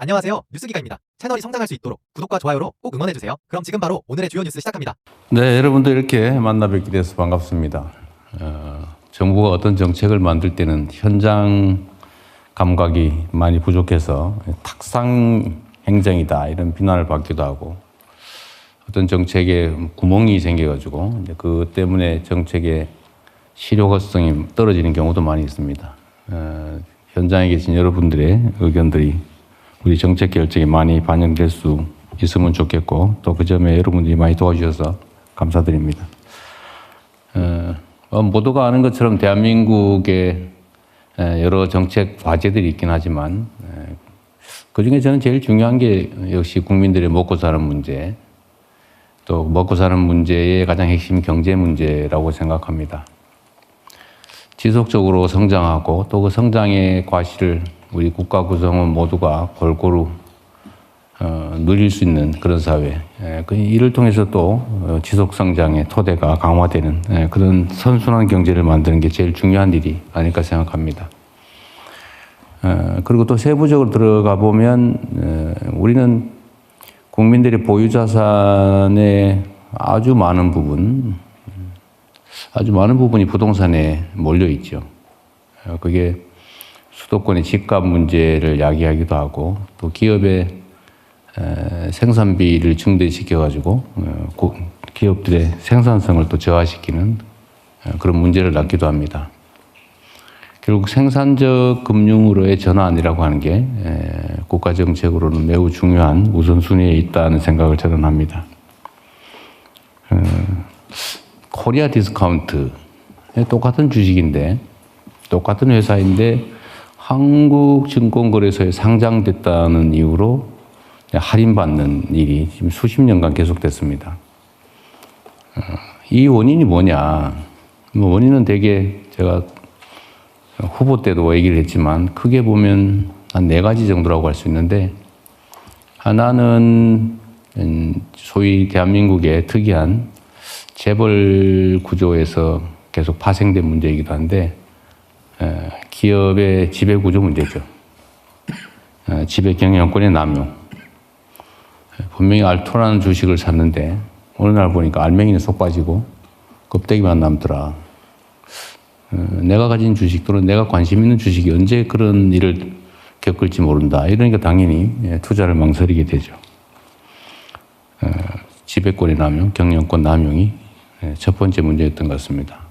안녕하세요. 뉴스기가입니다. 채널이 성장할 수 있도록 구독과 좋아요로 꼭 응원해주세요. 그럼 지금 바로 오늘의 주요 뉴스 시작합니다. 네, 여러분들 이렇게 만나 뵙게 돼서 반갑습니다. 정부가 어떤 정책을 만들 때는 현장 감각이 많이 부족해서 탁상 행정이다 이런 비난을 받기도 하고, 어떤 정책에 구멍이 생겨가지고 이제 그 때문에 정책의 실효성이 떨어지는 경우도 많이 있습니다. 현장에 계신 여러분들의 의견들이 우리 정책 결정에 많이 반영될 수 있으면 좋겠고, 또 그 점에 여러분들이 많이 도와주셔서 감사드립니다. 모두가 아는 것처럼 대한민국에 여러 정책 과제들이 있긴 하지만, 그중에 저는 제일 중요한 게 역시 국민들의 먹고 사는 문제, 또 먹고 사는 문제의 가장 핵심 경제 문제라고 생각합니다. 지속적으로 성장하고 또 그 성장의 과실을 우리 국가 구성원 모두가 골고루 누릴 수 있는 그런 사회, 이를 통해서 또 지속 성장의 토대가 강화되는 그런 선순환 경제를 만드는 게 제일 중요한 일이 아닐까 생각합니다. 그리고 또 세부적으로 들어가 보면 우리는 국민들의 보유 자산의 아주 많은 부분이 부동산에 몰려 있죠. 그게 수도권의 집값 문제를 야기하기도 하고, 또 기업의 생산비를 증대시켜가지고 기업들의 생산성을 또 저하시키는 그런 문제를 낳기도 합니다. 결국 생산적 금융으로의 전환이라고 하는 게 국가 정책으로는 매우 중요한 우선순위에 있다는 생각을 저는 합니다. 코리아 디스카운트, 똑같은 주식인데, 똑같은 회사인데 한국증권거래소에 상장됐다는 이유로 할인받는 일이 지금 수십 년간 계속됐습니다. 이 원인이 뭐냐? 원인은 대개 제가 후보 때도 얘기를 했지만 크게 보면 한 4가지 정도라고 할 수 있는데, 하나는 소위 대한민국의 특이한 재벌 구조에서 계속 파생된 문제이기도 한데, 기업의 지배구조 문제죠. 지배 경영권의 남용. 분명히 알토라는 주식을 샀는데 어느 날 보니까 알맹이는 쏙 빠지고 껍데기만 남더라. 내가 가진 주식 또는 내가 관심 있는 주식이 언제 그런 일을 겪을지 모른다. 이러니까 당연히 투자를 망설이게 되죠. 지배권의 남용, 경영권 남용이 첫 번째 문제였던 것 같습니다.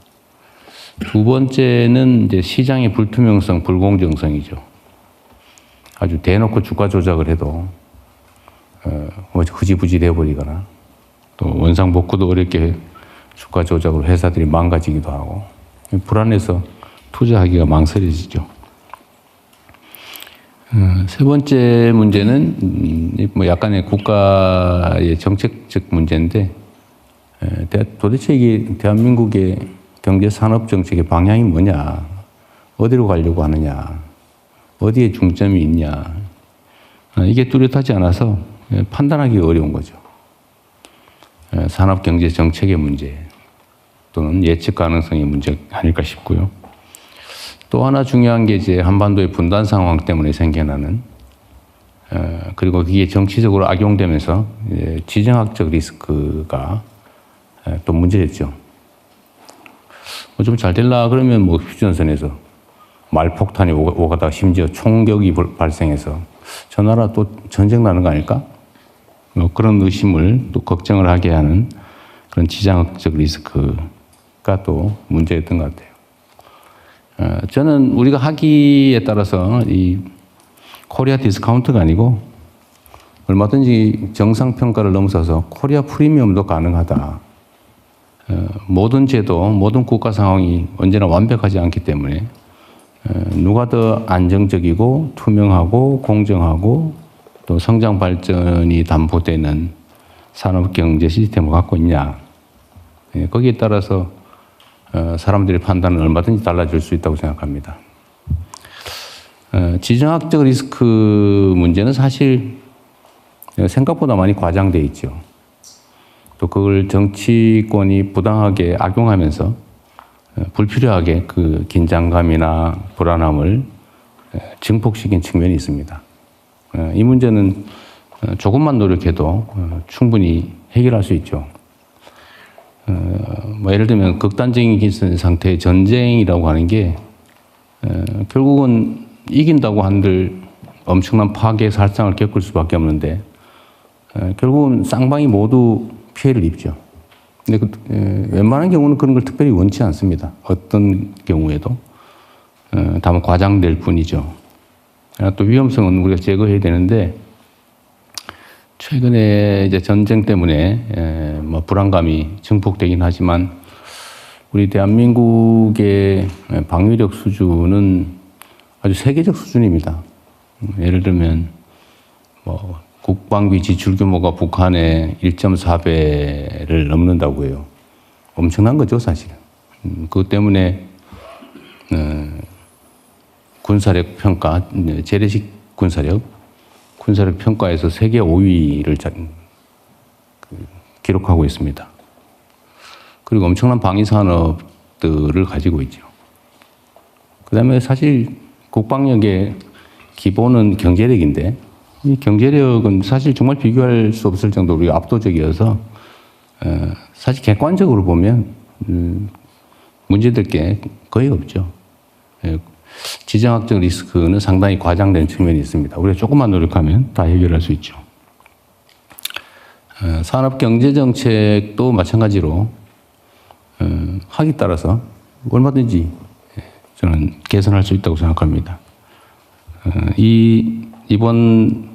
두 번째는 이제 시장의 불투명성, 불공정성이죠. 아주 대놓고 주가 조작을 해도 흐지부지 돼버리거나, 또 원상복구도 어렵게 주가 조작으로 회사들이 망가지기도 하고, 불안해서 투자하기가 망설여지죠. 세 번째 문제는 뭐 약간의 국가의 정책적 문제인데, 도대체 이게 대한민국의 경제 산업 정책의 방향이 뭐냐, 어디로 가려고 하느냐, 어디에 중점이 있냐, 이게 뚜렷하지 않아서 판단하기 어려운 거죠. 산업 경제 정책의 문제 또는 예측 가능성의 문제 아닐까 싶고요. 또 하나 중요한 게 이제 한반도의 분단 상황 때문에 생겨나는, 그리고 그게 정치적으로 악용되면서 지정학적 리스크가 또 문제였죠. 좀 잘 될라 그러면 뭐 휴전선에서 말폭탄이 오가다가 심지어 총격이 발생해서 저 나라 또 전쟁 나는 거 아닐까? 그런 의심을 또 걱정을 하게 하는 그런 지정학적 리스크가 또 문제였던 것 같아요. 저는 우리가 하기에 따라서 이 코리아 디스카운트가 아니고 얼마든지 정상평가를 넘어서서 코리아 프리미엄도 가능하다. 모든 제도, 모든 국가 상황이 언제나 완벽하지 않기 때문에 누가 더 안정적이고 투명하고 공정하고 또 성장 발전이 담보되는 산업 경제 시스템을 갖고 있냐, 거기에 따라서 사람들의 판단은 얼마든지 달라질 수 있다고 생각합니다. 지정학적 리스크 문제는 사실 생각보다 많이 과장되어 있죠. 또 그걸 정치권이 부당하게 악용하면서 불필요하게 그 긴장감이나 불안함을 증폭시킨 측면이 있습니다. 이 문제는 조금만 노력해도 충분히 해결할 수 있죠. 뭐 예를 들면 극단적인 상태의 전쟁이라고 하는 게 결국은 이긴다고 한들 엄청난 파괴 살상을 겪을 수밖에 없는데 결국은 쌍방이 모두 피해를 입죠. 근데 웬만한 경우는 그런 걸 특별히 원치 않습니다. 어떤 경우에도 다만 과장될 뿐이죠. 또 위험성은 우리가 제거해야 되는데 최근에 이제 전쟁 때문에 뭐 불안감이 증폭되긴 하지만 우리 대한민국의 방위력 수준은 아주 세계적 수준입니다. 예를 들면 뭐 국방비 지출 규모가 북한의 1.4배를 넘는다고 해요. 엄청난 거죠, 사실은. 그것 때문에 군사력 평가, 재래식 군사력 평가에서 세계 5위를 기록하고 있습니다. 그리고 엄청난 방위 산업들을 가지고 있죠. 그다음에 사실 국방력의 기본은 경제력인데 이 경제력은 사실 정말 비교할 수 없을 정도로 우리가 압도적이어서 사실 객관적으로 보면 문제될 게 거의 없죠. 지정학적 리스크는 상당히 과장된 측면이 있습니다. 우리가 조금만 노력하면 다 해결할 수 있죠. 산업경제정책도 마찬가지로 하기 따라서 얼마든지 저는 개선할 수 있다고 생각합니다. 이번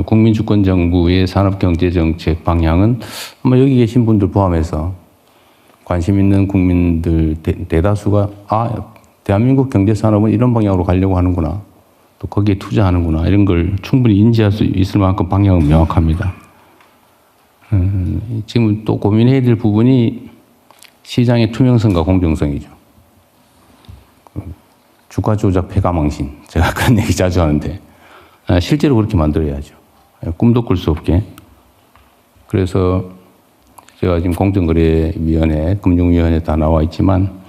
국민주권정부의 산업경제정책 방향은 아마 여기 계신 분들 포함해서 관심 있는 국민들 대다수가 대한민국 경제산업은 이런 방향으로 가려고 하는구나, 또 거기에 투자하는구나, 이런 걸 충분히 인지할 수 있을 만큼 방향은 명확합니다. 지금 또 고민해야 될 부분이 시장의 투명성과 공정성이죠. 주가 조작 폐가망신, 제가 그런 얘기 자주 하는데 실제로 그렇게 만들어야죠. 꿈도 꿀 수 없게. 그래서 제가 지금 공정거래위원회, 금융위원회 다 나와 있지만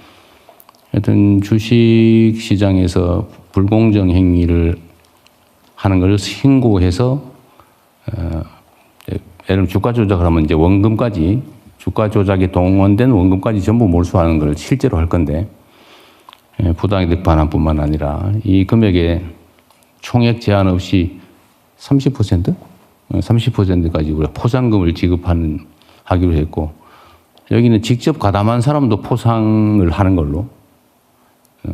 하여튼 주식 시장에서 불공정 행위를 하는 것을 신고해서 예를 들면 주가 조작을 하면 이제 원금까지, 주가 조작에 동원된 원금까지 전부 몰수하는 걸 실제로 할 건데 부당이득 반환뿐만 아니라 이 금액에 총액 제한 없이 30%까지 우리가 포상금을 하기로 했고, 여기는 직접 가담한 사람도 포상을 하는 걸로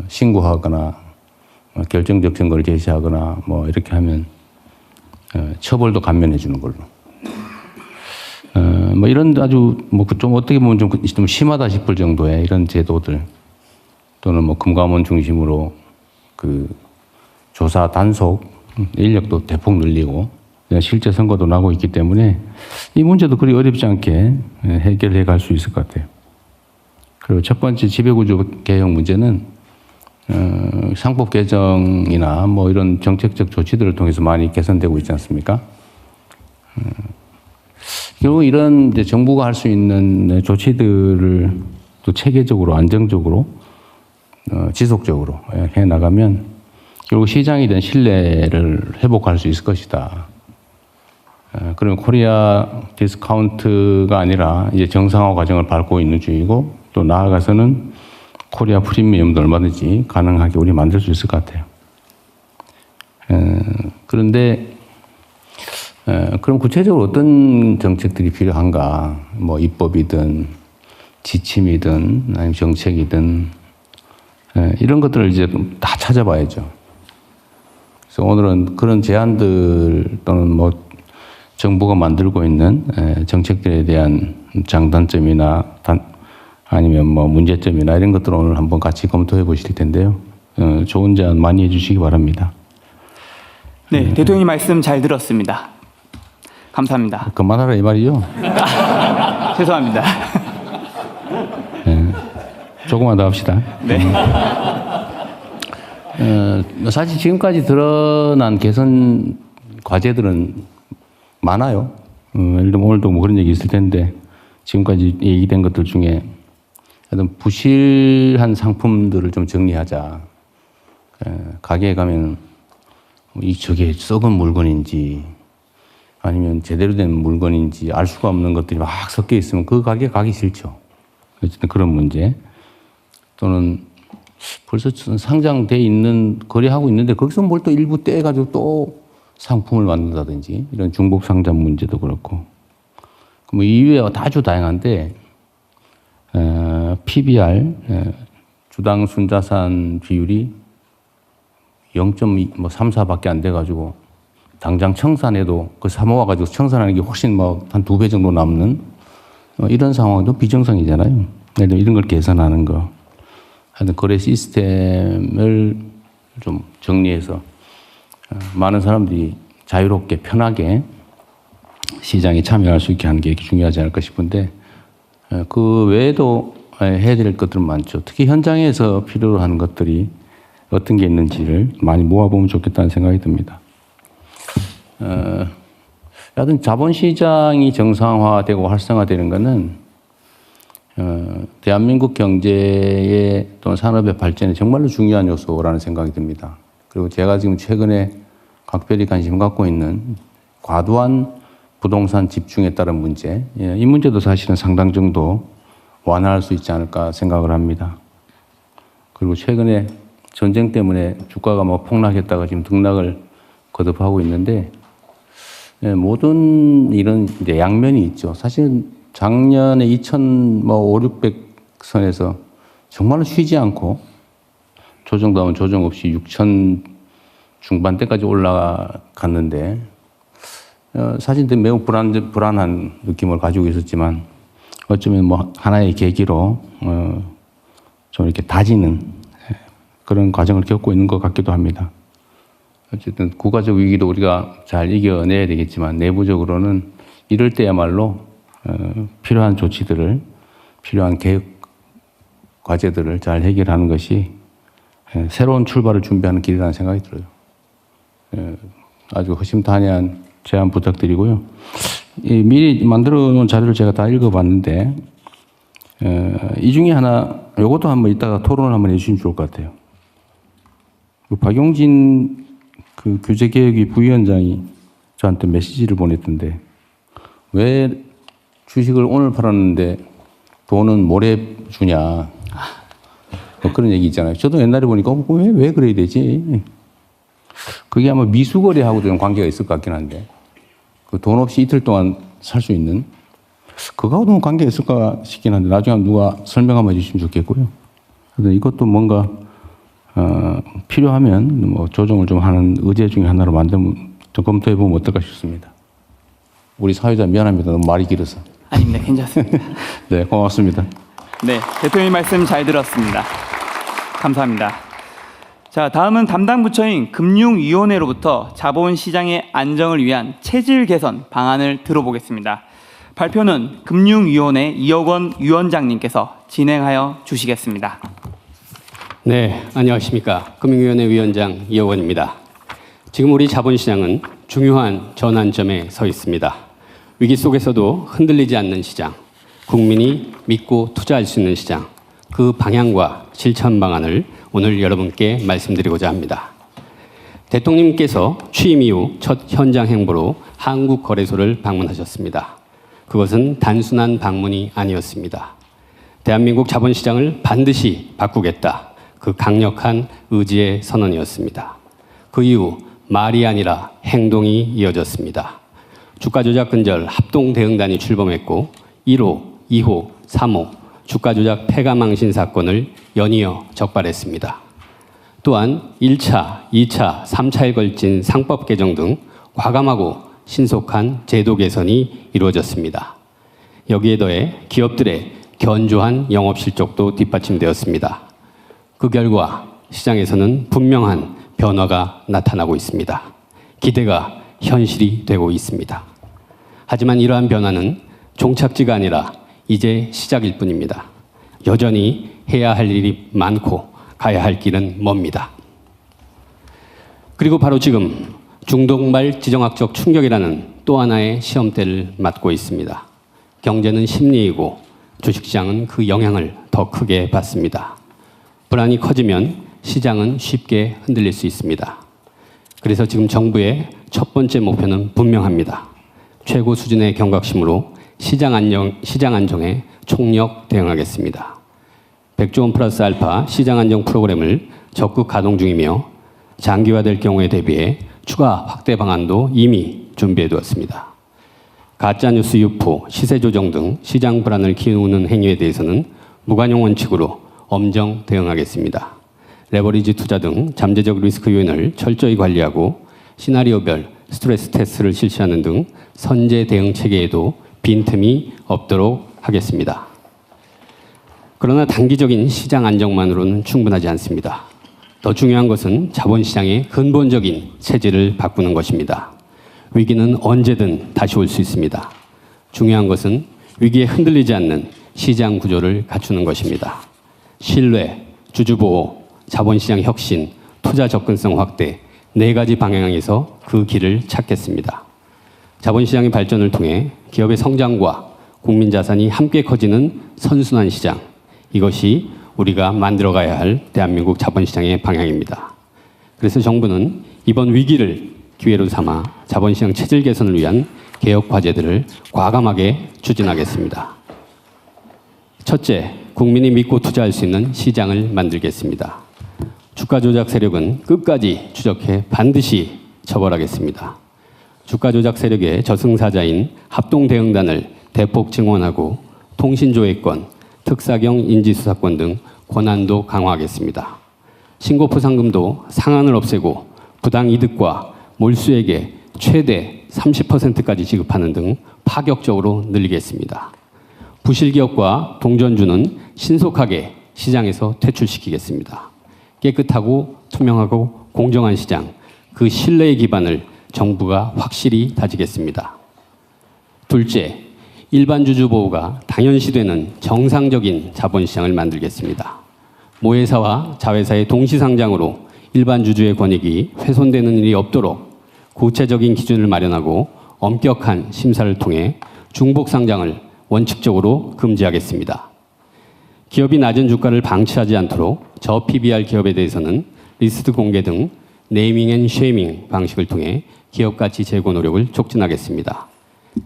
신고하거나 결정적 증거를 제시하거나 뭐 이렇게 하면 처벌도 감면해 주는 걸로. 뭐 이런 아주 뭐 좀 어떻게 보면 좀 심하다 싶을 정도의 이런 제도들, 또는 뭐 금감원 중심으로 그 조사 단속 인력도 대폭 늘리고 실제 선거도 나고 있기 때문에 이 문제도 그리 어렵지 않게 해결해 갈 수 있을 것 같아요. 그리고 첫 번째 지배구조 개혁 문제는 상법 개정이나 뭐 이런 정책적 조치들을 통해서 많이 개선되고 있지 않습니까? 결국 이런 이제 정부가 할 수 있는 조치들을 또 체계적으로, 안정적으로, 지속적으로 해 나가면 결국 시장에 대한 신뢰를 회복할 수 있을 것이다. 그러면 코리아 디스카운트가 아니라 이제 정상화 과정을 밟고 있는 중이고, 또 나아가서는 코리아 프리미엄도 얼마든지 가능하게 우리 만들 수 있을 것 같아요. 그런데 그럼 구체적으로 어떤 정책들이 필요한가? 뭐 입법이든 지침이든 아니면 정책이든 이런 것들을 이제 다 찾아봐야죠. 그래서 오늘은 그런 제안들 또는 뭐 정부가 만들고 있는 정책들에 대한 장단점이나 아니면 뭐 문제점이나 이런 것들을 오늘 한번 같이 검토해 보실 텐데요. 좋은 제안 많이 해주시기 바랍니다. 네, 대통령님 말씀 잘 들었습니다. 감사합니다. 그만하라 이 말이죠. 죄송합니다. 조금만 더 합시다. 네. 사실 지금까지 드러난 개선 과제들은 많아요. 예를 들면 오늘도 뭐 그런 얘기 있을 텐데 지금까지 얘기된 것들 중에 어떤 부실한 상품들을 좀 정리하자. 가게에 가면 저게 썩은 물건인지 아니면 제대로 된 물건인지 알 수가 없는 것들이 막 섞여 있으면 그 가게 가기 싫죠. 어쨌든 그런 문제. 또는 벌써 상장돼 있는, 거래하고 있는데 거기서 뭘 또 일부 떼가지고 또 상품을 만든다든지 이런 중복 상장 문제도 그렇고. 뭐 이외에 아주 다양한데, PBR, 주당 순자산 비율이 0.34밖에 안 돼가지고 당장 청산해도 그 사모아가지고 청산하는 게 훨씬 한 2배 정도 남는 이런 상황도 비정상이잖아요. 이런 걸 개선하는 거. 하여튼 거래 시스템을 좀 정리해서 많은 사람들이 자유롭게 편하게 시장에 참여할 수 있게 하는 게 중요하지 않을까 싶은데 그 외에도 해야 될 것들은 많죠. 특히 현장에서 필요로 하는 것들이 어떤 게 있는지를 많이 모아보면 좋겠다는 생각이 듭니다. 하여튼 자본시장이 정상화되고 활성화되는 것은 대한민국 경제의 또는 산업의 발전에 정말로 중요한 요소라는 생각이 듭니다. 그리고 제가 지금 최근에 각별히 관심 갖고 있는 과도한 부동산 집중에 따른 문제, 이 문제도 사실은 상당 정도 완화할 수 있지 않을까 생각을 합니다. 그리고 최근에 전쟁 때문에 주가가 폭락했다가 지금 등락을 거듭하고 있는데 모든 이런 이제 양면이 있죠. 사실 작년에 2,500~600선에서 정말로 쉬지 않고 조정도 하면 조정 없이 6,000 중반대까지 올라갔는데 사실 매우 불안한 느낌을 가지고 있었지만 어쩌면 하나의 계기로 좀 이렇게 다지는 그런 과정을 겪고 있는 것 같기도 합니다. 어쨌든 국가적 위기도 우리가 잘 이겨내야 되겠지만 내부적으로는 이럴 때야말로 필요한 조치들을, 필요한 개혁 과제들을 잘 해결하는 것이 새로운 출발을 준비하는 길이라는 생각이 들어요. 아주 허심탄회한 제안 부탁드리고요. 미리 만들어 놓은 자료를 제가 다 읽어봤는데 이 중에 하나, 이것도 한번 이따가 토론을 한번 해주시면 좋을 것 같아요. 박용진 규제개혁위 부위원장이 저한테 메시지를 보냈던데 왜 주식을 오늘 팔았는데 돈은 모레 주냐, 그런 얘기 있잖아요. 저도 옛날에 보니까 왜 그래야 되지? 그게 아마 미수거래하고도 좀 관계가 있을 것 같긴 한데 그 돈 없이 이틀 동안 살 수 있는 그거하고도 관계가 있을까 싶긴 한데 나중에 누가 설명 한번 해주시면 좋겠고요. 그래서 이것도 뭔가 필요하면 조정을 좀 하는 의제 중에 하나로 만들면 좀 검토해 보면 어떨까 싶습니다. 우리 사회자 미안합니다. 너무 말이 길어서. 아닙니다. 괜찮습니다. 네, 고맙습니다. 네, 대통령님 말씀 잘 들었습니다. 감사합니다. 자, 다음은 담당 부처인 금융위원회로부터 자본시장의 안정을 위한 체질 개선 방안을 들어보겠습니다. 발표는 금융위원회 이혁원 위원장님께서 진행하여 주시겠습니다. 네, 안녕하십니까. 금융위원회 위원장 이혁원입니다. 지금 우리 자본시장은 중요한 전환점에 서 있습니다. 위기 속에서도 흔들리지 않는 시장, 국민이 믿고 투자할 수 있는 시장, 그 방향과 실천 방안을 오늘 여러분께 말씀드리고자 합니다. 대통령님께서 취임 이후 첫 현장 행보로 한국거래소를 방문하셨습니다. 그것은 단순한 방문이 아니었습니다. 대한민국 자본시장을 반드시 바꾸겠다. 그 강력한 의지의 선언이었습니다. 그 이후 말이 아니라 행동이 이어졌습니다. 주가 조작 근절 합동대응단이 출범했고 1호, 2호, 3호 주가 조작 폐가망신 사건을 연이어 적발했습니다. 또한 1차, 2차, 3차에 걸친 상법 개정 등 과감하고 신속한 제도 개선이 이루어졌습니다. 여기에 더해 기업들의 견조한 영업 실적도 뒷받침되었습니다. 그 결과 시장에서는 분명한 변화가 나타나고 있습니다. 기대가 현실이 되고 있습니다. 하지만 이러한 변화는 종착지가 아니라 이제 시작일 뿐입니다. 여전히 해야 할 일이 많고 가야 할 길은 멉니다. 그리고 바로 지금 중독말 지정학적 충격이라는 또 하나의 시험대를 맞고 있습니다. 경제는 심리이고 주식시장은 그 영향을 더 크게 받습니다. 불안이 커지면 시장은 쉽게 흔들릴 수 있습니다. 그래서 지금 정부의 첫 번째 목표는 분명합니다. 최고 수준의 경각심으로 시장 안정에 총력 대응하겠습니다. 100조 원 플러스 알파 시장 안정 프로그램을 적극 가동 중이며 장기화될 경우에 대비해 추가 확대 방안도 이미 준비해 두었습니다. 가짜뉴스 유포, 시세 조정 등 시장 불안을 키우는 행위에 대해서는 무관용 원칙으로 엄정 대응하겠습니다. 레버리지 투자 등 잠재적 리스크 요인을 철저히 관리하고 시나리오별 스트레스 테스트를 실시하는 등 선제 대응 체계에도 빈틈이 없도록 하겠습니다. 그러나 단기적인 시장 안정만으로는 충분하지 않습니다. 더 중요한 것은 자본시장의 근본적인 체질을 바꾸는 것입니다. 위기는 언제든 다시 올 수 있습니다. 중요한 것은 위기에 흔들리지 않는 시장 구조를 갖추는 것입니다. 신뢰, 주주보호, 자본시장 혁신, 투자 접근성 확대, 4가지 방향에서 그 길을 찾겠습니다. 자본시장의 발전을 통해 기업의 성장과 국민 자산이 함께 커지는 선순환 시장, 이것이 우리가 만들어가야 할 대한민국 자본시장의 방향입니다. 그래서 정부는 이번 위기를 기회로 삼아 자본시장 체질 개선을 위한 개혁 과제들을 과감하게 추진하겠습니다. 첫째, 국민이 믿고 투자할 수 있는 시장을 만들겠습니다. 주가 조작 세력은 끝까지 추적해 반드시 처벌하겠습니다. 주가 조작 세력의 저승사자인 합동대응단을 대폭 증원하고 통신조회권, 특사경 인지수사권 등 권한도 강화하겠습니다. 신고포상금도 상한을 없애고 부당이득과 몰수에게 최대 30%까지 지급하는 등 파격적으로 늘리겠습니다. 부실기업과 동전주는 신속하게 시장에서 퇴출시키겠습니다. 깨끗하고 투명하고 공정한 시장, 그 신뢰의 기반을 정부가 확실히 다지겠습니다. 둘째, 일반 주주 보호가 당연시되는 정상적인 자본시장을 만들겠습니다. 모회사와 자회사의 동시상장으로 일반 주주의 권익이 훼손되는 일이 없도록 구체적인 기준을 마련하고 엄격한 심사를 통해 중복 상장을 원칙적으로 금지하겠습니다. 기업이 낮은 주가를 방치하지 않도록 저 PBR 기업에 대해서는 리스트 공개 등 네이밍 앤 쉐이밍 방식을 통해 기업 가치 제고 노력을 촉진하겠습니다.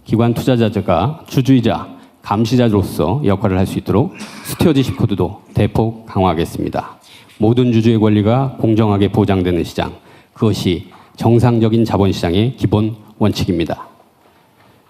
기관 투자자가 주주이자 감시자로서 역할을 할 수 있도록 스튜어드십 코드도 대폭 강화하겠습니다. 모든 주주의 권리가 공정하게 보장되는 시장, 그것이 정상적인 자본시장의 기본 원칙입니다.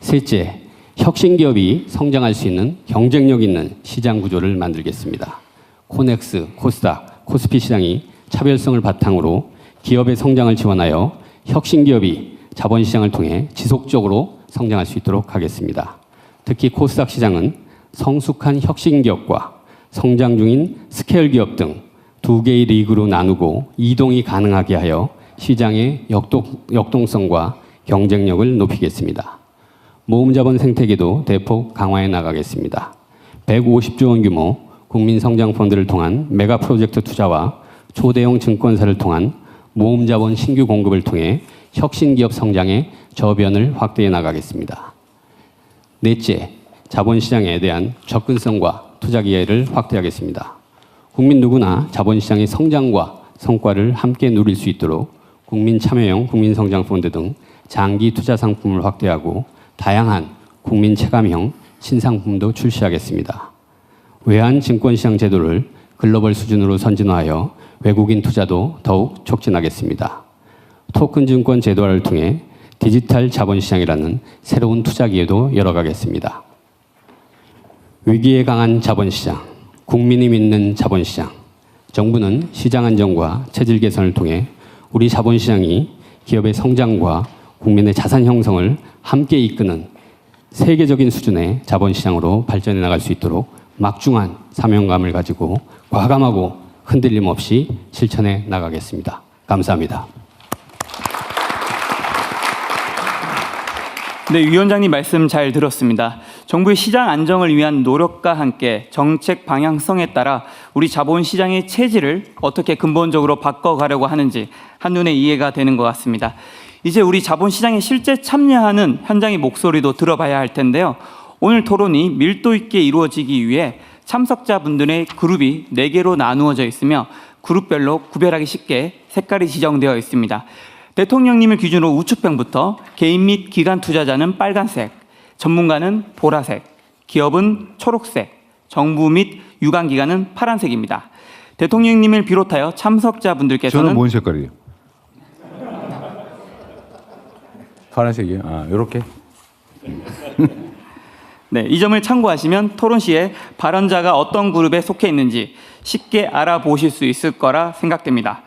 셋째, 혁신기업이 성장할 수 있는 경쟁력 있는 시장 구조를 만들겠습니다. 코넥스, 코스닥, 코스피 시장이 차별성을 바탕으로 기업의 성장을 지원하여 혁신기업이 자본시장을 통해 지속적으로 성장할 수 있도록 하겠습니다. 특히 코스닥 시장은 성숙한 혁신기업과 성장 중인 스케일 기업 등 2개의 리그로 나누고 이동이 가능하게 하여 시장의 역동성과 경쟁력을 높이겠습니다. 모금자본 생태계도 대폭 강화해 나가겠습니다. 150조 원 규모 국민성장펀드를 통한 메가 프로젝트 투자와 초대형 증권사를 통한 모금자본 신규 공급을 통해 혁신기업 성장의 저변을 확대해 나가겠습니다. 넷째, 자본시장에 대한 접근성과 투자 기회를 확대하겠습니다. 국민 누구나 자본시장의 성장과 성과를 함께 누릴 수 있도록 국민 참여형 국민성장펀드 등 장기 투자 상품을 확대하고 다양한 국민 체감형 신상품도 출시하겠습니다. 외환 증권시장 제도를 글로벌 수준으로 선진화하여 외국인 투자도 더욱 촉진하겠습니다. 토큰 증권 제도화를 통해 디지털 자본시장이라는 새로운 투자 기회도 열어가겠습니다. 위기에 강한 자본시장, 국민이 믿는 자본시장, 정부는 시장 안정과 체질 개선을 통해 우리 자본시장이 기업의 성장과 국민의 자산 형성을 함께 이끄는 세계적인 수준의 자본시장으로 발전해 나갈 수 있도록 막중한 사명감을 가지고 과감하고 흔들림 없이 실천해 나가겠습니다. 감사합니다. 네, 위원장님 말씀 잘 들었습니다. 정부의 시장 안정을 위한 노력과 함께 정책 방향성에 따라 우리 자본시장의 체질을 어떻게 근본적으로 바꿔가려고 하는지 한눈에 이해가 되는 것 같습니다. 이제 우리 자본시장에 실제 참여하는 현장의 목소리도 들어봐야 할 텐데요. 오늘 토론이 밀도 있게 이루어지기 위해 참석자분들의 그룹이 4개로 나누어져 있으며 그룹별로 구별하기 쉽게 색깔이 지정되어 있습니다. 대통령님을 기준으로 우측평부터 개인 및 기관 투자자는 빨간색, 전문가는 보라색, 기업은 초록색, 정부 및 유관기관은 파란색입니다. 대통령님을 비롯하여 참석자분들께서는 저는 뭔 색깔이에요? 파란색이요? 아, 요렇게? 네, 이 점을 참고하시면 토론 시에 발언자가 어떤 그룹에 속해 있는지 쉽게 알아보실 수 있을 거라 생각됩니다.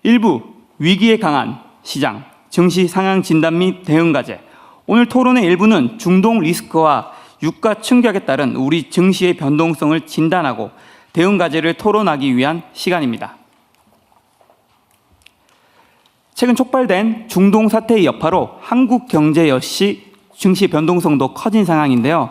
1부 위기에 강한 시장, 증시 상황 진단 및 대응 과제. 오늘 토론의 일부는 중동 리스크와 유가 충격에 따른 우리 증시의 변동성을 진단하고 대응 과제를 토론하기 위한 시간입니다. 최근 촉발된 중동 사태의 여파로 한국 경제 역시 증시 변동성도 커진 상황인데요.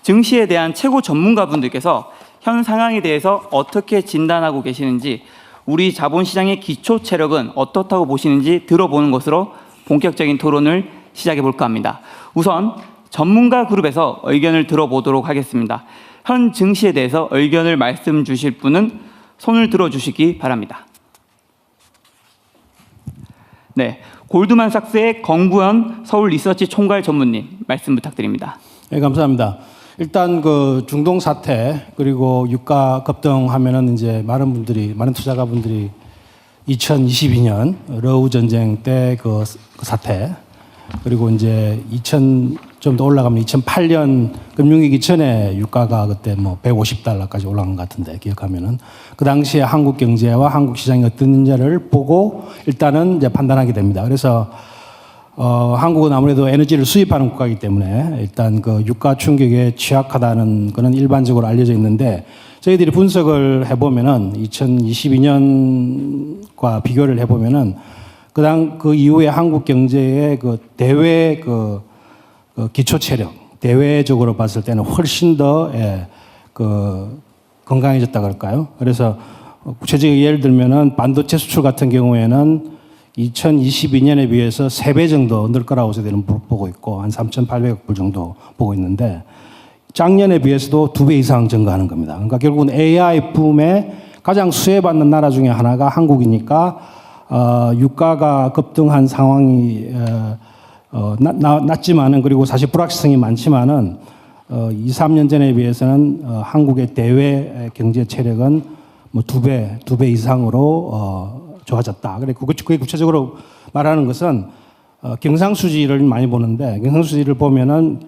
증시에 대한 최고 전문가분들께서 현 상황에 대해서 어떻게 진단하고 계시는지, 우리 자본시장의 기초 체력은 어떻다고 보시는지 들어보는 것으로 본격적인 토론을 시작해 볼까 합니다. 우선 전문가 그룹에서 의견을 들어보도록 하겠습니다. 현 증시에 대해서 의견을 말씀 주실 분은 손을 들어주시기 바랍니다. 네, 골드만삭스의 정구현 서울 리서치 총괄 전무님 말씀 부탁드립니다. 네, 감사합니다. 일단 그 중동 사태 그리고 유가 급등하면은 이제 많은 투자가분들이 2022년 러우 전쟁 때 그 사태, 그리고 이제 좀 더 올라가면 2008년 금융위기 전에 유가가 그때 뭐 $150까지 올라간 것 같은데, 기억하면은 그 당시에 한국 경제와 한국 시장이 어떤지를 보고 일단은 이제 판단하게 됩니다. 그래서 한국은 아무래도 에너지를 수입하는 국가이기 때문에 일단 그 유가 충격에 취약하다는 거는 일반적으로 알려져 있는데, 저희들이 분석을 해보면은 2022년과 비교를 해보면은 그 이후에 한국 경제의 그 대외 기초 체력, 대외적으로 봤을 때는 훨씬 더 건강해졌다 그럴까요? 그래서 구체적인 예를 들면은 반도체 수출 같은 경우에는 2022년에 비해서 3배 정도 늘 거라고 저희들은 보고 있고, 한 3,800억 불 정도 보고 있는데, 작년에 비해서도 2배 이상 증가하는 겁니다. 그러니까 결국은 AI 붐에 가장 수혜받는 나라 중에 하나가 한국이니까, 유가가 급등한 상황이 낮지만은, 그리고 사실 불확실성이 많지만은 2, 3년 전에 비해서는 한국의 대외 경제 체력은 뭐 2배 이상으로 좋아졌다. 그래 그게 구체적으로 말하는 것은 경상수지를 많이 보는데, 경상수지를 보면은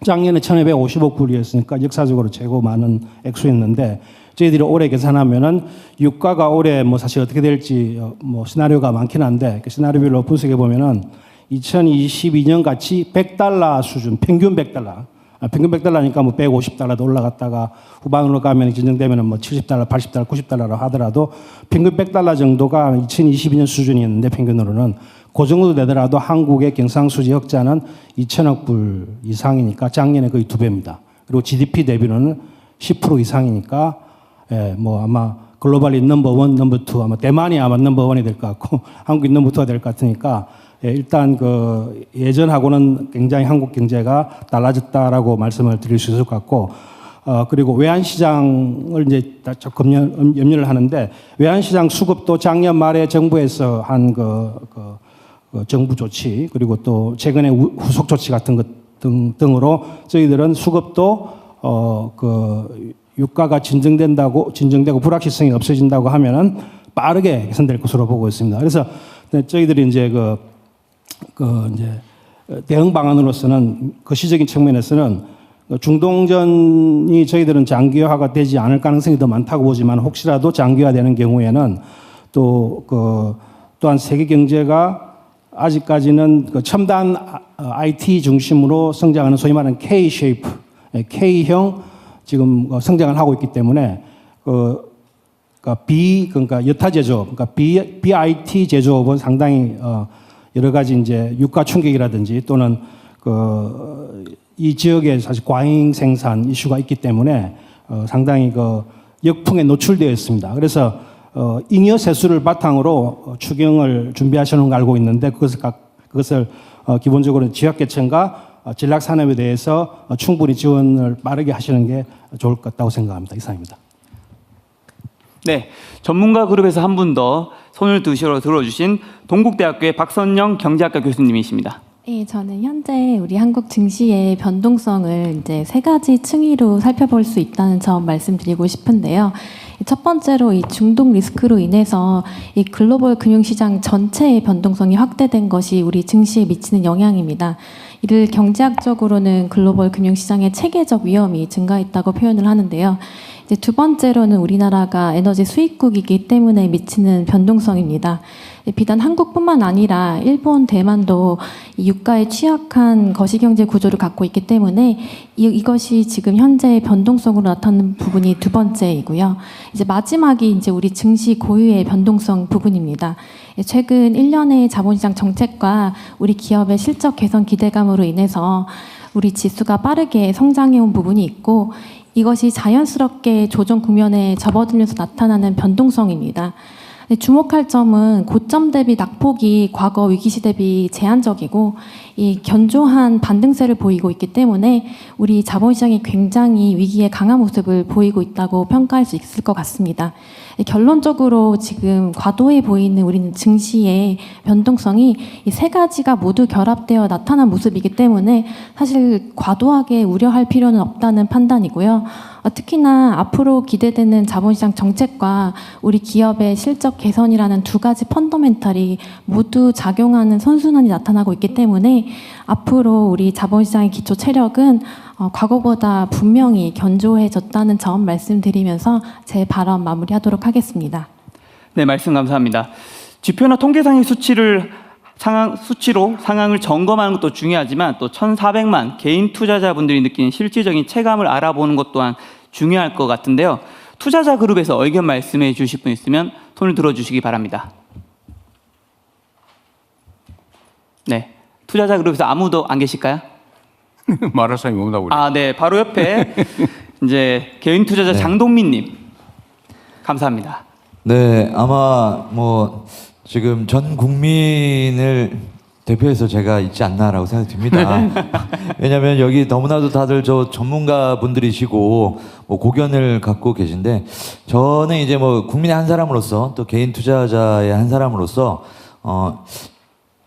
작년에 1,250억 불이었으니까 역사적으로 최고 많은 액수였는데, 저희들이 올해 계산하면은 유가가 올해 뭐 사실 어떻게 될지 뭐 시나리오가 많긴 한데, 그 시나리오별로 분석해 보면은 2022년 같이 $100 수준, 평균 $100. 평균 $100니까 뭐 $150도 올라갔다가 후반으로 가면 진정되면은 뭐 $70, $80, $90로 하더라도 평균 $100 정도가 2022년 수준이었는데, 평균으로는 그 정도 되더라도 한국의 경상수지 흑자는 2,000억 불 이상이니까 작년에 거의 2배입니다. 그리고 GDP 대비로는 10% 이상이니까, 뭐 아마 글로벌리 넘버1, 넘버2, 아마 대만이 아마 넘버1이 될 것 같고 한국이 넘버2가 될 것 같으니까, 일단 그 예전하고는 굉장히 한국 경제가 달라졌다라고 말씀을 드릴 수 있을 것 같고, 그리고 외환시장을 이제 조금 염려를 하는데, 외환시장 수급도 작년 말에 정부에서 한 정부 조치, 그리고 또 최근에 후속 조치 같은 것 등으로 저희들은 수급도 유가가 진정되고 불확실성이 없어진다고 하면은 빠르게 개선될 것으로 보고 있습니다. 그래서 저희들이 이제 이제 대응 방안으로서는 그 시적인 측면에서는 중동전이 저희들은 장기화가 되지 않을 가능성이 더 많다고 보지만, 혹시라도 장기화되는 경우에는 또한 세계 경제가 아직까지는 첨단 IT 중심으로 성장하는 소위 말하는 K-shape, K형 지금 성장을 하고 있기 때문에 그러니까 여타 제조업, 그러니까 BIT 제조업은 상당히 여러 가지 이제 유가 충격이라든지 또는 이 지역에 사실 과잉 생산 이슈가 있기 때문에 상당히 역풍에 노출되어 있습니다. 그래서 잉여 세수를 바탕으로 추경을 준비하시는 걸 알고 있는데, 그것을 기본적으로 지역계층과 전략산업에 대해서 충분히 지원을 빠르게 하시는 게 좋을 것 같다고 생각합니다. 이상입니다. 네, 전문가 그룹에서 한 분 더 손을 들어주신 동국대학교의 박선영 경제학과 교수님이십니다. 네, 저는 현재 우리 한국 증시의 변동성을 이제 세 가지 층위로 살펴볼 수 있다는 점 말씀드리고 싶은데요. 첫 번째로 이 중동 리스크로 인해서 이 글로벌 금융시장 전체의 변동성이 확대된 것이 우리 증시에 미치는 영향입니다. 이를 경제학적으로는 글로벌 금융시장의 체계적 위험이 증가했다고 표현을 하는데요. 이제 두 번째로는 우리나라가 에너지 수입국이기 때문에 미치는 변동성입니다. 비단 한국뿐만 아니라 일본, 대만도 이 유가에 취약한 거시경제 구조를 갖고 있기 때문에 이것이 지금 현재 변동성으로 나타나는 부분이 두 번째이고요. 이제 마지막이 이제 우리 증시 고유의 변동성 부분입니다. 최근 1년의 자본시장 정책과 우리 기업의 실적 개선 기대감으로 인해서 우리 지수가 빠르게 성장해온 부분이 있고 이것이 자연스럽게 조정 국면에 접어들면서 나타나는 변동성입니다. 주목할 점은 고점 대비 낙폭이 과거 위기시 대비 제한적이고 이 견조한 반등세를 보이고 있기 때문에 우리 자본시장이 굉장히 위기에 강한 모습을 보이고 있다고 평가할 수 있을 것 같습니다. 결론적으로 지금 과도해 보이는 우리는 증시의 변동성이 이 세 가지가 모두 결합되어 나타난 모습이기 때문에 사실 과도하게 우려할 필요는 없다는 판단이고요. 특히나 앞으로 기대되는 자본시장 정책과 우리 기업의 실적 개선이라는 두 가지 펀더멘탈이 모두 작용하는 선순환이 나타나고 있기 때문에 앞으로 우리 자본시장의 기초 체력은 과거보다 분명히 견조해졌다는 점 말씀드리면서 제 발언 마무리하도록 하겠습니다. 네, 말씀 감사합니다. 지표나 통계상의 수치로 상황을 점검하는 것도 중요하지만 또 1,400만 개인 투자자분들이 느끼는 실질적인 체감을 알아보는 것 또한 중요할 것 같은데요. 투자자 그룹에서 의견 말씀해 주실 분 있으면 손을 들어주시기 바랍니다. 네, 투자자 그룹에서 아무도 안 계실까요? 말할 사람이 없나 보네. 아, 네, 바로 옆에 이제 개인 투자자 네. 장동민님, 감사합니다. 네, 아마 뭐 지금 전 국민을 대표해서 제가 있지 않나라고 생각이 듭니다. 왜냐하면 여기 너무나도 다들 저 전문가 분들이시고 뭐 고견을 갖고 계신데 저는 이제 뭐 국민의 한 사람으로서 또 개인 투자자의 한 사람으로서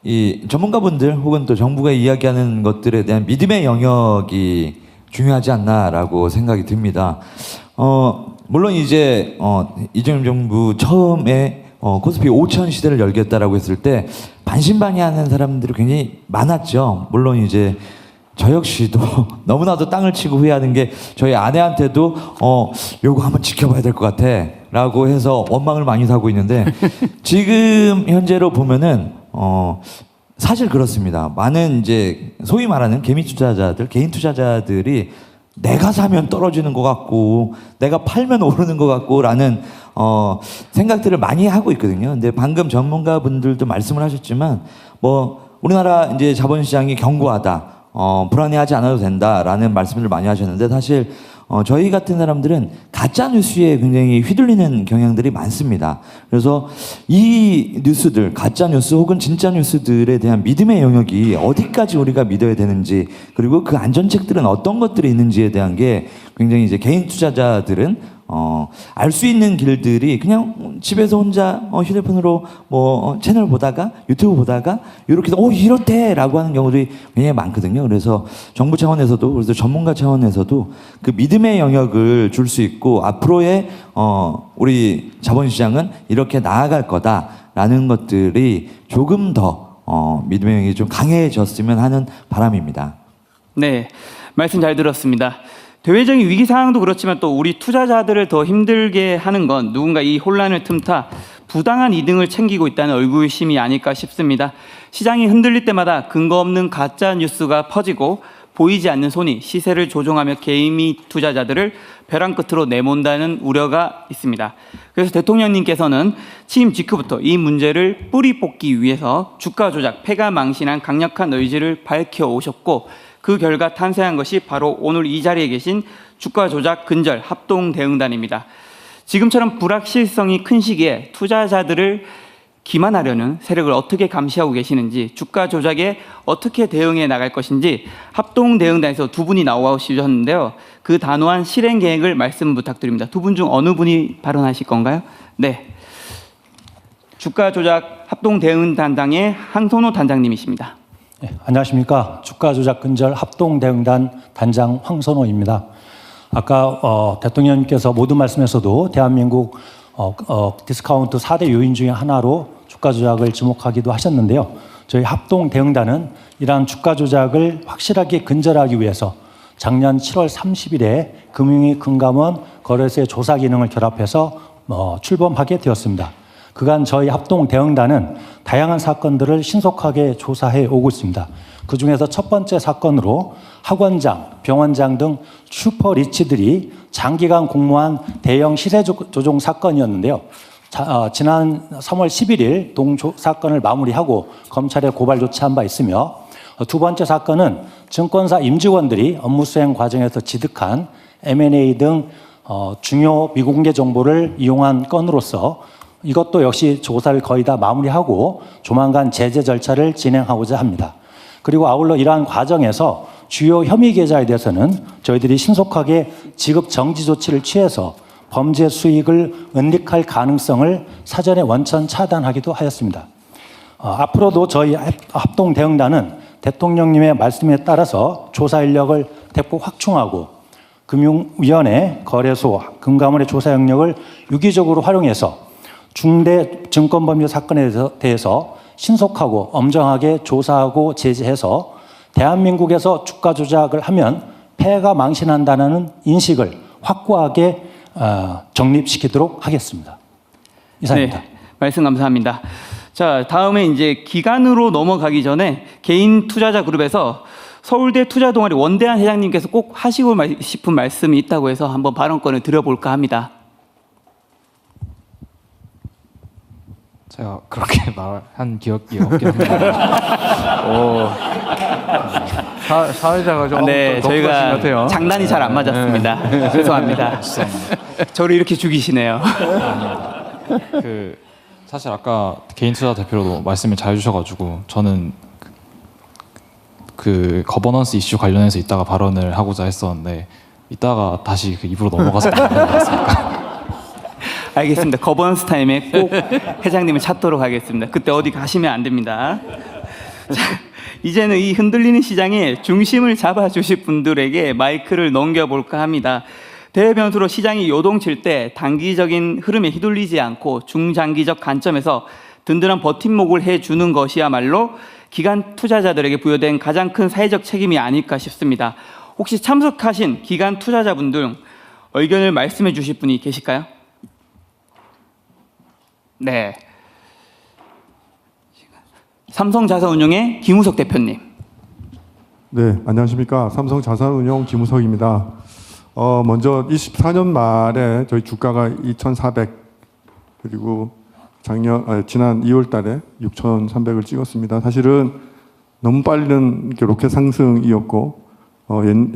이 전문가분들 혹은 또 정부가 이야기하는 것들에 대한 믿음의 영역이 중요하지 않나라고 생각이 듭니다. 물론 이제 이재명 정부 처음에 코스피 5천 시대를 열겠다라고 했을 때 반신반의하는 사람들이 굉장히 많았죠. 물론 이제 저 역시도 너무나도 땅을 치고 후회하는 게 저희 아내한테도 요거 한번 지켜봐야 될 것 같아라고 해서 원망을 많이 사고 있는데 지금 현재로 보면은 사실 그렇습니다. 많은 이제 소위 말하는 개미 투자자들, 개인 투자자들이 내가 사면 떨어지는 것 같고 내가 팔면 오르는 것 같고라는 생각들을 많이 하고 있거든요. 근데 방금 전문가분들도 말씀을 하셨지만 뭐 우리나라 이제 자본시장이 견고하다, 불안해하지 않아도 된다라는 말씀을 많이 하셨는데 사실 저희 같은 사람들은 가짜 뉴스에 굉장히 휘둘리는 경향들이 많습니다. 그래서 이 뉴스들, 가짜 뉴스 혹은 진짜 뉴스들에 대한 믿음의 영역이 어디까지 우리가 믿어야 되는지, 그리고 그 안전책들은 어떤 것들이 있는지에 대한 게 굉장히 이제 개인 투자자들은 알 수 있는 길들이 그냥 집에서 혼자 휴대폰으로 뭐 채널 보다가 유튜브 보다가 이렇게 이렇대라고 하는 경우들이 굉장히 많거든요. 그래서 정부 차원에서도 그래서 전문가 차원에서도 그 믿음의 영역을 줄 수 있고 앞으로의 우리 자본시장은 이렇게 나아갈 거다라는 것들이 조금 더 믿음의 영역이 좀 강해졌으면 하는 바람입니다. 네, 말씀 잘 들었습니다. 대외적인 위기 상황도 그렇지만 또 우리 투자자들을 더 힘들게 하는 건 누군가 이 혼란을 틈타 부당한 이득을 챙기고 있다는 의구심이 아닐까 싶습니다. 시장이 흔들릴 때마다 근거 없는 가짜 뉴스가 퍼지고 보이지 않는 손이 시세를 조종하며 개미 투자자들을 벼랑 끝으로 내몬다는 우려가 있습니다. 그래서 대통령님께서는 취임 직후부터 이 문제를 뿌리 뽑기 위해서 주가 조작, 패가 망신한 강력한 의지를 밝혀오셨고 그 결과 탄생한 것이 바로 오늘 이 자리에 계신 주가 조작 근절 합동 대응단입니다. 지금처럼 불확실성이 큰 시기에 투자자들을 기만하려는 세력을 어떻게 감시하고 계시는지, 주가 조작에 어떻게 대응해 나갈 것인지 합동 대응단에서 두 분이 나오셨는데요. 그 단호한 실행 계획을 말씀 부탁드립니다. 두 분 중 어느 분이 발언하실 건가요? 네. 주가 조작 합동 대응 단장의 황선호 단장님이십니다. 네, 안녕하십니까. 주가 조작 근절 합동 대응단 단장 황선호입니다. 아까 대통령님께서 모든 말씀에서도 대한민국 디스카운트 4대 요인 중에 하나로 주가 조작을 지목하기도 하셨는데요. 저희 합동 대응단은 이러한 주가 조작을 확실하게 근절하기 위해서 작년 7월 30일에 금융위 금감원 거래소의 조사 기능을 결합해서 출범하게 되었습니다. 그간 저희 합동 대응단은 다양한 사건들을 신속하게 조사해 오고 있습니다. 그중에서 첫 번째 사건으로 학원장, 병원장 등 슈퍼리치들이 장기간 공모한 대형 시세 조종 사건이었는데요. 지난 3월 11일 사건을 마무리하고 검찰에 고발 조치한 바 있으며, 두 번째 사건은 증권사 임직원들이 업무 수행 과정에서 취득한 M&A 등 중요 미공개 정보를 이용한 건으로서 이것도 역시 조사를 거의 다 마무리하고 조만간 제재 절차를 진행하고자 합니다. 그리고 아울러 이러한 과정에서 주요 혐의 계좌에 대해서는 저희들이 신속하게 지급 정지 조치를 취해서 범죄 수익을 은닉할 가능성을 사전에 원천 차단하기도 하였습니다. 앞으로도 저희 합동 대응단은 대통령님의 말씀에 따라서 조사 인력을 대폭 확충하고 금융위원회, 거래소, 금감원의 조사 영역을 유기적으로 활용해서 중대 증권범죄 사건에 대해서 신속하고 엄정하게 조사하고 제재해서 대한민국에서 주가 조작을 하면 폐해가 망신한다는 인식을 확고하게 정립시키도록 하겠습니다. 이상입니다. 네, 말씀 감사합니다. 자, 다음에 이제 기간으로 넘어가기 전에 개인 투자자 그룹에서 서울대 투자동아리 원대한 회장님께서 꼭 하시고 싶은 말씀이 있다고 해서 한번 발언권을 드려볼까 합니다. 제가 그렇게 말한 기억이 없긴 합니다. 사회자가 좀 네, 저희가 같아요. 장난이 잘 안 맞았습니다. 죄송합니다. 저를 이렇게 죽이시네요. 사실 아까 개인 투자 대표로도 말씀을 잘 해주셔가지고 저는 그 거버넌스 이슈 관련해서 이따가 발언을 하고자 했었는데 이따가 다시 그 입으로 넘어가서 말씀하겠습니다. 알겠습니다. 거버넌스 타임에 꼭 회장님을 찾도록 하겠습니다. 그때 어디 가시면 안 됩니다. 자, 이제는 이 흔들리는 시장에 중심을 잡아주실 분들에게 마이크를 넘겨볼까 합니다. 대변수로 시장이 요동칠 때 단기적인 흐름에 휘둘리지 않고 중장기적 관점에서 든든한 버팀목을 해주는 것이야말로 기관 투자자들에게 부여된 가장 큰 사회적 책임이 아닐까 싶습니다. 혹시 참석하신 기관 투자자분들 의견을 말씀해 주실 분이 계실까요? 네. 삼성자산운용의 김우석 대표님. 네, 안녕하십니까. 삼성자산운용 김우석입니다. 먼저 24년 말에 저희 주가가 2,400 그리고 지난 2월 달에 6,300을 찍었습니다. 사실은 너무 빠른 로켓 상승이었고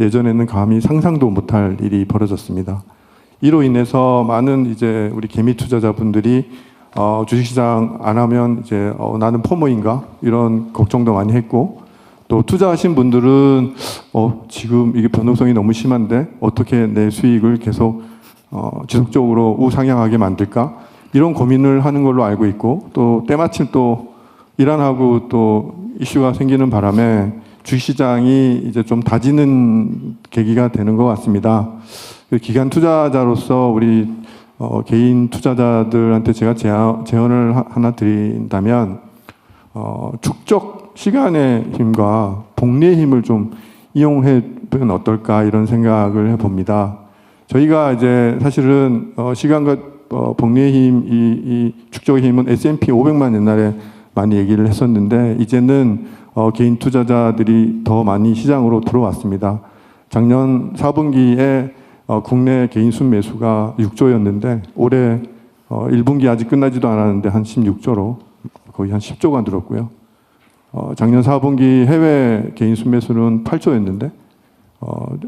예전에는 감히 상상도 못할 일이 벌어졌습니다. 이로 인해서 많은 이제 우리 개미 투자자분들이 주식시장 안 하면 이제 나는 포모인가 이런 걱정도 많이 했고, 또 투자하신 분들은 지금 이게 변동성이 너무 심한데 어떻게 내 수익을 계속 지속적으로 우상향하게 만들까 이런 고민을 하는 걸로 알고 있고, 또 때마침 또 이란하고 또 이슈가 생기는 바람에 주식시장이 이제 좀 다지는 계기가 되는 것 같습니다. 기관 투자자로서 우리 개인 투자자들한테 제가 제언을 하나 드린다면 축적 시간의 힘과 복리의 힘을 좀 이용해 보면 어떨까 이런 생각을 해봅니다. 저희가 이제 사실은 시간과 복리의 힘, 이 축적의 힘은 S&P 500만 옛날에 많이 얘기를 했었는데 이제는 개인 투자자들이 더 많이 시장으로 들어왔습니다. 작년 4분기에 국내 개인 순매수가 6조였는데 올해 1분기 아직 끝나지도 않았는데 한 16조로 거의 한 10조가 늘었고요. 작년 4분기 해외 개인 순매수는 8조였는데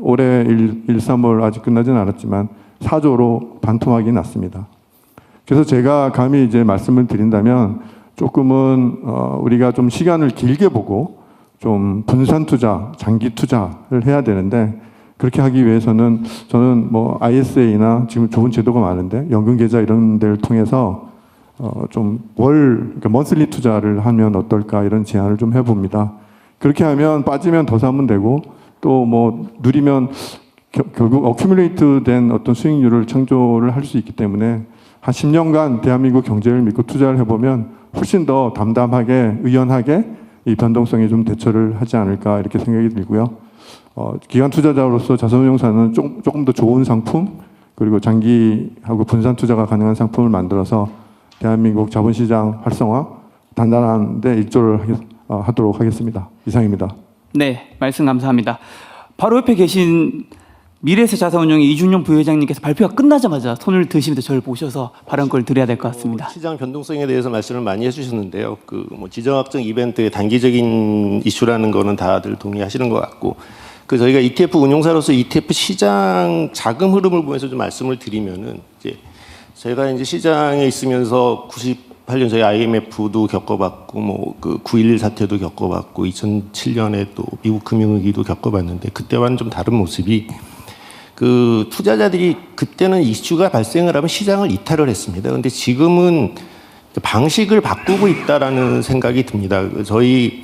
올해 1, 3월 아직 끝나지는 않았지만 4조로 반토막이 났습니다. 그래서 제가 감히 이제 말씀을 드린다면 조금은 우리가 좀 시간을 길게 보고 좀 분산 투자, 장기 투자를 해야 되는데, 그렇게 하기 위해서는 저는 뭐 ISA나 지금 좋은 제도가 많은데 연금 계좌 이런 데를 통해서 그러니까 먼슬리 투자를 하면 어떨까 이런 제안을 좀 해봅니다. 그렇게 하면 빠지면 더 사면 되고 또 뭐 누리면 결국 어큐뮬레이트 된 어떤 수익률을 창조를 할 수 있기 때문에 한 10년간 대한민국 경제를 믿고 투자를 해보면 훨씬 더 담담하게 의연하게 이 변동성에 좀 대처를 하지 않을까 이렇게 생각이 들고요. 기관 투자자로서 자산운용사는 조금 더 좋은 상품 그리고 장기하고 분산 투자가 가능한 상품을 만들어서 대한민국 자본시장 활성화 단단한 데 일조를 하도록 하겠습니다. 이상입니다. 네, 말씀 감사합니다. 바로 옆에 계신 미래에셋 자산운용의 이준용 부회장님께서 발표가 끝나자마자 손을 드시면서 저를 보셔서 발언권을 드려야 될 것 같습니다. 시장 변동성에 대해서 말씀을 많이 해주셨는데요. 뭐 지정학적 이벤트의 단기적인 이슈라는 거는 다들 동의하시는 것 같고, 저희가 ETF 운용사로서 ETF 시장 자금 흐름을 보면서 좀 말씀을 드리면은 제가 이제 시장에 있으면서 98년 저희 IMF도 겪어봤고, 뭐 9.11 사태도 겪어봤고, 2007년에 또 미국 금융위기도 겪어봤는데 그때와는 좀 다른 모습이. 투자자들이 그때는 이슈가 발생을 하면 시장을 이탈을 했습니다. 그런데 지금은 방식을 바꾸고 있다라는 생각이 듭니다. 저희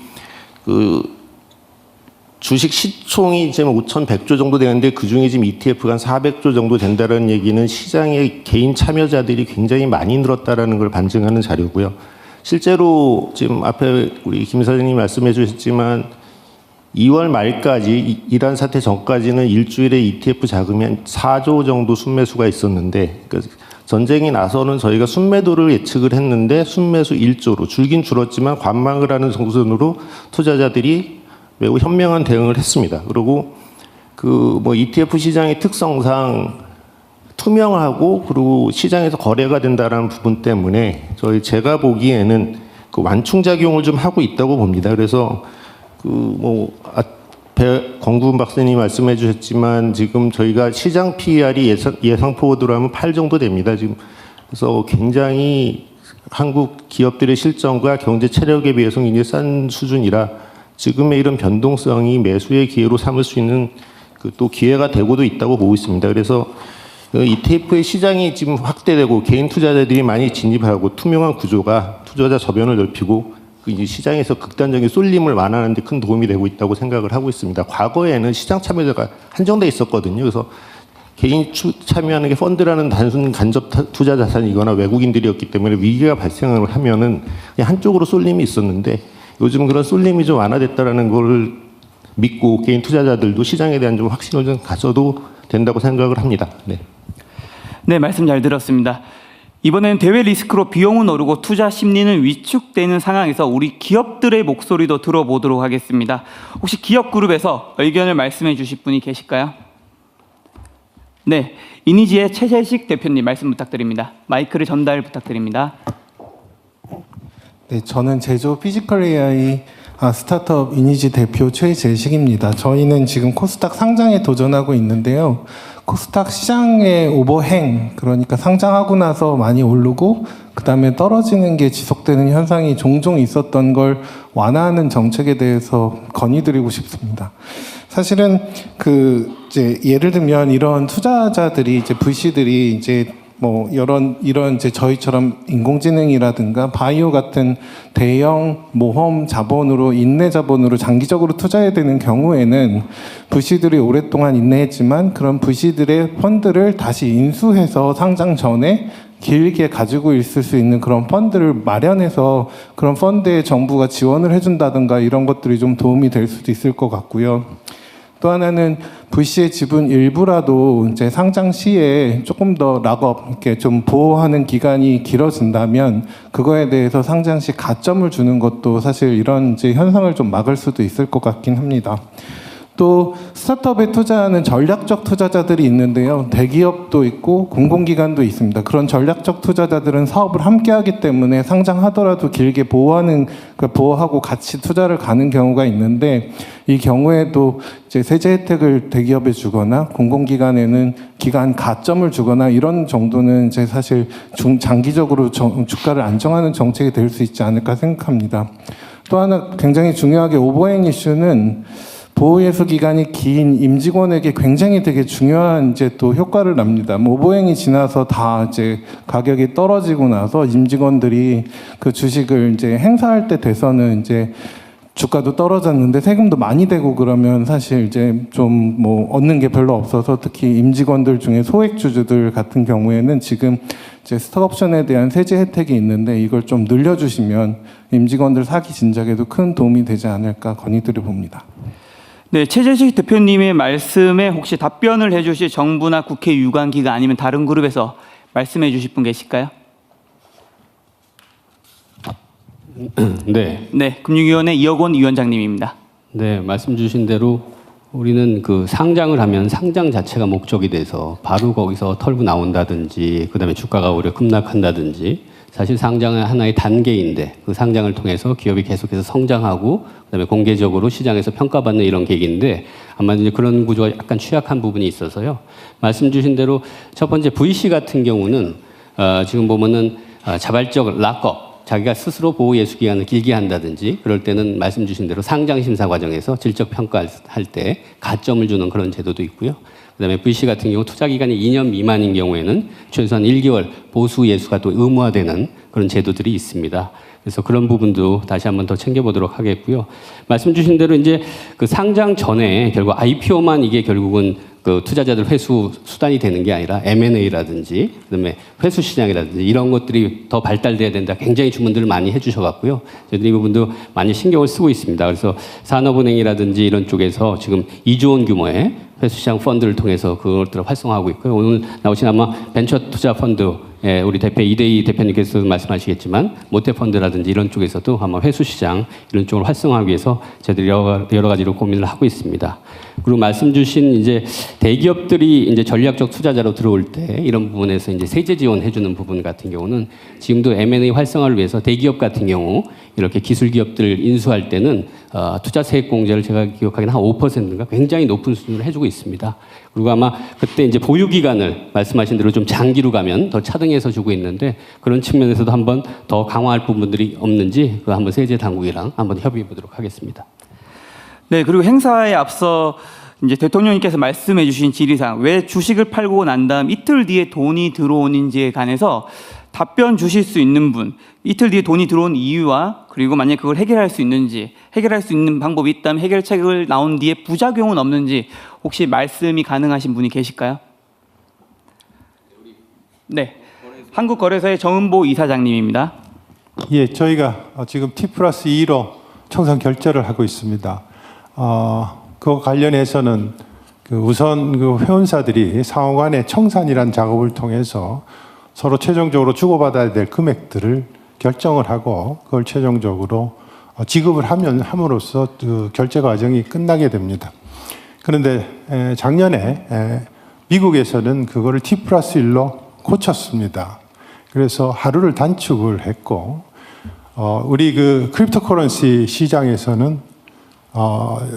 주식 시총이 지금 5,100조 정도 되는데 그 중에 지금 ETF가 한 400조 정도 된다는 얘기는 시장의 개인 참여자들이 굉장히 많이 늘었다라는 걸 반증하는 자료고요. 실제로 지금 앞에 우리 김 사장님이 말씀해 주셨지만 2월 말까지 이란 사태 전까지는 일주일에 ETF 자금이 한 4조 정도 순매수가 있었는데 전쟁이 나서는 저희가 순매도를 예측을 했는데 순매수 1조로 줄긴 줄었지만 관망을 하는 정선으로 투자자들이 매우 현명한 대응을 했습니다. 그리고 뭐 ETF 시장의 특성상 투명하고 그리고 시장에서 거래가 된다는 부분 때문에 제가 보기에는 완충작용을 좀 하고 있다고 봅니다. 그래서 권구은 박사님이 말씀해 주셨지만 지금 저희가 시장 PER이 예상 포워드로 하면 8 정도 됩니다. 지금 그래서 굉장히 한국 기업들의 실정과 경제 체력에 비해서 굉장히 싼 수준이라 지금의 이런 변동성이 매수의 기회로 삼을 수 있는 또 기회가 되고도 있다고 보고 있습니다. 그래서 ETF의 시장이 지금 확대되고 개인 투자자들이 많이 진입하고 투명한 구조가 투자자 저변을 넓히고 시장에서 극단적인 쏠림을 완화하는 데 큰 도움이 되고 있다고 생각을 하고 있습니다. 과거에는 시장 참여자가 한정돼 있었거든요. 그래서 개인 참여하는 게 펀드라는 단순 간접 투자 자산이거나 외국인들이었기 때문에 위기가 발생을 하면은 그냥 한쪽으로 쏠림이 있었는데 요즘 그런 쏠림이 좀 완화됐다라는 걸 믿고 개인 투자자들도 시장에 대한 좀 확신을 좀 가져도 된다고 생각을 합니다. 네. 네, 말씀 잘 들었습니다. 이번에는 대외 리스크로 비용은 오르고 투자 심리는 위축되는 상황에서 우리 기업들의 목소리도 들어보도록 하겠습니다. 혹시 기업 그룹에서 의견을 말씀해 주실 분이 계실까요? 네, 이니지의 최재식 대표님 말씀 부탁드립니다. 마이크를 전달 부탁드립니다. 네, 저는 제조 피지컬 AI 스타트업 이니지 대표 최재식입니다. 저희는 지금 코스닥 상장에 도전하고 있는데요. 코스닥 시장의 오버행, 그러니까 상장하고 나서 많이 오르고 그 다음에 떨어지는 게 지속되는 현상이 종종 있었던 걸 완화하는 정책에 대해서 건의드리고 싶습니다. 사실은 이제 예를 들면 이런 투자자들이 이제 VC들이 이제 뭐 이런 이제 저희처럼 인공지능이라든가 바이오 같은 대형 모험 자본으로 인내 자본으로 장기적으로 투자해야 되는 경우에는 VC들이 오랫동안 인내했지만 그런 VC들의 펀드를 다시 인수해서 상장 전에 길게 가지고 있을 수 있는 그런 펀드를 마련해서 그런 펀드에 정부가 지원을 해준다든가 이런 것들이 좀 도움이 될 수도 있을 것 같고요. 또 하나는 VC의 지분 일부라도 이제 상장 시에 조금 더 락업, 이렇게 좀 보호하는 기간이 길어진다면 그거에 대해서 상장 시 가점을 주는 것도 사실 이런 이제 현상을 좀 막을 수도 있을 것 같긴 합니다. 또 스타트업에 투자하는 전략적 투자자들이 있는데요. 대기업도 있고 공공기관도 있습니다. 그런 전략적 투자자들은 사업을 함께하기 때문에 상장하더라도 길게 보호하고 같이 투자를 가는 경우가 있는데 이 경우에도 이제 세제 혜택을 대기업에 주거나 공공기관에는 기간 가점을 주거나 이런 정도는 이제 사실 장기적으로 주가를 안정하는 정책이 될 수 있지 않을까 생각합니다. 또 하나 굉장히 중요하게 오버행 이슈는 보호예수 기간이 긴 임직원에게 굉장히 되게 중요한 이제 또 효과를 납니다. 뭐 오보행이 지나서 다 이제 가격이 떨어지고 나서 임직원들이 그 주식을 이제 행사할 때 돼서는 이제 주가도 떨어졌는데 세금도 많이 되고 그러면 사실 이제 좀 뭐 얻는 게 별로 없어서 특히 임직원들 중에 소액주주들 같은 경우에는 지금 이제 스톡옵션에 대한 세제 혜택이 있는데 이걸 좀 늘려주시면 임직원들 사기 진작에도 큰 도움이 되지 않을까 건의드려 봅니다. 네, 최재식 대표님의 말씀에 혹시 답변을 해주실 정부나 국회 유관기관 아니면 다른 그룹에서 말씀해 주실 분 계실까요? 네. 네, 금융위원회 이혁원 위원장님입니다. 네, 말씀 주신 대로 우리는 그 상장을 하면 상장 자체가 목적이 돼서 바로 거기서 털고 나온다든지 그다음에 주가가 오히려 급락한다든지 사실 상장은 하나의 단계인데 그 상장을 통해서 기업이 계속해서 성장하고 그다음에 공개적으로 시장에서 평가받는 이런 계기인데 아마 이제 그런 구조가 약간 취약한 부분이 있어서요. 말씀 주신 대로 첫 번째 VC 같은 경우는 지금 보면은 자발적 락업 자기가 스스로 보호 예수 기간을 길게 한다든지 그럴 때는 말씀 주신 대로 상장 심사 과정에서 질적 평가할 때 가점을 주는 그런 제도도 있고요. 그다음에 VC 같은 경우 투자 기간이 2년 미만인 경우에는 최소한 1개월 보수 예수가 또 의무화되는 그런 제도들이 있습니다. 그래서 그런 부분도 다시 한번 더 챙겨보도록 하겠고요. 말씀 주신 대로 이제 그 상장 전에 결국 IPO만 이게 결국은 그 투자자들 회수 수단이 되는 게 아니라 M&A라든지 그다음에 회수 시장이라든지 이런 것들이 더 발달돼야 된다. 굉장히 주문들을 많이 해주셔갖고요. 저희들이 이 부분도 많이 신경을 쓰고 있습니다. 그래서 산업은행이라든지 이런 쪽에서 지금 2조 원 규모의 회수시장 펀드를 통해서 그것들을 활성화하고 있고요. 오늘 나오신 아마 벤처 투자 펀드 우리 대표 이대희 대표님께서도 말씀하시겠지만 모태펀드라든지 이런 쪽에서도 아마 회수시장 이런 쪽을 활성화하기 위해서 저희들이 여러 가지로 고민을 하고 있습니다. 그리고 말씀 주신 이제 대기업들이 이제 전략적 투자자로 들어올 때 이런 부분에서 이제 세제 지원해주는 부분 같은 경우는 지금도 M&A 활성화를 위해서 대기업 같은 경우 이렇게 기술 기업들 인수할 때는 투자 세액 공제를 제가 기억하기는 한 5%인가 굉장히 높은 수준으로 해주고 있습니다. 그리고 아마 그때 이제 보유 기간을 말씀하신 대로 좀 장기로 가면 더 차등해서 주고 있는데 그런 측면에서도 한번 더 강화할 부분들이 없는지 그 한번 세제 당국이랑 한번 협의해 보도록 하겠습니다. 네, 그리고 행사에 앞서 이제 대통령님께서 말씀해 주신 질의사항 왜 주식을 팔고 난 다음 이틀 뒤에 돈이 들어오는지에 관해서 답변 주실 수 있는 분, 이틀 뒤에 돈이 들어온 이유와 그리고 만약 그걸 해결할 수 있는지, 해결할 수 있는 방법이 있다면 해결책을 나온 뒤에 부작용은 없는지 혹시 말씀이 가능하신 분이 계실까요? 네, 한국거래소의 정은보 이사장님입니다. 예, 저희가 지금 T+2로 청산 결제를 하고 있습니다. 그 관련해서는 우선 그 회원사들이 상호간의 청산이란 작업을 통해서 서로 최종적으로 주고받아야 될 금액들을 결정을 하고 그걸 최종적으로 지급을 함으로써 그 결제 과정이 끝나게 됩니다. 그런데 작년에 미국에서는 그거를 T+1로 고쳤습니다. 그래서 하루를 단축을 했고 우리 그 크립토커런시 시장에서는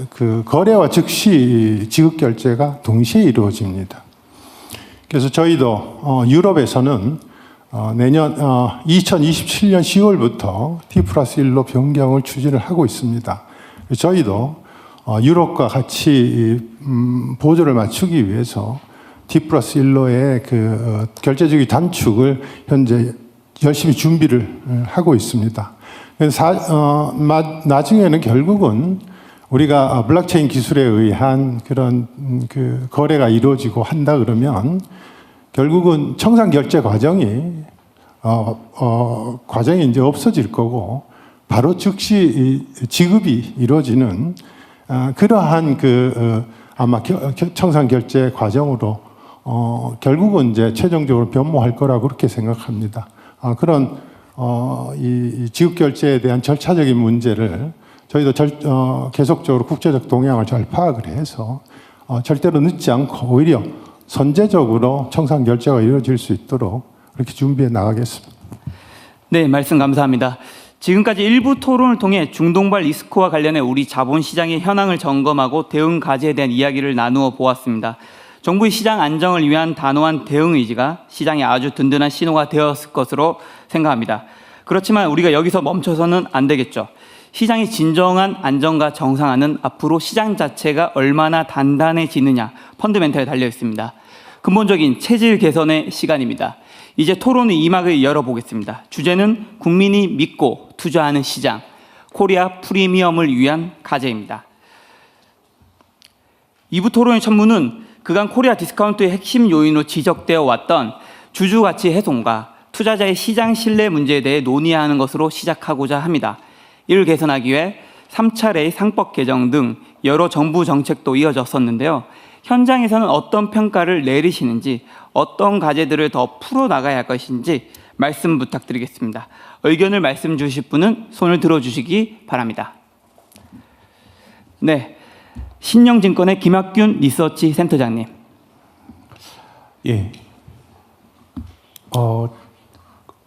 그 거래와 즉시 지급 결제가 동시에 이루어집니다. 그래서 저희도 유럽에서는 내년 2027년 10월부터 T+1로 변경을 추진을 하고 있습니다. 저희도 유럽과 같이 보조를 맞추기 위해서 T+1로의 그 결제주기 단축을 현재 열심히 준비를 하고 있습니다. 그래서 나중에는 결국은 우리가 블록체인 기술에 의한 그런 그 거래가 이루어지고 한다 그러면 결국은 청산 결제 과정이 과정이 이제 없어질 거고 바로 즉시 지급이 이루어지는 그러한 그 아마 청산 결제 과정으로 결국은 이제 최종적으로 변모할 거라고 그렇게 생각합니다. 그런 이 지급 결제에 대한 절차적인 문제를 저희도 계속적으로 국제적 동향을 잘 파악을 해서 절대로 늦지 않고 오히려 선제적으로 청산 결제가 이루어질 수 있도록 그렇게 준비해 나가겠습니다. 네, 말씀 감사합니다. 지금까지 일부 토론을 통해 중동발 리스크와 관련해 우리 자본시장의 현황을 점검하고 대응 과제에 대한 이야기를 나누어 보았습니다. 정부의 시장 안정을 위한 단호한 대응 의지가 시장에 아주 든든한 신호가 되었을 것으로 생각합니다. 그렇지만 우리가 여기서 멈춰서는 안 되겠죠. 시장의 진정한 안정과 정상화는 앞으로 시장 자체가 얼마나 단단해지느냐, 펀드멘탈에 달려 있습니다. 근본적인 체질 개선의 시간입니다. 이제 토론의 2막을 열어보겠습니다. 주제는 국민이 믿고 투자하는 시장, 코리아 프리미엄을 위한 과제입니다. 2부 토론의 첫문은 그간 코리아 디스카운트의 핵심 요인으로 지적되어 왔던 주주가치 훼손과 투자자의 시장 신뢰 문제에 대해 논의하는 것으로 시작하고자 합니다. 이를 개선하기 위해 3차례의 상법 개정 등 여러 정부 정책도 이어졌었는데요. 현장에서는 어떤 평가를 내리시는지, 어떤 과제들을 더 풀어나가야 할 것인지 말씀 부탁드리겠습니다. 의견을 말씀 주실 분은 손을 들어주시기 바랍니다. 네, 신영증권의 김학균 리서치 센터장님. 예.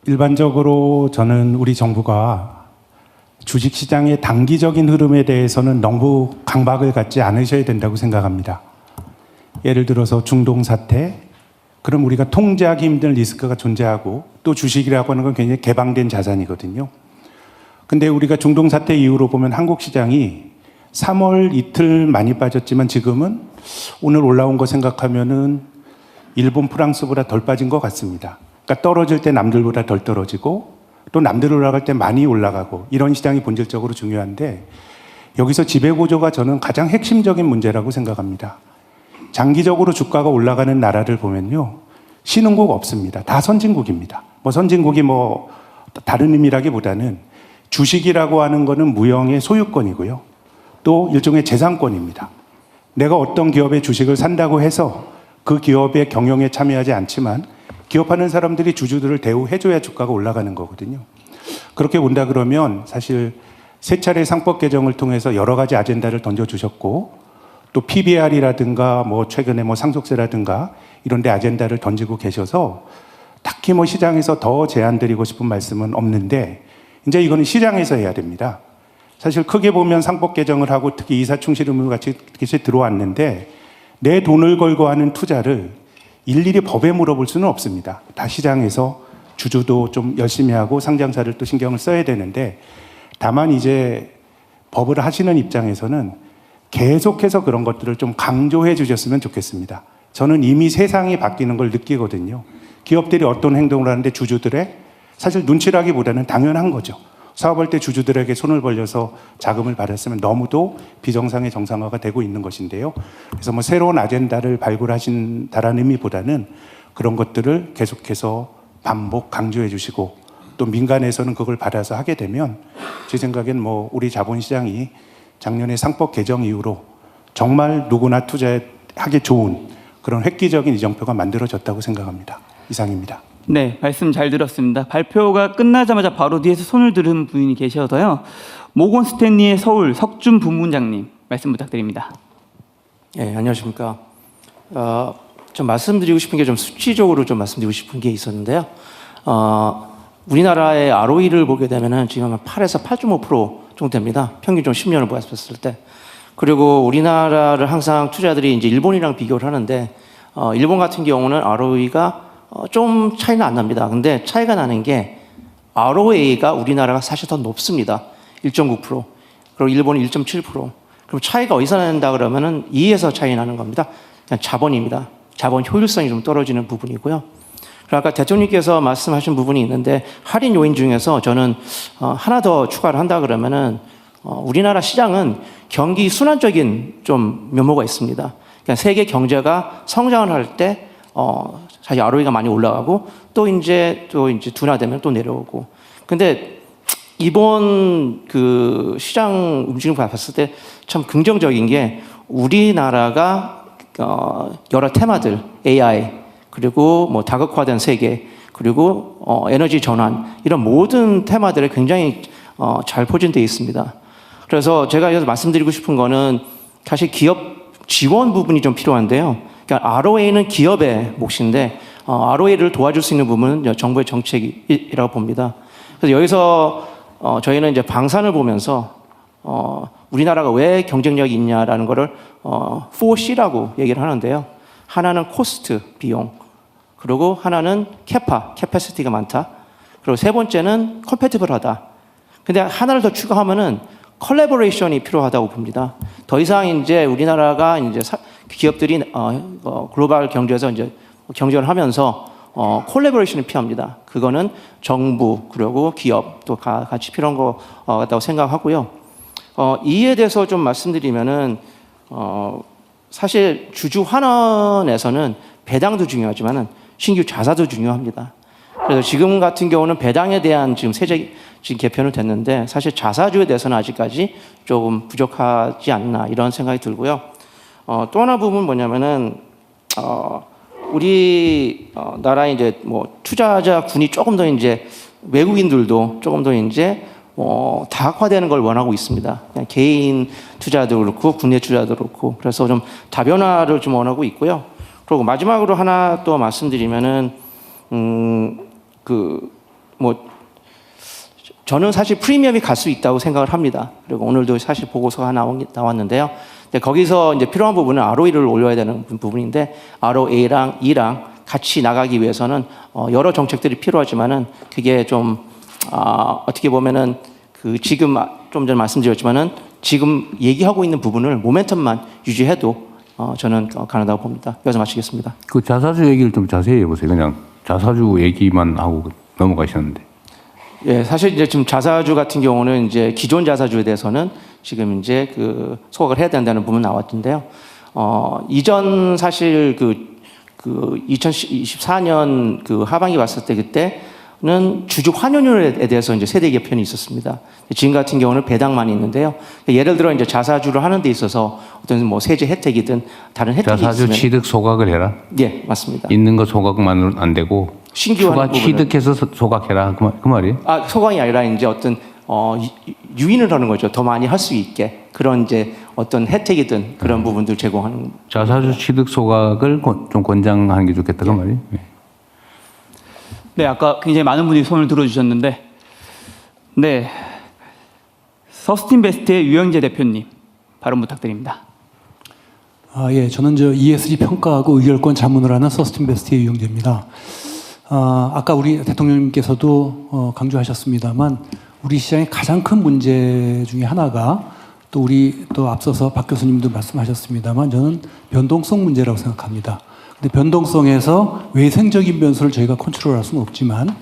일반적으로 저는 우리 정부가 주식시장의 단기적인 흐름에 대해서는 너무 강박을 갖지 않으셔야 된다고 생각합니다. 예를 들어서 중동 사태, 그럼 우리가 통제하기 힘든 리스크가 존재하고 또 주식이라고 하는 건 굉장히 개방된 자산이거든요. 근데 우리가 중동 사태 이후로 보면 한국 시장이 3월 이틀 많이 빠졌지만 지금은 오늘 올라온 거 생각하면은 일본, 프랑스보다 덜 빠진 것 같습니다. 그러니까 떨어질 때 남들보다 덜 떨어지고 또 남들 올라갈 때 많이 올라가고 이런 시장이 본질적으로 중요한데 여기서 지배구조가 저는 가장 핵심적인 문제라고 생각합니다. 장기적으로 주가가 올라가는 나라를 보면요. 신흥국 없습니다. 다 선진국입니다. 선진국이 다른 의미라기보다는 주식이라고 하는 거는 무형의 소유권이고요. 또 일종의 재산권입니다. 내가 어떤 기업의 주식을 산다고 해서 그 기업의 경영에 참여하지 않지만 기업하는 사람들이 주주들을 대우해줘야 주가가 올라가는 거거든요. 그렇게 본다 그러면 사실 세 차례 상법 개정을 통해서 여러 가지 아젠다를 던져주셨고 또 PBR이라든가 최근에 상속세라든가 이런 데 아젠다를 던지고 계셔서 딱히 시장에서 더 제안 드리고 싶은 말씀은 없는데 이제 이거는 시장에서 해야 됩니다. 사실 크게 보면 상법 개정을 하고 특히 이사충실 의무 같이 들어왔는데 내 돈을 걸고 하는 투자를 일일이 법에 물어볼 수는 없습니다. 다 시장에서 주주도 좀 열심히 하고 상장사를 또 신경을 써야 되는데 다만 이제 법을 하시는 입장에서는 계속해서 그런 것들을 좀 강조해 주셨으면 좋겠습니다. 저는 이미 세상이 바뀌는 걸 느끼거든요. 기업들이 어떤 행동을 하는데 주주들의 사실 눈치라기보다는 당연한 거죠. 사업할 때 주주들에게 손을 벌려서 자금을 받았으면 너무도 비정상의 정상화가 되고 있는 것인데요. 그래서 새로운 아젠다를 발굴하신다라는 의미보다는 그런 것들을 계속해서 반복 강조해 주시고 또 민간에서는 그걸 받아서 하게 되면 제 생각엔 우리 자본시장이 작년에 상법 개정 이후로 정말 누구나 투자하기 좋은 그런 획기적인 이정표가 만들어졌다고 생각합니다. 이상입니다. 네, 말씀 잘 들었습니다. 발표가 끝나자마자 바로 뒤에서 손을 들은 분이 계셔서요. 모건 스탠리의 서울 석준 부문장님 말씀 부탁드립니다. 네, 안녕하십니까. 좀 말씀드리고 싶은 게 좀 수치적으로 좀 말씀드리고 싶은 게 있었는데요. 우리나라의 ROE를 보게 되면은 지금 한 8에서 8.5% 정도 됩니다. 평균 좀 10년을 봤을 때. 그리고 우리나라를 항상 투자자들이 이제 일본이랑 비교를 하는데 일본 같은 경우는 ROE가 좀 차이는 안 납니다. 근데 차이가 나는 게 ROA가 우리나라가 사실 더 높습니다. 1.9%. 그리고 일본은 1.7%. 그럼 차이가 어디서 난다 그러면은 2에서 차이 나는 겁니다. 그냥 자본입니다. 자본 효율성이 좀 떨어지는 부분이고요. 그리고 아까 대통령께서 말씀하신 부분이 있는데 할인 요인 중에서 저는 하나 더 추가를 한다 그러면은 우리나라 시장은 경기 순환적인 좀 면모가 있습니다. 그러니까 세계 경제가 성장을 할 때 사실 ROE가 많이 올라가고 또 이제 둔화되면 또 내려오고. 근데 이번 그 시장 움직임을 봤을 때 참 긍정적인 게 우리나라가 여러 테마들 AI 그리고 다극화된 세계 그리고 에너지 전환 이런 모든 테마들에 굉장히 잘 포진되어 있습니다. 그래서 제가 여기서 말씀드리고 싶은 거는 사실 기업 지원 부분이 좀 필요한데요. 그러니까 ROA는 기업의 몫인데 ROA를 도와줄 수 있는 부분은 정부의 정책이라고 봅니다. 그래서 여기서 저희는 이제 방산을 보면서 우리나라가 왜 경쟁력이 있냐라는 거를 4C라고 얘기를 하는데요. 하나는 코스트, 비용. 그리고 하나는 캐파시티가 많다. 그리고 세 번째는 컴패티블하다. 근데 하나를 더 추가하면은 컬래버레이션이 필요하다고 봅니다. 더 이상 이제 우리나라가 이제 기업들이 글로벌 경제에서 이제 경쟁을 하면서 콜래버레이션이 필요합니다. 그거는 정부 그리고 기업 또 같이 필요한 거 같다고 생각하고요. 이에 대해서 좀 말씀드리면은 사실 주주 환원에서는 배당도 중요하지만은 신규 자사도 중요합니다. 그래서 지금 같은 경우는 배당에 대한 지금 세제 지금 개편은 됐는데 사실 자사주에 대해서는 아직까지 조금 부족하지 않나 이런 생각이 들고요. 또 하나 부분 뭐냐면은 우리 나라의 이제 뭐 투자자 군이 조금 더 이제 외국인들도 조금 더 이제 다각화되는 걸 원하고 있습니다. 그냥 개인 투자도 그렇고 국내 투자도 그렇고 그래서 좀 다변화를 좀 원하고 있고요. 그리고 마지막으로 하나 또 말씀드리면은 저는 사실 프리미엄이 갈 수 있다고 생각을 합니다. 그리고 오늘도 사실 보고서가 나왔는데요. 근데 거기서 이제 필요한 부분은 ROE를 올려야 되는 부분인데 ROA랑 E랑 같이 나가기 위해서는 여러 정책들이 필요하지만은 그게 좀 어떻게 보면은 그 지금 좀 전에 말씀드렸지만은 지금 얘기하고 있는 부분을 모멘텀만 유지해도 저는 가능하다고 봅니다. 여기서 마치겠습니다. 그 자사주 얘기를 좀 자세히 해보세요. 그냥 자사주 얘기만 하고 넘어가셨는데. 예, 사실 이제 지금 자사주 같은 경우는 이제 기존 자사주에 대해서는 지금 이제 그 소각을 해야 된다는 부분 나왔던데요. 이전 사실 그 2024년 그 하반기 봤을 때 그때는 주주 환원율에 대해서 이제 세대 개편이 있었습니다. 지금 같은 경우는 배당만 있는데요. 예를 들어 이제 자사주를 하는 데 있어서 어떤 뭐 세제 혜택이든 다른 혜택이 자사주 있으면 취득 소각을 해라. 예, 맞습니다. 있는 거 소각만으로는 안 되고 추가 취득해서 소각해라 그 말이에요? 소각이 아니라 이제 어떤 유인을 하는 거죠. 더 많이 할 수 있게 그런 이제 어떤 혜택이든 그런 부분들 제공하는. 자사주 취득 소각을 좀 권장하는 게 좋겠다 그 말이에요? 네, 아까 굉장히 많은 분이 손을 들어주셨는데, 네, 서스틴베스트의 유영재 대표님 발언 부탁드립니다. 예, 저는 ESG 평가하고 의결권 자문을 하는 서스틴베스트의 유영재입니다. 아까 우리 대통령님께서도 강조하셨습니다만 우리 시장의 가장 큰 문제 중에 하나가 또 우리 또 앞서서 박 교수님도 말씀하셨습니다만 저는 변동성 문제라고 생각합니다. 근데 변동성에서 외생적인 변수를 저희가 컨트롤할 수는 없지만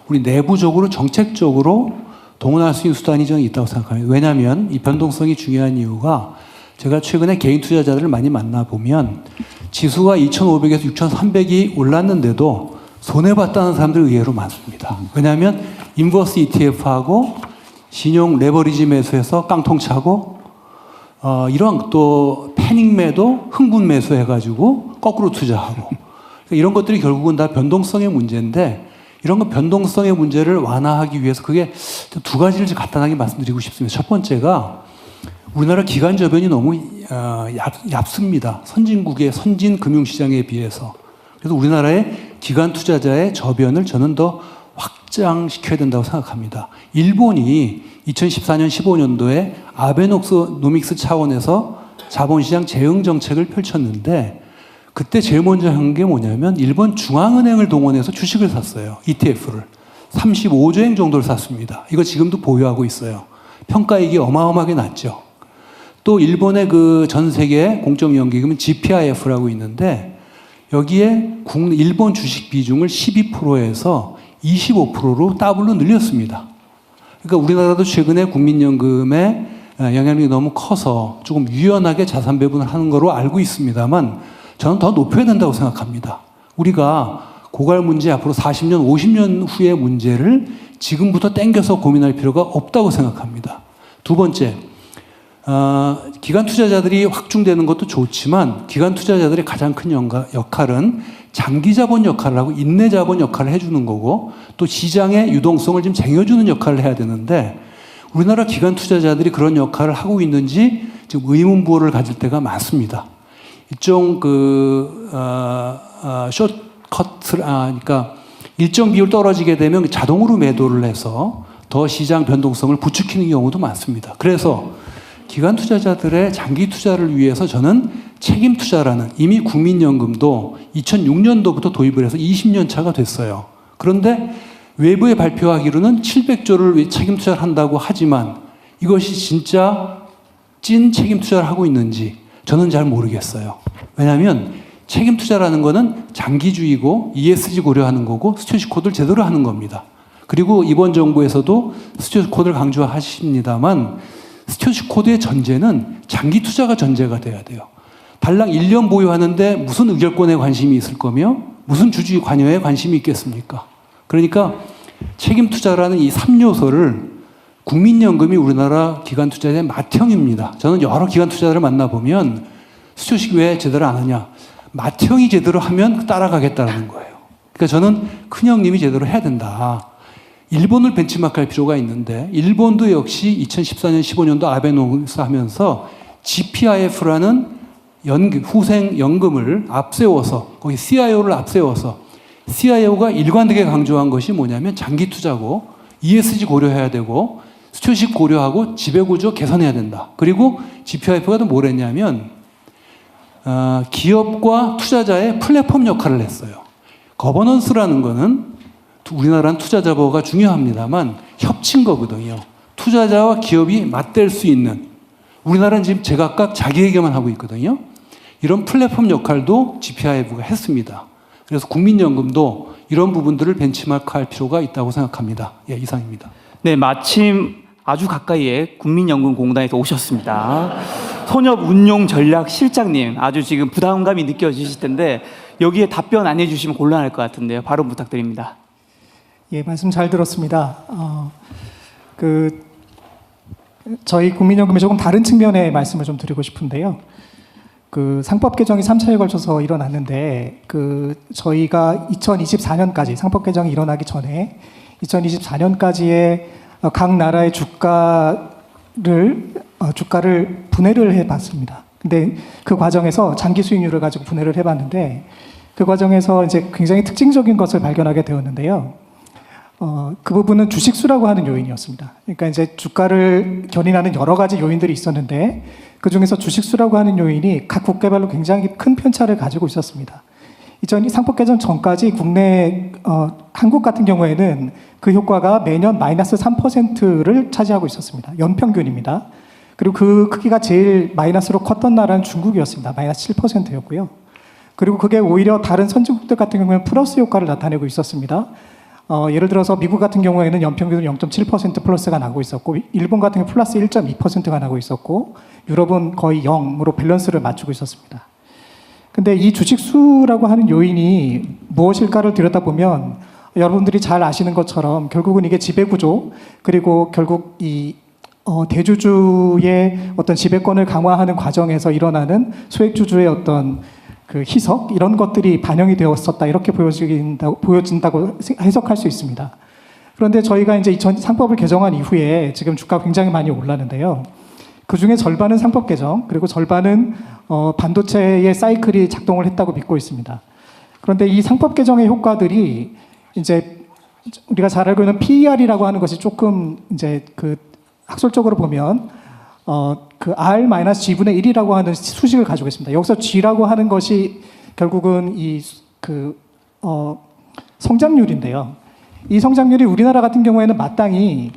우리 내부적으로 정책적으로 동원할 수 있는 수단이 저는 있다고 생각합니다. 왜냐하면 이 변동성이 중요한 이유가 제가 최근에 개인 투자자들을 많이 만나보면 지수가 2,500에서 6,300이 올랐는데도 손해봤다는 사람들이 의외로 많습니다. 왜냐하면 인버스 ETF하고 신용 레버리지 매수해서 깡통 차고 이런 또 패닉 매도, 흥분 매수 해가지고 거꾸로 투자하고 이런 것들이 결국은 다 변동성의 문제인데 이런 거 변동성의 문제를 완화하기 위해서 그게 두 가지를 간단하게 말씀드리고 싶습니다. 첫 번째가 우리나라 기관 저변이 너무 얇습니다. 선진국의 선진 금융시장에 비해서. 그래서 우리나라의 기관 투자자의 저변을 저는 더 확장시켜야 된다고 생각합니다. 일본이 2014년 15년도에 아베노믹스 차원에서 자본시장 재응 정책을 펼쳤는데 그때 제일 먼저 한 게 뭐냐면 일본 중앙은행을 동원해서 주식을 샀어요. ETF를. 35조엔 정도를 샀습니다. 이거 지금도 보유하고 있어요. 평가액이 어마어마하게 낮죠. 또 일본의 그 전 세계 공적연기금은 GPIF라고 있는데 여기에 일본 주식 비중을 12%에서 25%로 더블로 늘렸습니다. 그러니까 우리나라도 최근에 국민연금의 영향력이 너무 커서 조금 유연하게 자산 배분을 하는 거로 알고 있습니다만 저는 더 높여야 된다고 생각합니다. 우리가 고갈 문제 앞으로 40년, 50년 후의 문제를 지금부터 땡겨서 고민할 필요가 없다고 생각합니다. 두 번째, 기관 투자자들이 확충되는 것도 좋지만 기관 투자자들의 가장 큰 역할은 장기 자본 역할을 하고 인내 자본 역할을 해주는 거고 또 시장의 유동성을 좀 쟁여주는 역할을 해야 되는데 우리나라 기관 투자자들이 그런 역할을 하고 있는지 지금 의문부호를 가질 때가 많습니다. 일종 숏커트를 그러니까 일정 비율 떨어지게 되면 자동으로 매도를 해서 더 시장 변동성을 부추기는 경우도 많습니다. 그래서 기관 투자자들의 장기 투자를 위해서 저는 책임 투자라는 이미 국민연금도 2006년도부터 도입을 해서 20년 차가 됐어요. 그런데 외부에 발표하기로는 700조를 책임 투자를 한다고 하지만 이것이 진짜 찐 책임 투자를 하고 있는지 저는 잘 모르겠어요. 왜냐하면 책임 투자라는 거는 장기주의고 ESG 고려하는 거고 스튜어디십 코드를 제대로 하는 겁니다. 그리고 이번 정부에서도 스튜어디십 코드를 강조하십니다만 스튜어디십 코드의 전제는 장기 투자가 전제가 돼야 돼요. 달랑 1년 보유하는데 무슨 의결권에 관심이 있을 거며 무슨 주주 관여에 관심이 있겠습니까? 그러니까 책임 투자라는 이 3요소를 국민연금이 우리나라 기관 투자자의 맏형입니다. 저는 여러 기관 투자자를 만나보면 스튜어디십 왜 제대로 안 하냐. 맏형이 제대로 하면 따라가겠다는 거예요. 그러니까 저는 큰형님이 제대로 해야 된다. 일본을 벤치마크할 필요가 있는데 일본도 역시 2014년 15년도 아베노미스 하면서 GPIF라는 후생 연금을 앞세워서 거기 CIO를 앞세워서 CIO가 일관되게 강조한 것이 뭐냐면 장기 투자고 ESG 고려해야 되고 스튜어디십 고려하고 지배구조 개선해야 된다. 그리고 GPIF가 또 뭘 했냐면 기업과 투자자의 플랫폼 역할을 했어요. 거버넌스라는 거는 우리나라는 투자자보호가 중요합니다만 협친 거거든요. 투자자와 기업이 맞댈 수 있는 우리나라는 지금 제각각 자기에게만 하고 있거든요. 이런 플랫폼 역할도 GPIF가 했습니다. 그래서 국민연금도 이런 부분들을 벤치마크할 필요가 있다고 생각합니다. 예, 이상입니다. 네, 마침 아주 가까이에 국민연금공단에서 오셨습니다. 손협운용전략실장님, 아주 지금 부담감이 느껴지실 텐데 여기에 답변 안 해주시면 곤란할 것 같은데요. 발언 부탁드립니다. 예, 말씀 잘 들었습니다. 저희 국민연금의 조금 다른 측면의 말씀을 좀 드리고 싶은데요. 상법 개정이 3차에 걸쳐서 일어났는데 저희가 2024년까지 상법 개정이 일어나기 전에 2024년까지의 각 나라의 주가를 분해를 해봤습니다. 근데 그 과정에서 장기 수익률을 가지고 분해를 해봤는데 그 과정에서 이제 굉장히 특징적인 것을 발견하게 되었는데요. 그 부분은 주식수라고 하는 요인이었습니다. 그러니까 이제 주가를 견인하는 여러 가지 요인들이 있었는데 그 중에서 주식수라고 하는 요인이 각 국가별로 굉장히 큰 편차를 가지고 있었습니다. 이 상법 개정 전까지 국내 한국 같은 경우에는 그 효과가 매년 마이너스 3%를 차지하고 있었습니다. 연평균입니다. 그리고 그 크기가 제일 마이너스로 컸던 나라는 중국이었습니다. 마이너스 7%였고요. 그리고 그게 오히려 다른 선진국들 같은 경우에는 플러스 효과를 나타내고 있었습니다. 예를 들어서 미국 같은 경우에는 연평균 0.7% 플러스가 나고 있었고 일본 같은 경우 플러스 1.2%가 나고 있었고 유럽은 거의 0으로 밸런스를 맞추고 있었습니다. 근데 이 주식수라고 하는 요인이 무엇일까를 들여다보면 여러분들이 잘 아시는 것처럼 결국은 이게 지배구조 그리고 결국 이 대주주의 어떤 지배권을 강화하는 과정에서 일어나는 소액주주의 어떤 그 희석 이런 것들이 반영이 되었었다 이렇게 보여진다고 해석할 수 있습니다. 그런데 저희가 이제 상법을 개정한 이후에 지금 주가가 굉장히 많이 올랐는데요. 그 중에 절반은 상법 개정 그리고 절반은 반도체의 사이클이 작동을 했다고 믿고 있습니다. 그런데 이 상법 개정의 효과들이 이제 우리가 잘 알고 있는 PER이라고 하는 것이 조금 이제 학술적으로 보면 R-G분의 1이라고 하는 수식을 가지고 있습니다. 여기서 G라고 하는 것이 결국은 성장률인데요. 이 성장률이 우리나라 같은 경우에는 마땅히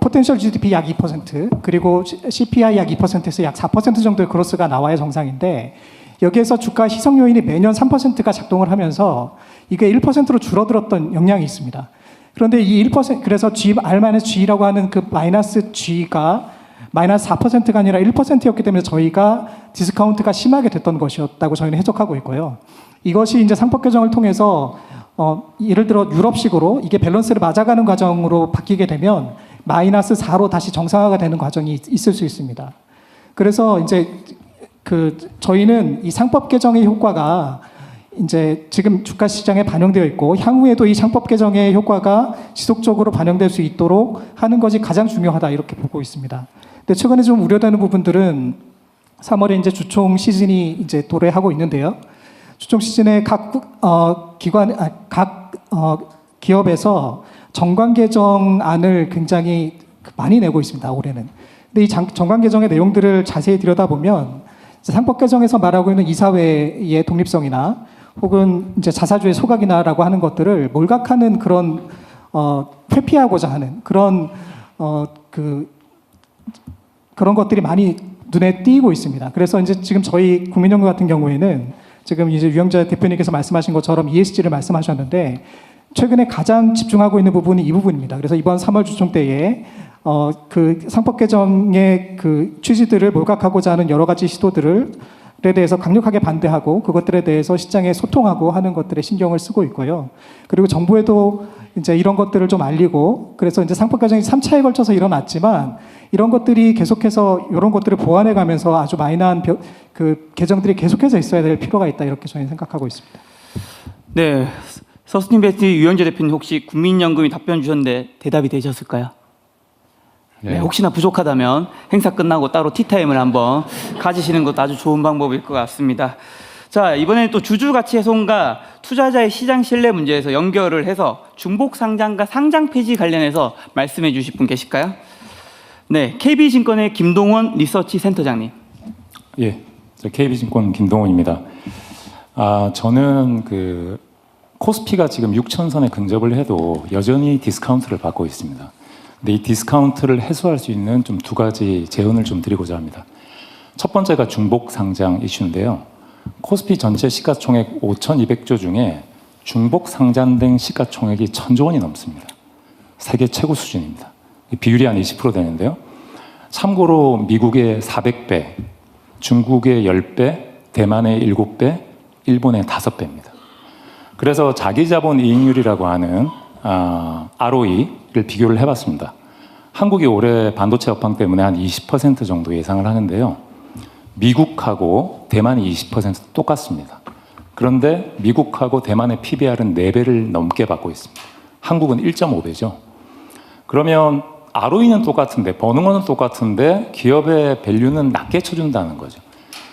포텐셜 GDP 약 2% 그리고 CPI 약 2%에서 약 4% 정도의 그로스가 나와야 정상인데 여기에서 주가 희석 요인이 매년 3%가 작동을 하면서 이게 1%로 줄어들었던 영향이 있습니다. 그런데 이 1% 그래서 R-G라고 하는 그 마이너스 G가 마이너스 4%가 아니라 1%였기 때문에 저희가 디스카운트가 심하게 됐던 것이었다고 저희는 해석하고 있고요. 이것이 이제 상법 개정을 통해서 예를 들어 유럽식으로 이게 밸런스를 맞아가는 과정으로 바뀌게 되면 마이너스 4로 다시 정상화가 되는 과정이 있을 수 있습니다. 그래서 이제 저희는 이 상법 개정의 효과가 이제 지금 주가 시장에 반영되어 있고 향후에도 이 상법 개정의 효과가 지속적으로 반영될 수 있도록 하는 것이 가장 중요하다 이렇게 보고 있습니다. 근데 최근에 좀 우려되는 부분들은 3월에 이제 주총 시즌이 이제 도래하고 있는데요. 주총 시즌에 각 기업에서 정관 개정안을 굉장히 많이 내고 있습니다. 올해는. 근데 이 정관 개정의 내용들을 자세히 들여다보면 상법 개정에서 말하고 있는 이사회의 독립성이나 혹은 이제 자사주의 소각이나라고 하는 것들을 몰각하는 그런 회피하고자 하는 그런 그런 것들이 많이 눈에 띄고 있습니다. 그래서 이제 지금 저희 국민연금 같은 경우에는 지금 이제 유영자 대표님께서 말씀하신 것처럼 ESG를 말씀하셨는데 최근에 가장 집중하고 있는 부분이 이 부분입니다. 그래서 이번 3월 주총 때에 그 상법 개정의 그 취지들을 몰각하고자 하는 여러 가지 시도들에 대해서 강력하게 반대하고 그것들에 대해서 시장에 소통하고 하는 것들에 신경을 쓰고 있고요. 그리고 정부에도 이제 이런 것들을 좀 알리고 그래서 이제 상법 개정이 3차에 걸쳐서 일어났지만 이런 것들이 계속해서 이런 것들을 보완해 가면서 아주 마이너한 그 개정들이 계속해서 있어야 될 필요가 있다 이렇게 저희는 생각하고 있습니다. 네, 서스틴베스트 유영재 대표님 혹시 국민연금이 답변 주셨는데 대답이 되셨을까요? 네, 혹시나 부족하다면 행사 끝나고 따로 티타임을 한번 가지시는 것도 아주 좋은 방법일 것 같습니다. 자, 이번에 또 주주가치 훼손과 투자자의 시장 신뢰 문제에서 연결을 해서 중복 상장과 상장 폐지 관련해서 말씀해 주실 분 계실까요? 네, KB증권의 김동원 리서치 센터장님. 예, 저 KB증권 김동원입니다. 저는 코스피가 지금 6,000선에 근접을 해도 여전히 디스카운트를 받고 있습니다. 근데 이 디스카운트를 해소할 수 있는 좀 두 가지 제언을 좀 드리고자 합니다. 첫 번째가 중복 상장 이슈인데요. 코스피 전체 시가총액 5,200조 중에 중복 상장된 시가총액이 1,000조 원이 넘습니다. 세계 최고 수준입니다. 비율이 한 20% 되는데요. 참고로 미국의 400배, 중국의 10배, 대만의 7배, 일본의 5배입니다. 그래서 자기자본 이익률이라고 하는 ROE를 비교를 해봤습니다. 한국이 올해 반도체 업황 때문에 한 20% 정도 예상을 하는데요. 미국하고 대만이 20% 똑같습니다. 그런데 미국하고 대만의 PBR은 4배를 넘게 받고 있습니다. 한국은 1.5배죠. 그러면 ROE는 똑같은데 버닝어는 똑같은데 기업의 밸류는 낮게 쳐준다는 거죠.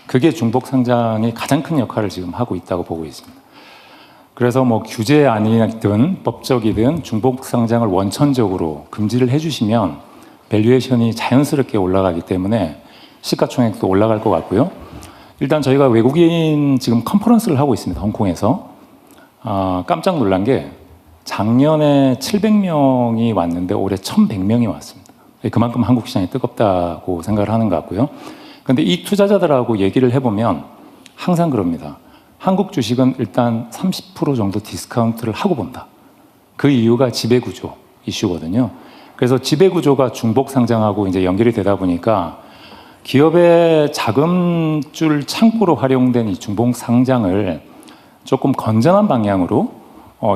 그게 중복 상장이 가장 큰 역할을 지금 하고 있다고 보고 있습니다. 그래서 뭐 규제 아니든 법적이든 중복 상장을 원천적으로 금지를 해주시면 밸류에이션이 자연스럽게 올라가기 때문에 시가총액도 올라갈 것 같고요. 일단 저희가 외국인 지금 컨퍼런스를 하고 있습니다. 홍콩에서. 깜짝 놀란 게 작년에 700명이 왔는데 올해 1,100명이 왔습니다. 그만큼 한국 시장이 뜨겁다고 생각을 하는 것 같고요. 그런데 이 투자자들하고 얘기를 해보면 항상 그럽니다. 한국 주식은 일단 30% 정도 디스카운트를 하고 본다. 그 이유가 지배구조 이슈거든요. 그래서 지배구조가 중복 상장하고 이제 연결이 되다 보니까 기업의 자금줄 창구로 활용된 이 중복 상장을 조금 건전한 방향으로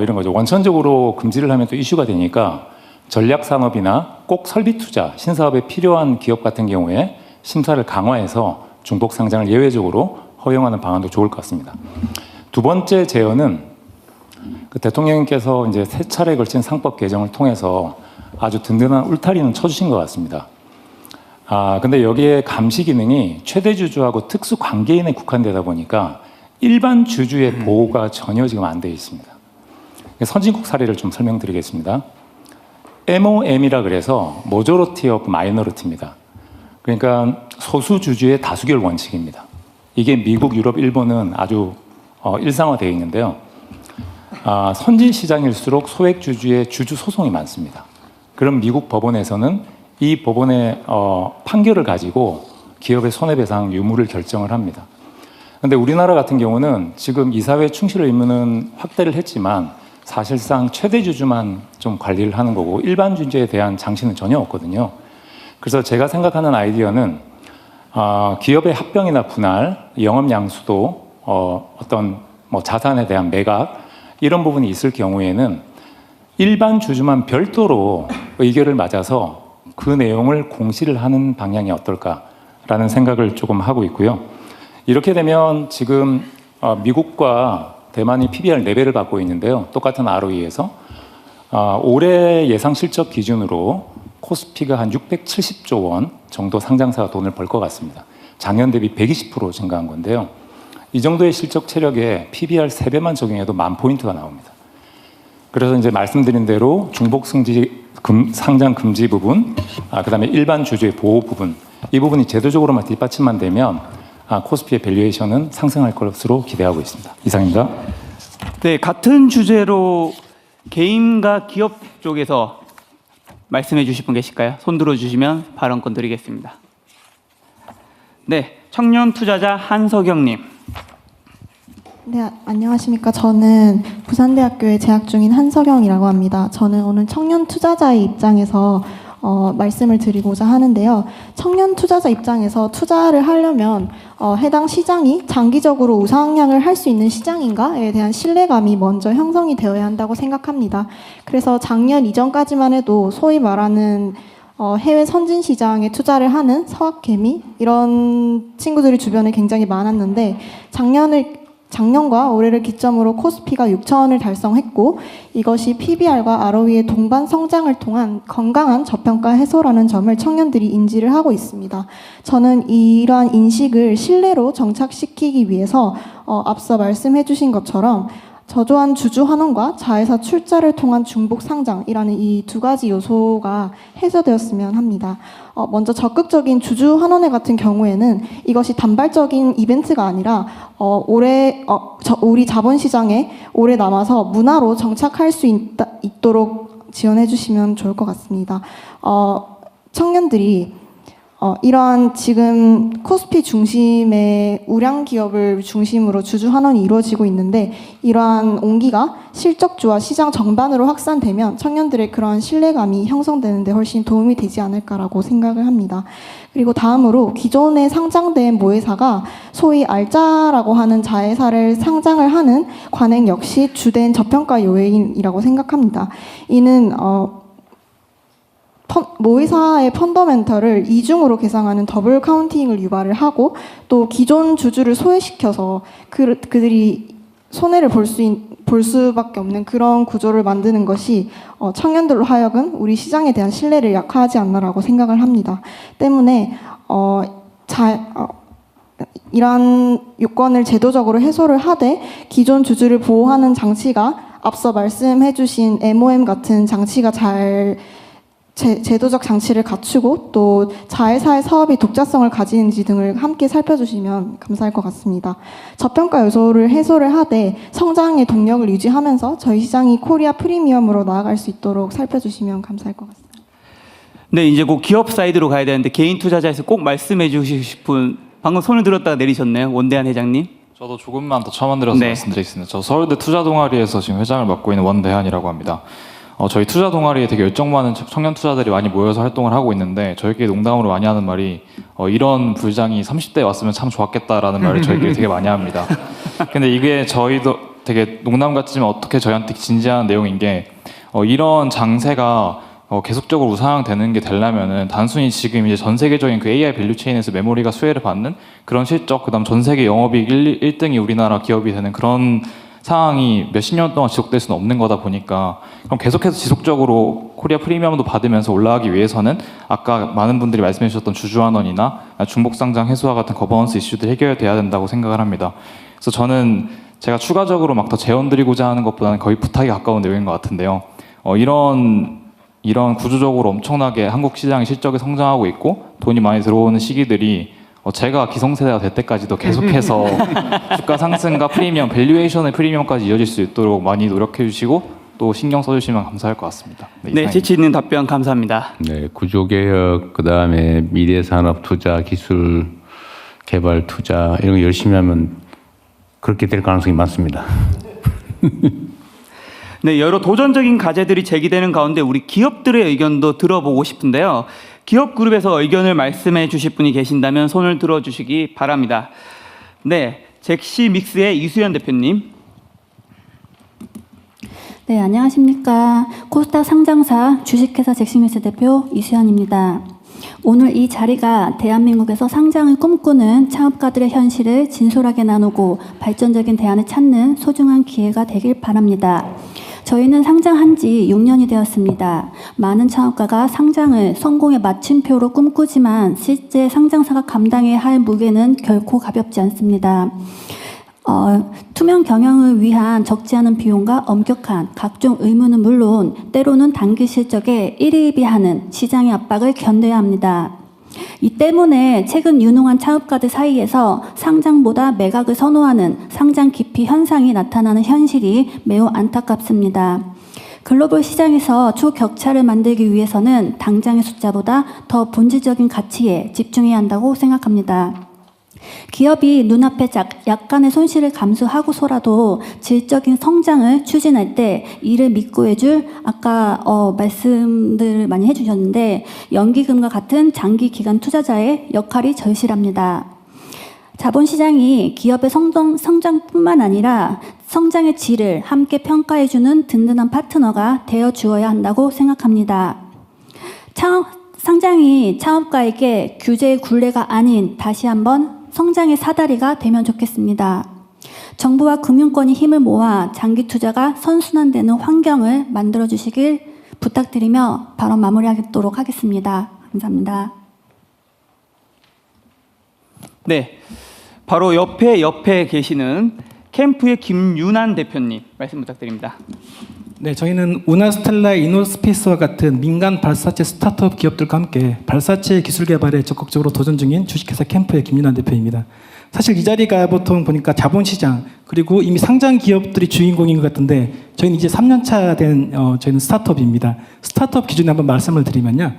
이런 거죠. 원천적으로 금지를 하면 또 이슈가 되니까 전략 산업이나 꼭 설비 투자, 신사업에 필요한 기업 같은 경우에 심사를 강화해서 중복 상장을 예외적으로 허용하는 방안도 좋을 것 같습니다. 두 번째 제언은 대통령님께서 이제 3차례에 걸친 상법 개정을 통해서 아주 든든한 울타리는 쳐주신 것 같습니다. 근데 여기에 감시 기능이 최대 주주하고 특수 관계인에 국한되다 보니까 일반 주주의 보호가 전혀 지금 안 되어 있습니다. 선진국 사례를 좀 설명드리겠습니다. MOM이라 그래서 Majority of Minority입니다. 그러니까 소수 주주의 다수결 원칙입니다. 이게 미국, 유럽, 일본은 아주 일상화되어 있는데요. 선진 시장일수록 소액 주주의 주주 소송이 많습니다. 그럼 미국 법원에서는 이 법원의 판결을 가지고 기업의 손해배상 유무를 결정을 합니다. 그런데 우리나라 같은 경우는 지금 이사회 충실 의무는 확대를 했지만 사실상 최대 주주만 좀 관리를 하는 거고 일반 주주에 대한 장치는 전혀 없거든요. 그래서 제가 생각하는 아이디어는 기업의 합병이나 분할, 영업 양수도 어떤 뭐 자산에 대한 매각 이런 부분이 있을 경우에는 일반 주주만 별도로 의결을 맞아서 그 내용을 공시를 하는 방향이 어떨까라는 생각을 조금 하고 있고요. 이렇게 되면 지금 미국과 대만이 PBR 4배를 받고 있는데요. 똑같은 ROE에서 올해 예상 실적 기준으로 코스피가 한 670조 원 정도 상장사가 돈을 벌 것 같습니다. 작년 대비 120% 증가한 건데요. 이 정도의 실적 체력에 PBR 3배만 적용해도 10,000포인트가 나옵니다. 그래서 이제 말씀드린 대로 중복 상장 금지 부분, 그다음에 일반 주주의 보호 부분, 이 부분이 제도적으로만 뒷받침만 되면 코스피의 밸류에이션은 상승할 것으로 기대하고 있습니다. 이상입니다. 네, 같은 주제로 개인과 기업 쪽에서 말씀해 주실 분 계실까요? 손 들어주시면 발언권 드리겠습니다. 네, 청년 투자자 한석영님. 네, 안녕하십니까. 저는 부산대학교에 재학 중인 한석영이라고 합니다. 저는 오늘 청년 투자자의 입장에서 말씀을 드리고자 하는데요. 청년 투자자 입장에서 투자를 하려면 해당 시장이 장기적으로 우상향을 할 수 있는 시장인가에 대한 신뢰감이 먼저 형성이 되어야 한다고 생각합니다. 그래서 작년 이전까지만 해도 소위 말하는 해외 선진 시장에 투자를 하는 서학개미 이런 친구들이 주변에 굉장히 많았는데 작년과 올해를 기점으로 코스피가 6,000원을 달성했고 이것이 PBR과 ROE의 동반 성장을 통한 건강한 저평가 해소라는 점을 청년들이 인지를 하고 있습니다. 저는 이러한 인식을 신뢰로 정착시키기 위해서 앞서 말씀해 주신 것처럼 저조한 주주 환원과 자회사 출자를 통한 중복 상장이라는 이 두 가지 요소가 해소되었으면 합니다. 먼저 적극적인 주주 환원회 같은 경우에는 이것이 단발적인 이벤트가 아니라 우리 자본시장에 오래 남아서 문화로 정착할 수 있도록 지원해 주시면 좋을 것 같습니다. 청년들이 이러한 지금 코스피 중심의 우량 기업을 중심으로 주주 환원이 이루어지고 있는데 이러한 온기가 실적주와 시장 전반으로 확산되면 청년들의 그러한 신뢰감이 형성되는 데 훨씬 도움이 되지 않을까라고 생각을 합니다. 그리고 다음으로 기존에 상장된 모회사가 소위 알짜라고 하는 자회사를 상장을 하는 관행 역시 주된 저평가 요인이라고 생각합니다. 이는 모회사의 펀더멘털을 이중으로 계상하는 더블 카운팅을 유발을 하고 또 기존 주주를 소외시켜서 그들이 손해를 볼 수밖에 없는 그런 구조를 만드는 것이 청년들로 하여금 우리 시장에 대한 신뢰를 약화하지 않나라고 생각을 합니다. 때문에 이러한 요건을 제도적으로 해소를 하되 기존 주주를 보호하는 장치가 앞서 말씀해 주신 MOM 같은 장치가 잘 제도적 장치를 갖추고 또 자회사의 사업이 독자성을 가지는지 등을 함께 살펴주시면 감사할 것 같습니다. 저평가 요소를 해소를 하되 성장의 동력을 유지하면서 저희 시장이 코리아 프리미엄으로 나아갈 수 있도록 살펴주시면 감사할 것 같습니다. 네, 이제 곧 기업 사이드로 가야 되는데 개인 투자자에서 꼭 말씀해 주실 분 방금 손을 들었다가 내리셨네요. 원대한 회장님. 저도 조금만 더 첨언드려서 네. 말씀드리겠습니다. 저 서울대 투자 동아리에서 지금 회장을 맡고 있는 원대한이라고 합니다. 저희 투자 동아리에 되게 열정 많은 청년 투자자들이 많이 모여서 활동을 하고 있는데 저희끼리 농담으로 많이 하는 말이 이런 부장이 30대에 왔으면 참 좋았겠다라는 말을 저희끼리 되게 많이 합니다. 근데 이게 저희도 되게 농담 같지만 어떻게 저희한테 진지한 내용인 게 이런 장세가 계속적으로 우상향되는 게 되려면은 단순히 지금 이제 전 세계적인 그 AI 밸류 체인에서 메모리가 수혜를 받는 그런 실적, 그다음 전 세계 영업이익 1등이 우리나라 기업이 되는 그런 상황이 몇십 년 동안 지속될 수는 없는 거다 보니까 그럼 계속해서 지속적으로 코리아 프리미엄도 받으면서 올라가기 위해서는 아까 많은 분들이 말씀해 주셨던 주주환원이나 중복상장 해소와 같은 거버넌스 이슈들이 해결돼야 된다고 생각을 합니다. 그래서 저는 제가 추가적으로 막 더 재원드리고자 하는 것보다는 거의 부탁이 가까운 내용인 것 같은데요. 이런 구조적으로 엄청나게 한국 시장이 실적이 성장하고 있고 돈이 많이 들어오는 시기들이 제가 기성세대가 될 때까지도 계속해서 주가 상승과 프리미엄, 밸류에이션의 프리미엄까지 이어질 수 있도록 많이 노력해 주시고 또 신경 써주시면 감사할 것 같습니다. 네, 재치 있는 답변 감사합니다. 네, 구조개혁, 그다음에 미래산업 투자, 기술 개발 투자 이런 거 열심히 하면 그렇게 될 가능성이 많습니다. 네, 여러 도전적인 과제들이 제기되는 가운데 우리 기업들의 의견도 들어보고 싶은데요. 기업 그룹에서 의견을 말씀해 주실 분이 계신다면 손을 들어주시기 바랍니다. 네, 잭시 믹스의 이수연 대표님. 네, 안녕하십니까. 코스닥 상장사 주식회사 잭시믹스 대표 이수연입니다. 오늘 이 자리가 대한민국에서 상장을 꿈꾸는 창업가들의 현실을 진솔하게 나누고 발전적인 대안을 찾는 소중한 기회가 되길 바랍니다. 저희는 상장한 지 6년이 되었습니다. 많은 창업가가 상장을 성공의 마침표로 꿈꾸지만 실제 상장사가 감당해야 할 무게는 결코 가볍지 않습니다. 투명 경영을 위한 적지 않은 비용과 엄격한 각종 의무는 물론 때로는 단기 실적에 일희일비하는 시장의 압박을 견뎌야 합니다. 이 때문에 최근 유능한 창업가들 사이에서 상장보다 매각을 선호하는 상장 기피 현상이 나타나는 현실이 매우 안타깝습니다. 글로벌 시장에서 초격차를 만들기 위해서는 당장의 숫자보다 더 본질적인 가치에 집중해야 한다고 생각합니다. 기업이 눈앞에 약간의 손실을 감수하고서라도 질적인 성장을 추진할 때 이를 믿고 해줄 아까 말씀들 많이 해주셨는데 연기금과 같은 장기 기간 투자자의 역할이 절실합니다. 자본시장이 기업의 성장뿐만 아니라 성장의 질을 함께 평가해주는 든든한 파트너가 되어 주어야 한다고 생각합니다. 상장이 창업가에게 규제의 굴레가 아닌 다시 한번 성장의 사다리가 되면 좋겠습니다. 정부와 금융권이 힘을 모아 장기 투자가 선순환되는 환경을 만들어 주시길 부탁드리며 발언 마무리하도록 하겠습니다. 감사합니다. 네, 바로 옆에 계시는 캠프의 김윤환 대표님 말씀 부탁드립니다. 네, 저희는 우나스텔라 이노스페이스와 같은 민간 발사체 스타트업 기업들과 함께 발사체 기술 개발에 적극적으로 도전 중인 주식회사 캠프의 김윤환 대표입니다. 사실 이 자리가 보통 보니까 자본시장 그리고 이미 상장 기업들이 주인공인 것 같은데 저희는 이제 3년차 된 저희는 스타트업입니다. 스타트업 기준에 한번 말씀을 드리면요.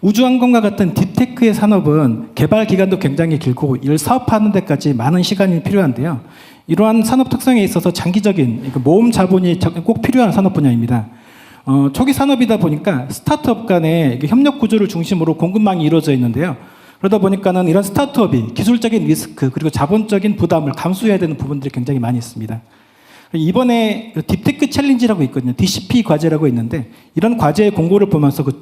우주항공과 같은 딥테크의 산업은 개발 기간도 굉장히 길고 이를 사업하는 데까지 많은 시간이 필요한데요. 이러한 산업 특성에 있어서 장기적인 모험 자본이 꼭 필요한 산업 분야입니다. 초기 산업이다 보니까 스타트업 간의 협력 구조를 중심으로 공급망이 이루어져 있는데요. 그러다 보니까는 이런 스타트업이 기술적인 리스크 그리고 자본적인 부담을 감수해야 되는 부분들이 굉장히 많이 있습니다. 이번에 딥테크 챌린지라고 있거든요. DCP 과제라고 있는데 이런 과제의 공고를 보면서 그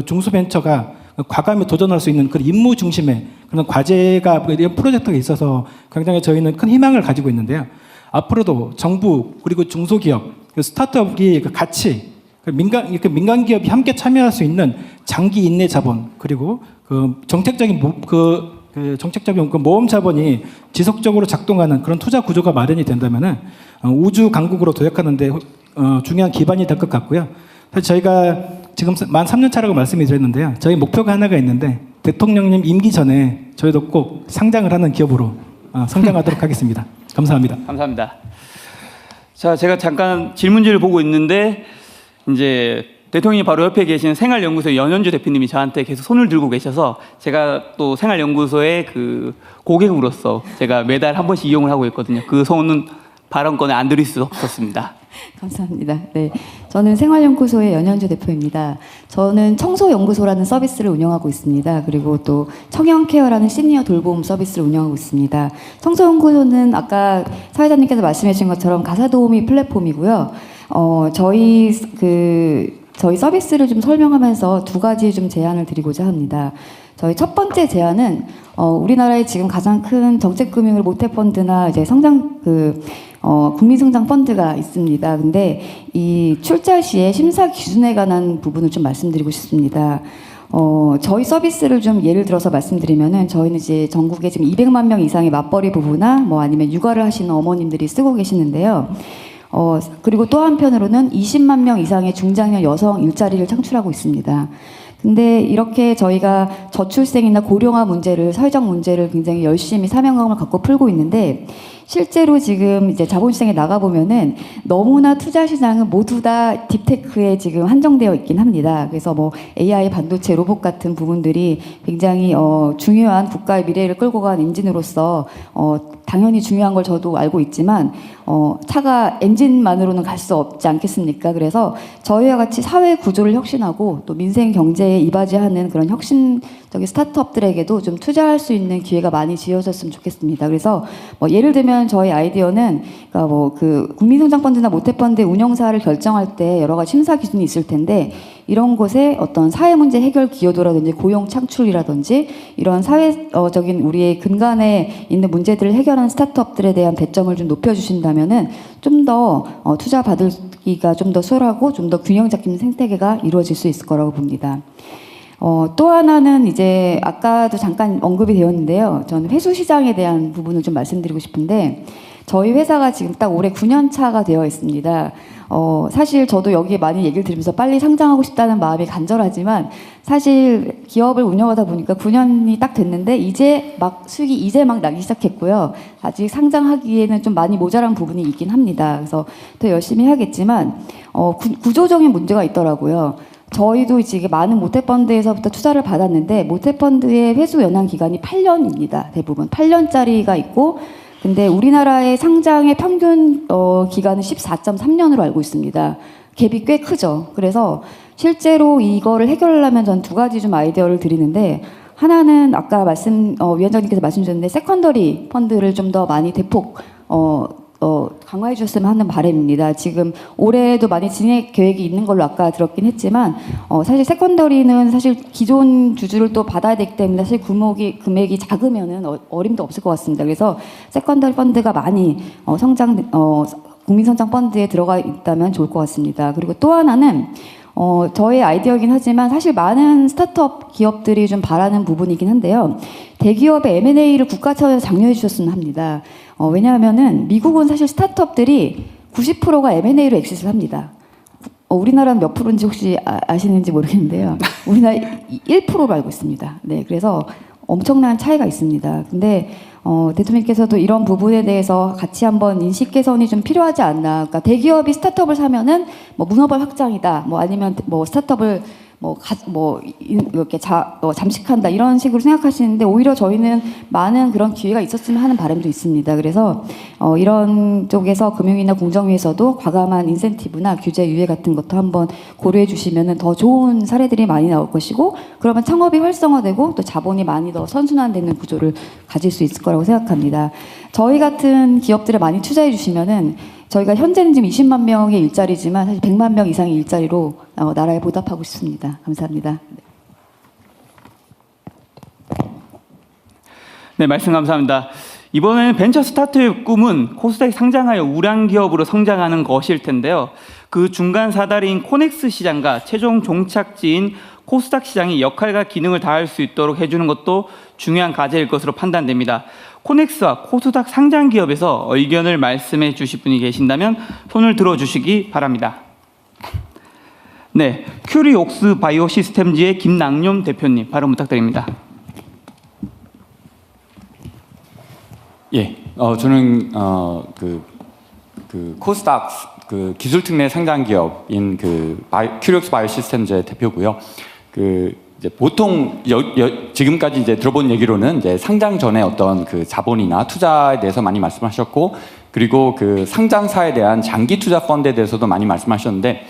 중소벤처가 과감히 도전할 수 있는 그런 임무 중심의 그런 과제가 이런 프로젝트가 있어서 굉장히 저희는 큰 희망을 가지고 있는데요. 앞으로도 정부 그리고 중소기업, 스타트업이 같이 민간 기업이 함께 참여할 수 있는 장기 인내 자본 그리고 정책적인 모험 자본이 지속적으로 작동하는 그런 투자 구조가 마련이 된다면은 우주 강국으로 도약하는데 중요한 기반이 될 것 같고요. 사실 저희가 지금 만 3년 차라고 말씀을 드렸는데요. 저희 목표가 하나가 있는데 대통령님 임기 전에 저희도 꼭 상장을 하는 기업으로 성장하도록 하겠습니다. 감사합니다. 감사합니다. 자, 제가 잠깐 질문지를 보고 있는데 이제 대통령이 바로 옆에 계신 생활연구소 연현주 대표님이 저한테 계속 손을 들고 계셔서 제가 또 생활연구소의 그 고객으로서 제가 매달 한 번씩 이용을 하고 있거든요. 그 손은 발언권에 안 드릴 수 없었습니다. 감사합니다. 네, 저는 생활연구소의 연현주 대표입니다. 저는 청소연구소라는 서비스를 운영하고 있습니다. 그리고 또 청년케어라는 시니어 돌봄 서비스를 운영하고 있습니다. 청소연구소는 아까 사회자님께서 말씀해 주신 것처럼 가사도우미 플랫폼이고요. 저희 서비스를 좀 설명하면서 두 가지 좀 제안을 드리고자 합니다. 저희 첫 번째 제안은 우리나라에 지금 가장 큰 정책금융을 모태펀드나 이제 국민성장펀드가 있습니다. 근데 이 출자 시에 심사 기준에 관한 부분을 좀 말씀드리고 싶습니다. 저희 서비스를 좀 예를 들어서 말씀드리면은 저희는 이제 전국에 지금 200만 명 이상의 맞벌이 부부나 뭐 아니면 육아를 하시는 어머님들이 쓰고 계시는데요. 그리고 또 한편으로는 20만 명 이상의 중장년 여성 일자리를 창출하고 있습니다. 근데 이렇게 저희가 저출생이나 고령화 문제를, 사회적 문제를 굉장히 열심히 사명감을 갖고 풀고 있는데 실제로 지금 이제 자본시장에 나가보면은 너무나 투자 시장은 모두 다 딥테크에 지금 한정되어 있긴 합니다. 그래서 뭐 AI, 반도체, 로봇 같은 부분들이 굉장히 중요한 국가의 미래를 끌고 간 엔진으로서 당연히 중요한 걸 저도 알고 있지만 차가 엔진만으로는 갈 수 없지 않겠습니까? 그래서 저희와 같이 사회 구조를 혁신하고 또 민생 경제에 이바지하는 그런 혁신적인 스타트업들에게도 좀 투자할 수 있는 기회가 많이 지어졌으면 좋겠습니다. 그래서 예를 들면 저희 아이디어는 그러니까 국민성장펀드나 모태펀드의 운영사를 결정할 때 여러 가지 심사 기준이 있을 텐데 이런 곳에 어떤 사회 문제 해결 기여도라든지 고용 창출이라든지 이런 사회적인 우리의 근간에 있는 문제들을 해결하는 스타트업들에 대한 배점을 좀 높여주신다면은 좀 더 투자 받기가 좀 더 수월하고 좀 더 균형 잡힌 생태계가 이루어질 수 있을 거라고 봅니다. 또 하나는 이제 아까도 잠깐 언급이 되었는데요. 저는 회수 시장에 대한 부분을 좀 말씀드리고 싶은데 저희 회사가 지금 딱 올해 9년 차가 되어 있습니다. 사실 저도 여기에 많이 얘기를 들으면서 빨리 상장하고 싶다는 마음이 간절하지만 사실 기업을 운영하다 보니까 9년이 딱 됐는데 이제 막 수익이 이제 막 나기 시작했고요. 아직 상장하기에는 좀 많이 모자란 부분이 있긴 합니다. 그래서 더 열심히 해야겠지만 구조적인 문제가 있더라고요. 저희도 이제 많은 모태펀드에서부터 투자를 받았는데 모태펀드의 회수 연한 기간이 8년입니다. 대부분 8년짜리가 있고 근데 우리나라의 상장의 평균 기간은 14.3년으로 알고 있습니다. 갭이 꽤 크죠. 그래서 실제로 이거를 해결하려면 전 두 가지 좀 아이디어를 드리는데 하나는 아까 위원장님께서 말씀 주셨는데 세컨더리 펀드를 좀 더 많이 대폭 강화해 주셨으면 하는 바람입니다. 지금 올해도 많이 진행 계획이 있는 걸로 아까 들었긴 했지만 사실 세컨더리는 사실 기존 주주를 또 받아야 되기 때문에 사실 금액이 작으면은 어림도 없을 것 같습니다. 그래서 세컨더리 펀드가 많이 국민성장 펀드에 들어가 있다면 좋을 것 같습니다. 그리고 또 하나는 저의 아이디어이긴 하지만 사실 많은 스타트업 기업들이 좀 바라는 부분이긴 한데요. 대기업의 M&A를 국가 차원에서 장려해 주셨으면 합니다. 왜냐하면은 미국은 사실 스타트업들이 90%가 M&A로 엑시트를 합니다. 우리나라는 몇 프로인지 혹시 아시는지 모르겠는데요. 우리나라 1%로 알고 있습니다. 네, 그래서 엄청난 차이가 있습니다. 근데 대통령께서도 이런 부분에 대해서 같이 한번 인식 개선이 좀 필요하지 않나. 그러니까 대기업이 스타트업을 사면은 뭐 문어발 확장이다. 뭐 아니면 뭐 스타트업을 이렇게 잠식한다 이런 식으로 생각하시는데 오히려 저희는 많은 그런 기회가 있었으면 하는 바람도 있습니다. 그래서 이런 쪽에서 금융위나 공정위에서도 과감한 인센티브나 규제 유예 같은 것도 한번 고려해 주시면 더 좋은 사례들이 많이 나올 것이고 그러면 창업이 활성화되고 또 자본이 많이 더 선순환되는 구조를 가질 수 있을 거라고 생각합니다. 저희 같은 기업들을 많이 투자해 주시면은 저희가 현재는 지금 20만 명의 일자리지만 사실 100만 명 이상의 일자리로 나라에 보답하고 싶습니다. 감사합니다. 네, 말씀 감사합니다. 이번에는 벤처 스타트업 꿈은 코스닥에 상장하여 우량 기업으로 성장하는 것일 텐데요. 그 중간 사다리인 코넥스 시장과 최종 종착지인 코스닥 시장이 역할과 기능을 다할 수 있도록 해주는 것도 중요한 과제일 것으로 판단됩니다. 코넥스와 코스닥 상장 기업에서 의견을 말씀해 주실 분이 계신다면 손을 들어주시기 바랍니다. 네, 큐리옥스 바이오 시스템즈의 김낭룡 대표님 발언 부탁드립니다. 예, 저는 코스닥 기술 특례 상장 기업인 큐리옥스 바이오 시스템즈의 대표고요. 이제 보통 지금까지 이제 들어본 얘기로는 이제 상장 전에 어떤 자본이나 투자에 대해서 많이 말씀하셨고, 그리고 상장사에 대한 장기 투자 펀드에 대해서도 많이 말씀하셨는데,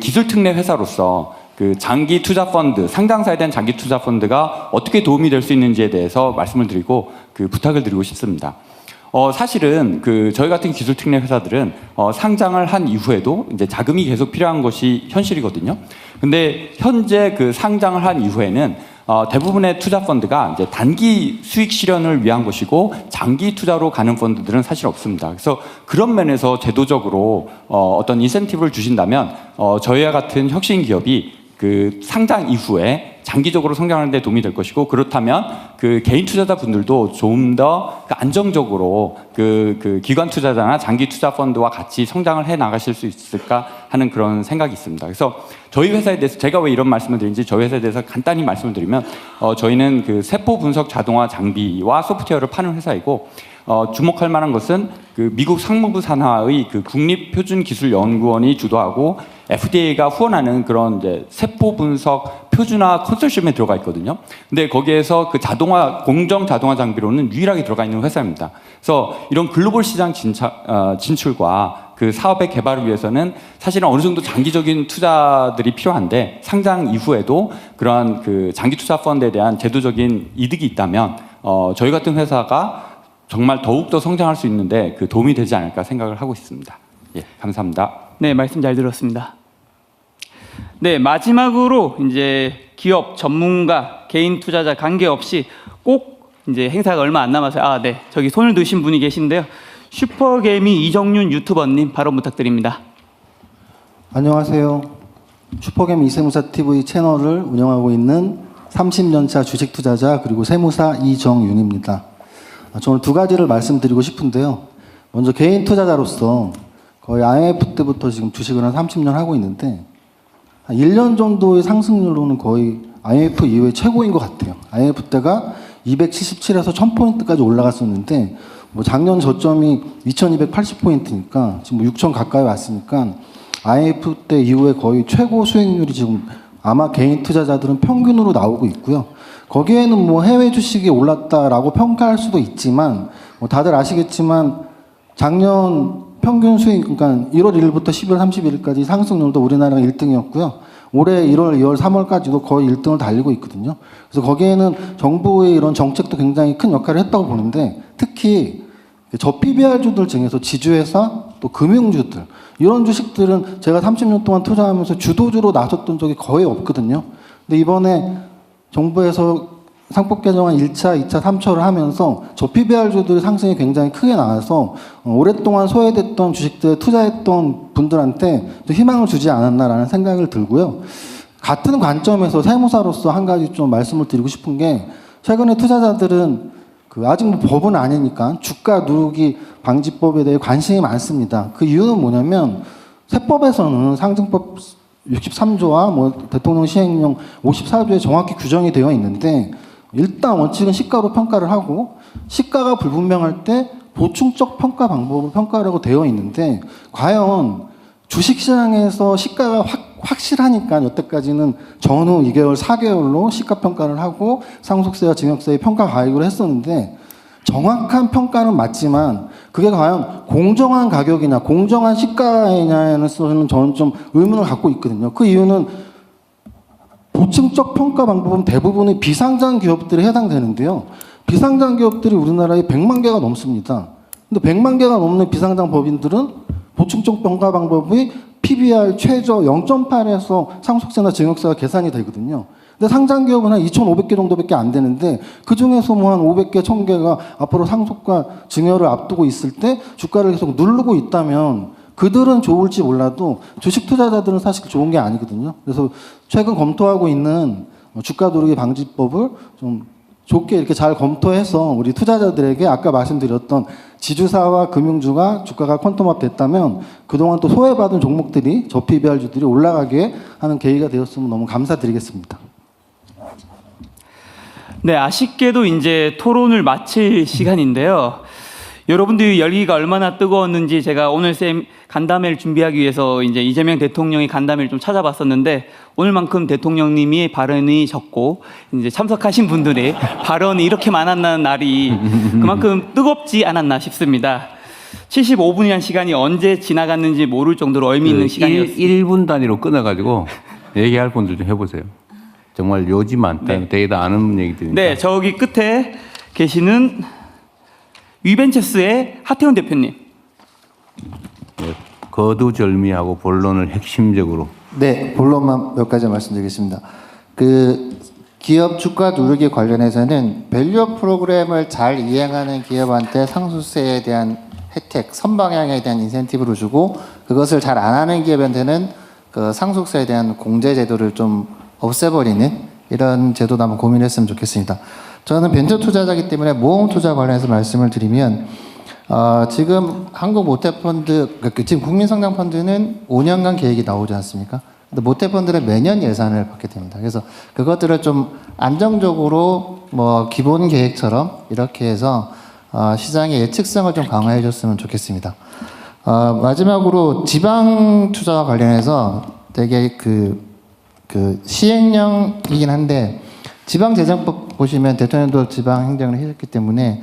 기술 특례 회사로서 장기 투자 펀드, 상장사에 대한 장기 투자 펀드가 어떻게 도움이 될 수 있는지에 대해서 말씀을 드리고 부탁을 드리고 싶습니다. 사실은 저희 같은 기술 특례 회사들은 상장을 한 이후에도 이제 자금이 계속 필요한 것이 현실이거든요. 근데 현재 상장을 한 이후에는 대부분의 투자 펀드가 이제 단기 수익 실현을 위한 것이고 장기 투자로 가는 펀드들은 사실 없습니다. 그래서 그런 면에서 제도적으로 어떤 인센티브를 주신다면 저희와 같은 혁신 기업이 상장 이후에 장기적으로 성장하는 데 도움이 될 것이고, 그렇다면 개인 투자자 분들도 좀 더 안정적으로 기관 투자자나 장기 투자 펀드와 같이 성장을 해 나가실 수 있을까 하는 그런 생각이 있습니다. 그래서 저희 회사에 대해서 제가 왜 이런 말씀을 드리는지 저희 회사에 대해서 간단히 말씀을 드리면 저희는 세포 분석 자동화 장비와 소프트웨어를 파는 회사이고, 주목할 만한 것은 미국 상무부 산하의 국립표준기술연구원이 주도하고 FDA가 후원하는 그런 이제 세포 분석 표준화 컨소시엄에 들어가 있거든요. 근데 거기에서 공정 자동화 장비로는 유일하게 들어가 있는 회사입니다. 그래서 이런 글로벌 시장 진출과 사업의 개발을 위해서는 사실은 어느 정도 장기적인 투자들이 필요한데, 상장 이후에도 그러한 장기 투자 펀드에 대한 제도적인 이득이 있다면 저희 같은 회사가 정말 더욱더 성장할 수 있는데 도움이 되지 않을까 생각을 하고 있습니다. 예, 감사합니다. 네, 말씀 잘 들었습니다. 네, 마지막으로 이제 기업, 전문가, 개인 투자자 관계없이 꼭 이제 행사가 얼마 안 남아서 네, 저기 손을 드신 분이 계신데요. 슈퍼개미 이정윤 유튜버님 발언 부탁드립니다. 안녕하세요. 슈퍼개미 이세무사 TV 채널을 운영하고 있는 30년차 주식 투자자 그리고 세무사 이정윤입니다. 저는 두 가지를 말씀드리고 싶은데요. 먼저 개인 투자자로서 거의 IMF 때부터 지금 주식을 한 30년 하고 있는데 한 1년 정도의 상승률로는 거의 IMF 이후에 최고인 것 같아요. IMF 때가 277에서 1000포인트까지 올라갔었는데 뭐 작년 저점이 2280포인트니까 지금 6000 가까이 왔으니까 IMF 때 이후에 거의 최고 수익률이 지금 아마 개인 투자자들은 평균으로 나오고 있고요. 거기에는 뭐 해외 주식이 올랐다라고 평가할 수도 있지만 뭐 다들 아시겠지만 작년 평균 수익 그러니까 1월 1일부터 12월 31일까지 상승률도 우리나라가 1등이었고요. 올해 1월, 2월, 3월까지도 거의 1등을 달리고 있거든요. 그래서 거기에는 정부의 이런 정책도 굉장히 큰 역할을 했다고 보는데 특히 저PBR주들 중에서 지주회사 또 금융주들 이런 주식들은 제가 30년 동안 투자하면서 주도주로 나섰던 적이 거의 없거든요. 근데 이번에 정부에서 상법 개정안 1차, 2차, 3차를 하면서 저PBR주들의 상승이 굉장히 크게 나와서 오랫동안 소외됐던 주식들에 투자했던 분들한테 또 희망을 주지 않았나라는 생각을 들고요. 같은 관점에서 세무사로서 한 가지 좀 말씀을 드리고 싶은 게 최근에 투자자들은 아직 뭐 법은 아니니까 주가 누르기 방지법에 대해 관심이 많습니다. 그 이유는 뭐냐면 세법에서는 상증법 63조와 뭐 대통령 시행령 54조에 정확히 규정이 되어 있는데 일단 원칙은 시가로 평가를 하고 시가가 불분명할 때 보충적 평가 방법을 평가하라고 되어 있는데 과연 주식시장에서 시가가 확실하니까 여태까지는 전후 2개월, 4개월로 시가 평가를 하고 상속세와 증여세의 평가 가액으로 했었는데 정확한 평가는 맞지만 그게 과연 공정한 가격이냐 공정한 시가이냐에는 저는 좀 의문을 갖고 있거든요. 그 이유는 보충적 평가 방법은 대부분의 비상장 기업들에 해당되는데요. 비상장 기업들이 우리나라에 100만 개가 넘습니다. 근데 100만 개가 넘는 비상장 법인들은 보충적 평가 방법의 PBR 최저 0.8에서 상속세나 증여세가 계산이 되거든요. 근데 상장 기업은 한 2,500개 정도밖에 안 되는데 그 중에서 뭐 한 500개, 1,000개가 앞으로 상속과 증여를 앞두고 있을 때 주가를 계속 누르고 있다면 그들은 좋을지 몰라도 주식 투자자들은 사실 좋은 게 아니거든요. 그래서 최근 검토하고 있는 주가 누르기 방지법을 좀 좋게 이렇게 잘 검토해서 우리 투자자들에게 아까 말씀드렸던 지주사와 금융주가 주가가 퀀텀업 됐다면 그동안 또 소외받은 종목들이 저PBR주들이 올라가게 하는 계기가 되었으면 너무 감사드리겠습니다. 네, 아쉽게도 이제 토론을 마칠 시간인데요. 여러분들이 열기가 얼마나 뜨거웠는지 제가 오늘 간담회를 준비하기 위해서 이제 이재명 대통령의 간담회를 좀 찾아봤었는데 오늘만큼 대통령님이 발언이 적고 이제 참석하신 분들의 발언이 이렇게 많았다는 날이 그만큼 뜨겁지 않았나 싶습니다. 75분이라는 시간이 언제 지나갔는지 모를 정도로 의미 있는 시간이었습니다. 1분 단위로 끊어가지고 얘기할 분들 좀 해보세요. 정말 요지 많다. 되게 다 아는 얘기들이니까. 네, 저기 끝에 계시는 위벤처스의 하태훈 대표님. 네, 거두절미하고 본론을 핵심적으로. 네, 본론만 몇 가지 말씀드리겠습니다. 기업 주가 누르기 관련해서는 밸류업 프로그램을 잘 이행하는 기업한테 상속세에 대한 혜택, 선방향에 대한 인센티브를 주고 그것을 잘 안 하는 기업한테는 그 상속세에 대한 공제 제도를 좀 없애버리는 이런 제도도 한번 고민했으면 좋겠습니다. 저는 벤처 투자자이기 때문에 모험 투자 관련해서 말씀을 드리면 지금 한국 모태펀드, 지금 국민성장펀드는 5년간 계획이 나오지 않습니까? 근데 모태펀드는 매년 예산을 받게 됩니다. 그래서 그것들을 좀 안정적으로 뭐 기본 계획처럼 이렇게 해서 시장의 예측성을 좀 강화해 줬으면 좋겠습니다. 마지막으로 지방 투자와 관련해서 되게 시행령이긴 한데 지방재정법 보시면 대통령도 지방행정을 했기 때문에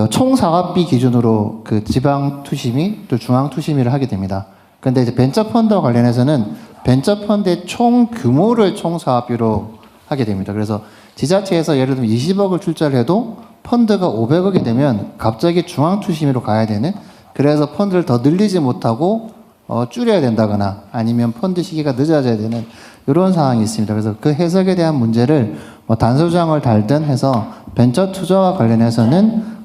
총 사업비 기준으로 지방 투심이 또 중앙 투심이를 하게 됩니다. 그런데 이제 벤처펀드와 관련해서는 벤처펀드의 총 규모를 총 사업비로 하게 됩니다. 그래서 지자체에서 예를 들면 20억을 출자를 해도 펀드가 500억이 되면 갑자기 중앙 투심으로 가야 되는, 그래서 펀드를 더 늘리지 못하고 줄여야 된다거나 아니면 펀드 시기가 늦어져야 되는 이런 상황이 있습니다. 그래서 그 해석에 대한 문제를 단소장을 달든 해서 벤처 투자와 관련해서는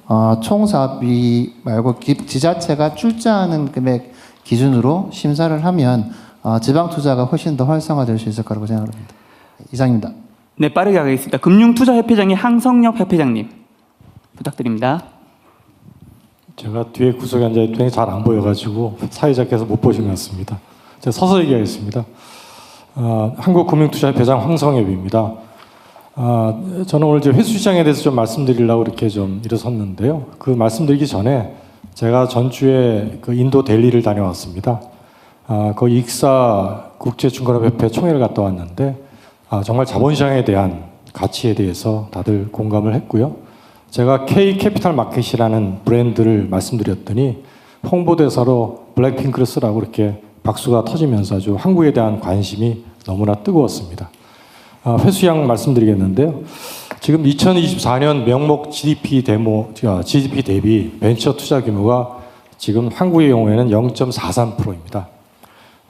총 사업비 말고 지자체가 출자하는 금액 기준으로 심사를 하면 지방 투자가 훨씬 더 활성화될 수 있을 거라고 생각합니다. 이상입니다. 네, 빠르게 가겠습니다. 금융투자협회장의 항성엽 협회장님 부탁드립니다. 제가 뒤에 구석에 앉아 있더니 잘 안 보여가지고 사회자께서 못 보신 것 같습니다. 제가 서서 얘기하겠습니다. 한국금융투자협회장 황성엽입니다. 저는 오늘 이제 회수시장에 대해서 좀 말씀드리려고 이렇게 좀 일어섰는데요. 그 말씀드리기 전에 제가 전주에 그 인도 델리를 다녀왔습니다. 거기 익사 국제중간협회 총회를 갔다 왔는데 정말 자본시장에 대한 가치에 대해서 다들 공감을 했고요. 제가 K 캐피탈 마켓이라는 브랜드를 말씀드렸더니 홍보대사로 블랙핑크를 쓰라고 이렇게 박수가 터지면서 아주 한국에 대한 관심이 너무나 뜨거웠습니다. 회수량 말씀드리겠는데요. 지금 2024년 명목 GDP 대비 벤처 투자 규모가 지금 한국의 경우에는 0.43%입니다.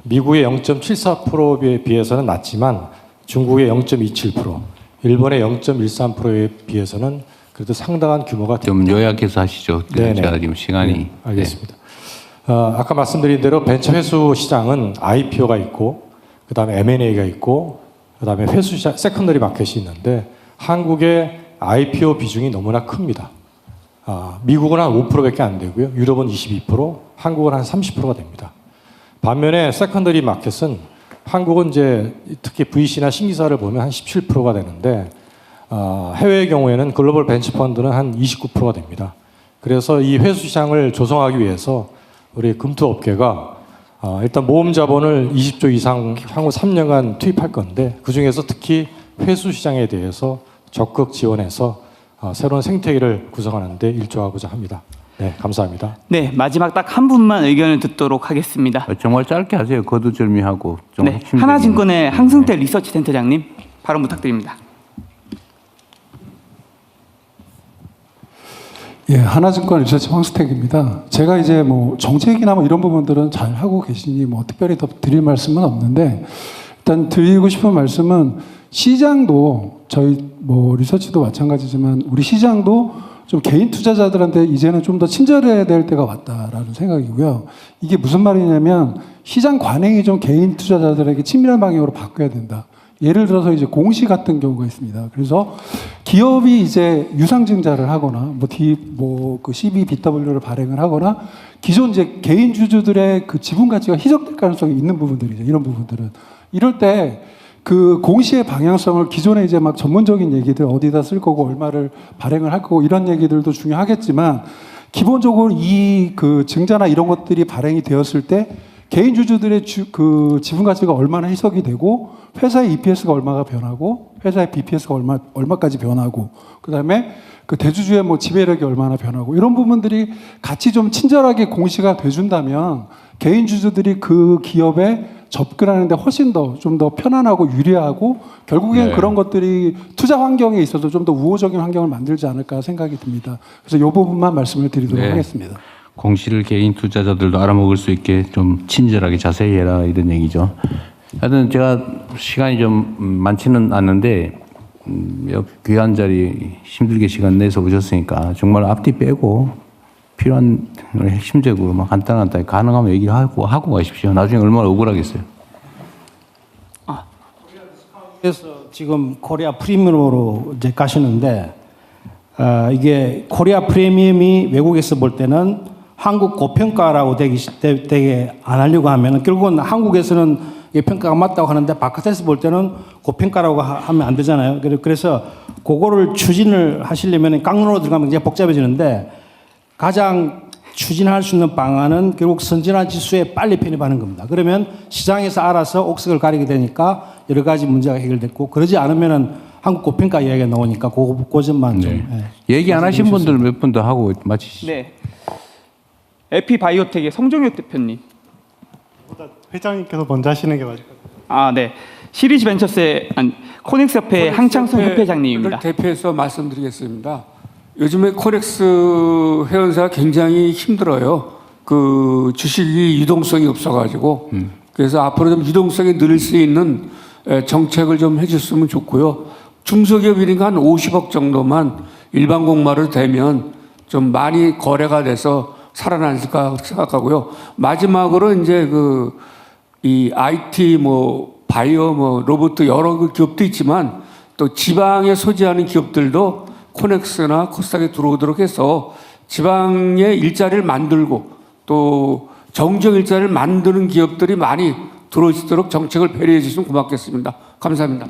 미국의 0.74%에 비해서는 낮지만 중국의 0.27%, 일본의 0.13%에 비해서는 그래도 상당한 규모가 좀 요약해서 하시죠. 제가 지금 시간이. 네, 알겠습니다. 아까 말씀드린 대로 벤처 회수 시장은 IPO가 있고, 그 다음에 M&A가 있고, 그 다음에 회수 시장, 세컨더리 마켓이 있는데 한국의 IPO 비중이 너무나 큽니다. 미국은 한 5%밖에 안 되고요. 유럽은 22%, 한국은 한 30%가 됩니다. 반면에 세컨더리 마켓은 한국은 이제 특히 VC나 신기사를 보면 한 17%가 되는데 해외의 경우에는 글로벌 벤처 펀드는 한 29%가 됩니다. 그래서 이 회수 시장을 조성하기 위해서 우리 금투업계가 일단 모험 자본을 20조 이상 향후 3년간 투입할 건데 그중에서 특히 회수 시장에 대해서 적극 지원해서 새로운 생태계를 구성하는 데 일조하고자 합니다. 네, 감사합니다. 네, 마지막 딱 한 분만 의견을 듣도록 하겠습니다. 정말 짧게 하세요. 거두절미하고. 좀 네, 하나증권의 항승태 리서치 센터장님 발언 부탁드립니다. 예, 하나증권 리서치 황수택입니다. 제가 이제 뭐 정책이나 뭐 이런 부분들은 잘 하고 계시니 뭐 특별히 더 드릴 말씀은 없는데 일단 드리고 싶은 말씀은 시장도 저희 뭐 리서치도 마찬가지지만 우리 시장도 좀 개인 투자자들한테 이제는 좀 더 친절해야 될 때가 왔다라는 생각이고요. 이게 무슨 말이냐면 시장 관행이 좀 개인 투자자들에게 친밀한 방향으로 바뀌어야 된다. 예를 들어서 이제 공시 같은 경우가 있습니다. 그래서 기업이 이제 유상증자를 하거나 그 CBBW를 발행을 하거나 기존 이제 개인 주주들의 그 지분 가치가 희석될 가능성이 있는 부분들이죠. 이런 부분들은 이럴 때 그 공시의 방향성을 기존에 이제 막 전문적인 얘기들 어디다 쓸 거고 얼마를 발행을 할 거고 이런 얘기들도 중요하겠지만 기본적으로 이 그 증자나 이런 것들이 발행이 되었을 때 개인 주주들의 그 지분 가치가 얼마나 희석이 되고 회사의 EPS가 얼마가 변하고 회사의 BPS가 얼마까지 변하고 그다음에 그 대주주의 뭐 지배력이 얼마나 변하고 이런 부분들이 같이 좀 친절하게 공시가 돼준다면 개인 주주들이 그 기업에 접근하는데 훨씬 더 좀 더 편안하고 유리하고 결국엔 네. 그런 것들이 투자 환경에 있어서 좀 더 우호적인 환경을 만들지 않을까 생각이 듭니다. 그래서 이 부분만 말씀을 드리도록 네. 하겠습니다. 공시를 개인 투자자들도 알아먹을 수 있게 좀 친절하게 자세히 해라 이런 얘기죠. 하여튼 제가 시간이 좀 많지는 않는데 귀한 자리 힘들게 시간 내서 오셨으니까 정말 앞뒤 빼고 필요한 핵심적으로 막 간단하게 가능하면 얘기를 하고 가십시오. 나중에 얼마나 억울하겠어요. 그래서 지금 코리아 프리미엄으로 이제 가시는데 이게 코리아 프리미엄이 외국에서 볼 때는 한국 고평가라고 되게 안 하려고 하면 결국은 한국에서는 이게 평가가 맞다고 하는데 바깥에서 볼 때는 고평가라고 하면 안 되잖아요. 그래서 그거를 추진을 하시려면 깡론으로 들어가면 이제 복잡해지는데 가장 추진할 수 있는 방안은 결국 선진화 지수에 빨리 편입하는 겁니다. 그러면 시장에서 알아서 옥석을 가리게 되니까 여러 가지 문제가 해결됐고 그러지 않으면은 한국 고평가 이야기가 나오니까 그 점만 좀 얘기 안 하신 분들 몇 분 더 하고 마치시죠. 네. 에피바이오텍의 성종혁 대표님. 회장님께서 먼저 하시는 게 맞을 것 같아요. 아, 네. 시리즈 벤처스의 코넥스 협회 항창성 협회장님입니다. 대표해서 말씀드리겠습니다. 요즘에 코렉스 회원사가 굉장히 힘들어요. 그 주식이 유동성이 없어가지고 그래서 앞으로 좀 유동성이 늘릴 수 있는 정책을 좀 해줬으면 좋고요. 중소기업이니까 한 50억 정도만 일반 공마로 되면 좀 많이 거래가 돼서 살아날까 생각하고요. 마지막으로 이제 이 IT 바이오 로봇 여러 기업도 있지만 또 지방에 소지하는 기업들도 코넥스나 코스닥에 들어오도록 해서 지방에 일자리를 만들고 또 정적 일자리를 만드는 기업들이 많이 들어올 수 있도록 정책을 배려해 주시면 고맙겠습니다. 감사합니다.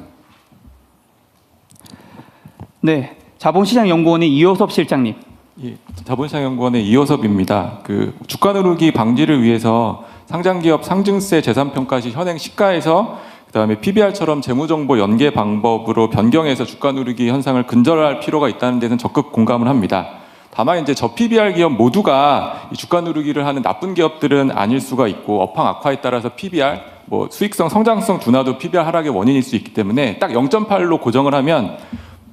네, 자본시장연구원의 이호섭 실장님. 예, 자본시장연구원의 이호섭입니다. 그 주가 누르기 방지를 위해서 상장기업 상증세 재산평가 시 현행 시가에서 그다음에 PBR처럼 재무정보 연계 방법으로 변경해서 주가 누르기 현상을 근절할 필요가 있다는 데는 적극 공감을 합니다. 다만 이제 저 PBR 기업 모두가 이 주가 누르기를 하는 나쁜 기업들은 아닐 수가 있고 업황 악화에 따라서 PBR, 뭐 수익성, 성장성 둔화도 PBR 하락의 원인일 수 있기 때문에 딱 0.8로 고정을 하면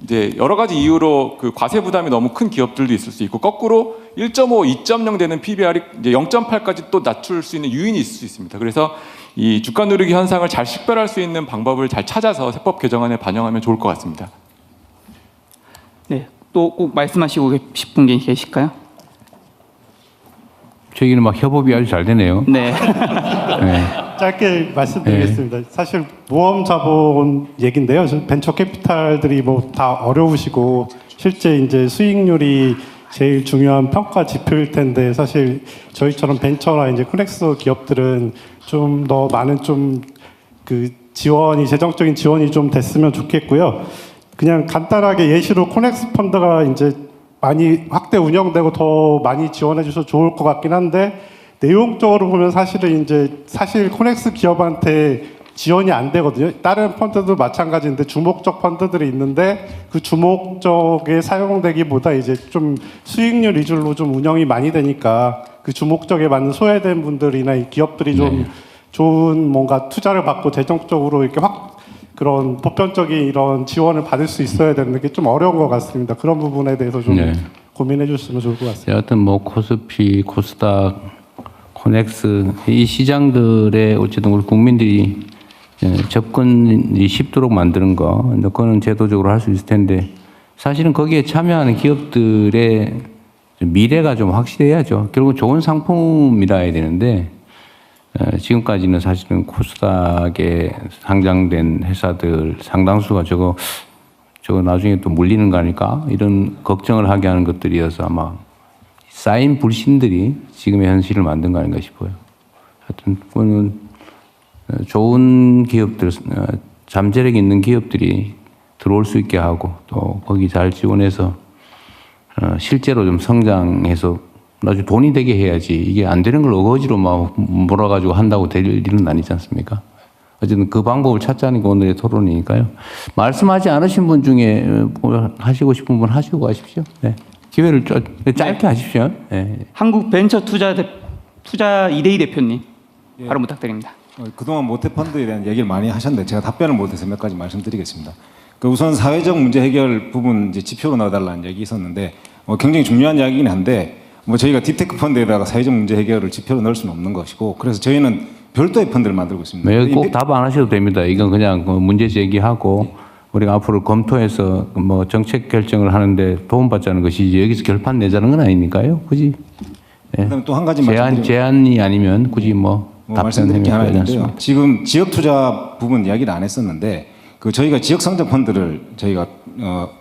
이제 여러 가지 이유로 그 과세 부담이 너무 큰 기업들도 있을 수 있고 거꾸로 1.5, 2.0 되는 PBR이 이제 0.8까지 또 낮출 수 있는 유인이 있을 수 있습니다. 그래서 이 주가 누르기 현상을 잘 식별할 수 있는 방법을 잘 찾아서 세법 개정안에 반영하면 좋을 것 같습니다. 네, 또 꼭 말씀하시고 싶은 게 계실까요? 저희는 막 협업이 아주 잘 되네요. 네. 네. 짧게 말씀드리겠습니다. 사실 모험 자본 얘긴데요. 벤처 캐피탈들이 뭐 다 어려우시고 실제 이제 수익률이 제일 중요한 평가 지표일 텐데 사실 저희처럼 벤처나 이제 코넥스 기업들은 좀 더 많은 좀 그 지원이 재정적인 지원이 좀 됐으면 좋겠고요. 그냥 간단하게 예시로 코넥스 펀드가 이제 많이 확대 운영되고 더 많이 지원해 주셔서 좋을 것 같긴 한데 내용적으로 보면 사실은 이제 사실 코넥스 기업한테 지원이 안 되거든요. 다른 펀드도 마찬가지인데 주목적 펀드들이 있는데 그 주목적에 사용되기보다 이제 좀 수익률 위주로 좀 운영이 많이 되니까 그 주목적에 맞는 소외된 분들이나 이 기업들이 좀 좋은 뭔가 투자를 받고 재정적으로 이렇게 확 그런 보편적인 이런 지원을 받을 수 있어야 되는 게 좀 어려운 것 같습니다. 그런 부분에 대해서 좀 고민해 주셨으면 좋을 것 같습니다. 여하튼 뭐 코스피, 코스닥, 코넥스 이 시장들의 어쨌든 우리 국민들이 접근이 쉽도록 만드는 거, 그거는 제도적으로 할 수 있을 텐데 사실은 거기에 참여하는 기업들의 미래가 좀 확실해야죠. 결국 좋은 상품이라야 되는데 지금까지는 사실은 코스닥에 상장된 회사들 상당수가 저거 나중에 또 물리는 거 아닐까 이런 걱정을 하게 하는 것들이어서 아마 쌓인 불신들이 지금의 현실을 만든 거 아닌가 싶어요. 하여튼 그거는 좋은 기업들, 잠재력 있는 기업들이 들어올 수 있게 하고 또 거기 잘 지원해서 실제로 좀 성장해서 나중에 돈이 되게 해야지 이게 안 되는 걸 어거지로 막 몰아가지고 한다고 될 일은 아니지 않습니까? 어쨌든 그 방법을 찾자는 게 오늘의 토론이니까요. 말씀하지 않으신 분 중에 뭐 하시고 싶은 분 하시고 가십시오. 네. 기회를 짧게 하십시오. 네. 한국벤처투자 이대희 대표님 바로 부탁드립니다. 그동안 모태펀드에 대한 얘기를 많이 하셨는데 제가 답변을 못해서 몇 가지 말씀드리겠습니다. 우선 사회적 문제 해결 부분 이제 지표로 넣어달라는 얘기 있었는데 굉장히 중요한 이야기긴 한데 뭐 저희가 딥테크 펀드에다가 사회적 문제 해결을 지표로 넣을 수는 없는 것이고 그래서 저희는 별도의 펀드를 만들고 있습니다. 네, 꼭 답 안 하셔도 됩니다. 이건 그냥 문제 제기하고 우리가 앞으로 검토해서 뭐 정책 결정을 하는데 도움받자는 것이지 여기서 결판 내자는 건 아니니까요. 굳이 네. 그다음에 또 한 가지 제안이 아니면 굳이 뭐 말씀드릴 게 하나 있는데요. 지금 지역 투자 부분 이야기를 안 했었는데 저희가 지역 상장 펀드를 저희가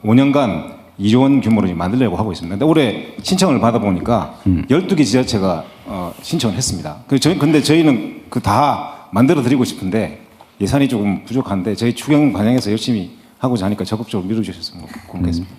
5년간 2조 원 규모로 만들려고 하고 있습니다. 근데 올해 신청을 받아보니까 12개 지자체가 신청을 했습니다. 근데 저희는 그 다 만들어 드리고 싶은데 예산이 조금 부족한데 저희 추경 반영해서 열심히 하고자 하니까 적극적으로 밀어주셨으면 고맙겠습니다.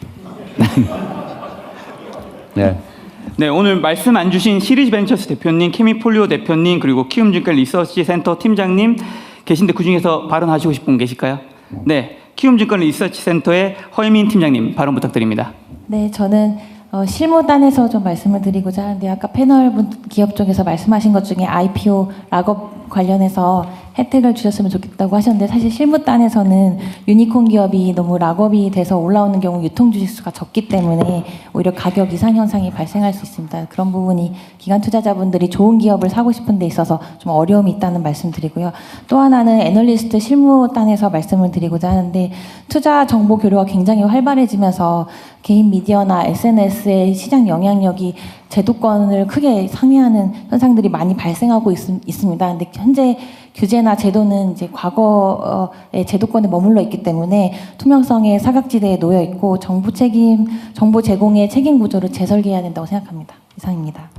네, 오늘 말씀 안 주신 시리즈벤처스 대표님, 케미폴리오 대표님, 그리고 키움증권 리서치 센터 팀장님 계신데 그 중에서 발언하시고 싶은 분 계실까요? 네, 키움증권 리서치 센터의 허혜민 팀장님 발언 부탁드립니다. 네, 저는 실무단에서 좀 말씀을 드리고자 하는데 아까 패널 기업 쪽에서 말씀하신 것 중에 IPO 락업 관련해서 혜택을 주셨으면 좋겠다고 하셨는데 사실 실무단에서는 유니콘 기업이 너무 락업이 돼서 올라오는 경우 유통 주식수가 적기 때문에 오히려 가격 이상 현상이 발생할 수 있습니다. 그런 부분이 기관 투자자분들이 좋은 기업을 사고 싶은 데 있어서 좀 어려움이 있다는 말씀 드리고요. 또 하나는 애널리스트 실무단에서 말씀을 드리고자 하는데 투자 정보 교류가 굉장히 활발해지면서 개인 미디어나 SNS의 시장 영향력이 제도권을 크게 상회하는 현상들이 많이 발생하고 있습니다. 근데 현재 규제나 제도는 이제 과거의 제도권에 머물러 있기 때문에 투명성의 사각지대에 놓여 있고 정부 제공의 책임 구조를 재설계해야 된다고 생각합니다. 이상입니다.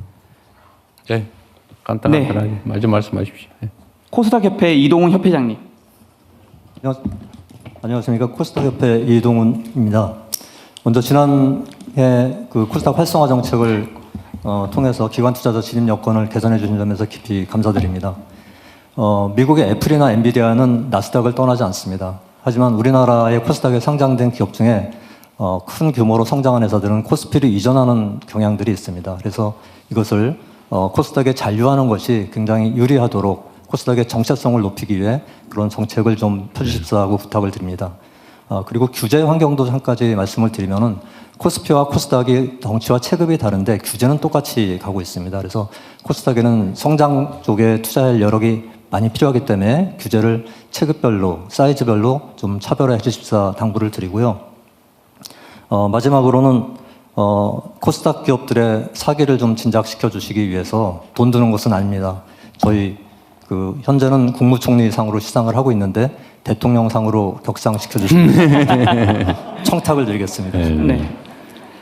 네, 간단하게 말씀하십시오. 네. 코스닥 협회 이동훈 협회장님. 안녕하십니까. 코스닥 협회 이동훈입니다. 먼저 지난해 그 코스닥 활성화 정책을 통해서 기관 투자자 진입 여건을 개선해 주신 점에서 깊이 감사드립니다. 미국의 애플이나 엔비디아는 나스닥을 떠나지 않습니다. 하지만 우리나라의 코스닥에 상장된 기업 중에 큰 규모로 성장한 회사들은 코스피를 이전하는 경향들이 있습니다. 그래서 이것을 코스닥에 잔류하는 것이 굉장히 유리하도록 코스닥의 정체성을 높이기 위해 그런 정책을 좀 펴주십사하고 부탁을 드립니다. 그리고 규제 환경도 한 가지 말씀을 드리면은 코스피와 코스닥이 덩치와 체급이 다른데 규제는 똑같이 가고 있습니다. 그래서 코스닥에는 성장 쪽에 투자할 여력이 많이 필요하기 때문에 규제를 체급별로, 사이즈별로 좀 차별화해 주십사 당부를 드리고요. 마지막으로는 코스닥 기업들의 사기를 좀 진작시켜 주시기 위해서 돈 드는 것은 아닙니다. 저희 현재는 국무총리상으로 시상을 하고 있는데 대통령상으로 격상시켜 주시면 청탁을 드리겠습니다. 네.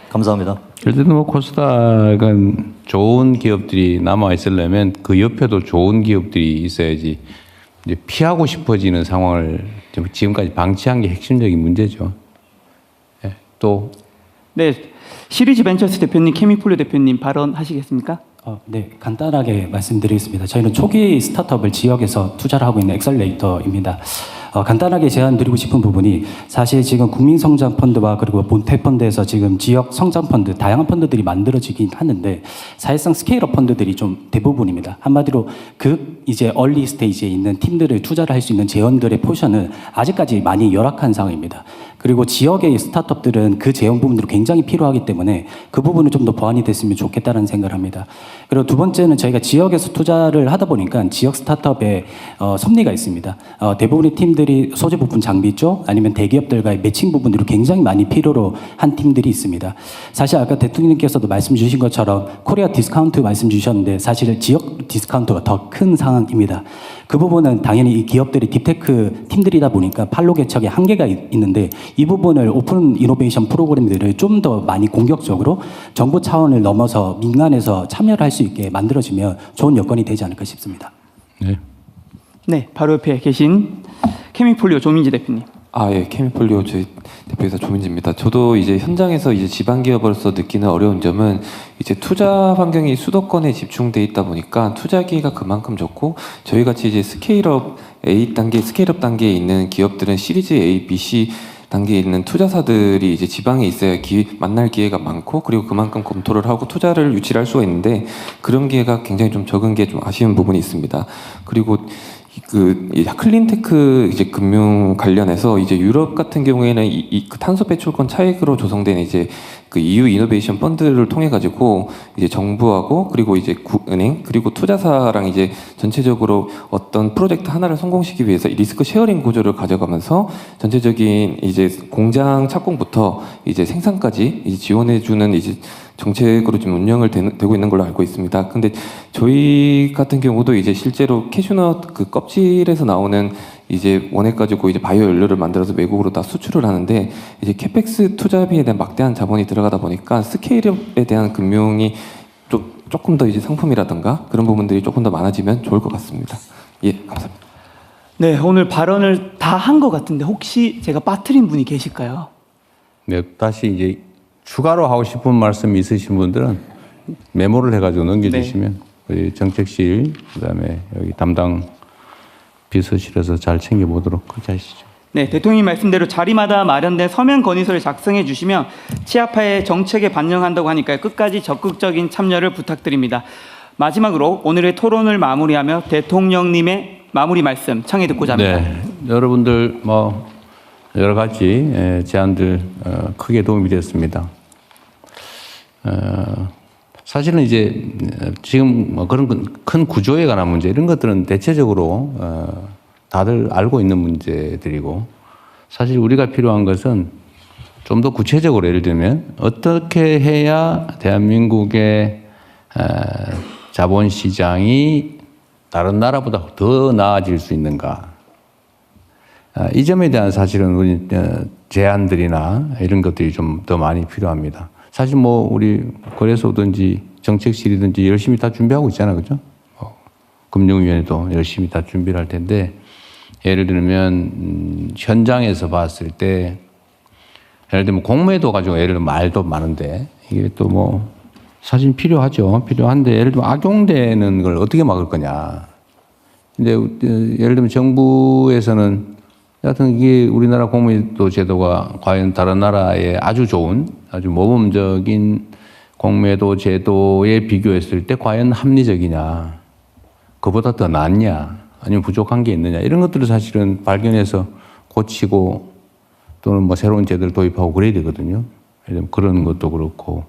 감사합니다. 어쨌든 뭐 코스닥은 좋은 기업들이 남아 있으려면 그 옆에도 좋은 기업들이 있어야지 이제 피하고 싶어지는 상황을 지금까지 방치한 게 핵심적인 문제죠. 네. 또 네, 시리즈 벤처스 대표님, 케미폴리오 대표님 발언하시겠습니까? 네, 간단하게 말씀드리겠습니다. 저희는 초기 스타트업을 지역에서 투자를 하고 있는 엑셀레이터입니다. 간단하게 제안드리고 싶은 부분이 사실 지금 국민성장펀드와 그리고 본태펀드에서 지금 지역 성장펀드, 다양한 펀드들이 만들어지긴 하는데 사실상 스케일업 펀드들이 좀 대부분입니다. 한마디로 이제 얼리 스테이지에 있는 팀들을 투자를 할 수 있는 재원들의 포션은 아직까지 많이 열악한 상황입니다. 그리고 지역의 스타트업들은 그 재원 부분들이 굉장히 필요하기 때문에 그 부분은 좀 더 보완이 됐으면 좋겠다는 생각을 합니다. 그리고 두 번째는 저희가 지역에서 투자를 하다 보니까 지역 스타트업의 섭리가 있습니다. 대부분의 팀들이 소재 부품 장비 쪽 아니면 대기업들과의 매칭 부분들을 굉장히 많이 필요로 한 팀들이 있습니다. 사실 아까 대통령님께서도 말씀 주신 것처럼 코리아 디스카운트 말씀 주셨는데 사실 지역 디스카운트가 더 큰 상황입니다. 그 부분은 당연히 이 기업들이 딥테크 팀들이다 보니까 판로 개척에 한계가 있는데 이 부분을 오픈 이노베이션 프로그램들을 좀 더 많이 공격적으로 정부 차원을 넘어서 민간에서 참여를 할 수 있게 만들어지면 좋은 여건이 되지 않을까 싶습니다. 네, 바로 옆에 계신 케미폴리오 조민지 대표님. 예, 케미폴리오 저희 대표이사 조민지입니다. 저도 이제 현장에서 이제 지방 기업으로서 느끼는 어려운 점은 이제 투자 환경이 수도권에 집중돼 있다 보니까 투자 기회가 그만큼 적고 저희 같이 이제 스케일업 단계에 있는 기업들은 시리즈 A, B, C 단계에 있는 투자사들이 이제 지방에 있어야 만날 기회가 많고 그리고 그만큼 검토를 하고 투자를 유치를 할 수가 있는데 그런 기회가 굉장히 좀 적은 게 좀 아쉬운 부분이 있습니다. 그리고 클린테크 이제 금융 관련해서 이제 유럽 같은 경우에는 그 탄소 배출권 차익으로 조성된 이제 그 EU 이노베이션 펀드를 통해 가지고 이제 정부하고 그리고 이제 은행 그리고 투자사랑 이제 전체적으로 어떤 프로젝트 하나를 성공시키기 위해서 리스크 쉐어링 구조를 가져가면서 전체적인 이제 공장 착공부터 이제 생산까지 이제 지원해주는 이제 정책으로 지금 운영을 되고 있는 걸로 알고 있습니다. 근데 저희 같은 경우도 이제 실제로 캐슈넛 그 껍질에서 나오는 이제 원액 가지고 이제 바이오 연료를 만들어서 외국으로 다 수출을 하는데 이제 캐펙스 투자비에 대한 막대한 자본이 들어가다 보니까 스케일업에 대한 금융이 조금 더 이제 상품이라든가 그런 부분들이 조금 더 많아지면 좋을 것 같습니다. 예, 감사합니다. 네, 오늘 발언을 다 한 것 같은데 혹시 제가 빠뜨린 분이 계실까요? 네, 다시 이제 추가로 하고 싶은 말씀이 있으신 분들은 메모를 해가지고 넘겨주시면 우리 정책실 그다음에 여기 담당 비서실에서 잘 챙겨보도록 그렇게 하시죠. 네, 대통령님 말씀대로 자리마다 마련된 서면 건의서를 작성해 주시면 치아파의 정책에 반영한다고 하니까요. 끝까지 적극적인 참여를 부탁드립니다. 마지막으로 오늘의 토론을 마무리하며 대통령님의 마무리 말씀 청해 듣고자 합니다. 네, 여러분들 뭐 여러 가지 제안들 크게 도움이 됐습니다. 사실은 이제 지금 뭐 그런 큰 구조에 관한 문제 이런 것들은 대체적으로 다들 알고 있는 문제들이고 사실 우리가 필요한 것은 좀 더 구체적으로 예를 들면 어떻게 해야 대한민국의 자본시장이 다른 나라보다 더 나아질 수 있는가? 이 점에 대한 사실은 우리 제안들이나 이런 것들이 좀 더 많이 필요합니다. 사실 뭐 우리 거래소든지 정책실이든지 열심히 다 준비하고 있잖아요, 그죠? 금융위원회도 열심히 다 준비를 할 텐데, 예를 들면 현장에서 봤을 때, 예를 들면 공매도 가지고 예를 들면 말도 많은데 이게 또 뭐 사실 필요하죠. 필요한데 예를 들면 악용되는 걸 어떻게 막을 거냐. 근데 예를 들면 정부에서는 여하튼 이게 우리나라 공매도 제도가 과연 다른 나라의 아주 좋은 아주 모범적인 공매도 제도에 비교했을 때 과연 합리적이냐, 그보다 더 낫냐, 아니면 부족한 게 있느냐, 이런 것들을 사실은 발견해서 고치고 또는 뭐 새로운 제도를 도입하고 그래야 되거든요. 그런 것도 그렇고,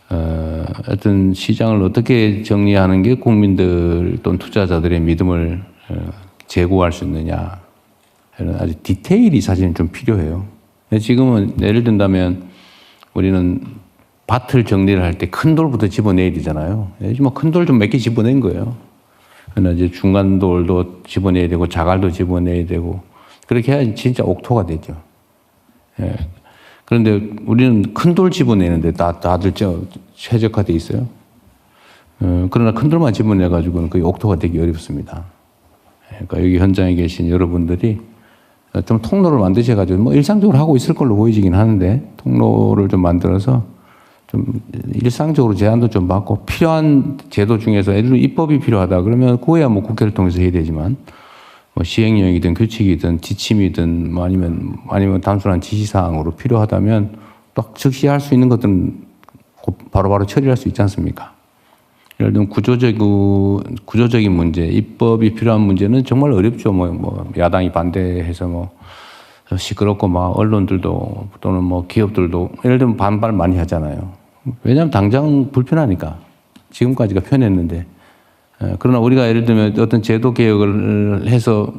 하여튼 시장을 어떻게 정리하는 게 국민들 또는 투자자들의 믿음을 제고할 수 있느냐, 이런 아주 디테일이 사실은 좀 필요해요. 지금은 예를 든다면 우리는 밭을 정리를 할 때 큰 돌부터 집어내야 되잖아요. 뭐 큰 돌 좀 몇 개 집어낸 거예요. 그러나 이제 중간 돌도 집어내야 되고 자갈도 집어내야 되고 그렇게 해야 진짜 옥토가 되죠. 예. 그런데 우리는 큰 돌 집어내는데 다들 최적화돼 있어요. 그러나 큰 돌만 집어내가지고는 거의 옥토가 되기 어렵습니다. 그러니까 여기 현장에 계신 여러분들이 좀 통로를 만드셔가지고 뭐 일상적으로 하고 있을 걸로 보이지긴 하는데 통로를 좀 만들어서 좀 일상적으로 제안도 좀 받고 필요한 제도 중에서 예를 들어 입법이 필요하다 그러면 그거야 뭐 국회를 통해서 해야 되지만 뭐 시행령이든 규칙이든 지침이든 뭐 아니면 단순한 지시사항으로 필요하다면 딱 즉시 할 수 있는 것들은 바로바로 처리할 수 있지 않습니까? 예를 들면 구조적인 문제, 입법이 필요한 문제는 정말 어렵죠. 뭐 야당이 반대해서 뭐 시끄럽고 막 언론들도 또는 뭐 기업들도 예를 들면 반발 많이 하잖아요. 왜냐하면 당장 불편하니까. 지금까지가 편했는데. 그러나 우리가 예를 들면 어떤 제도 개혁을 해서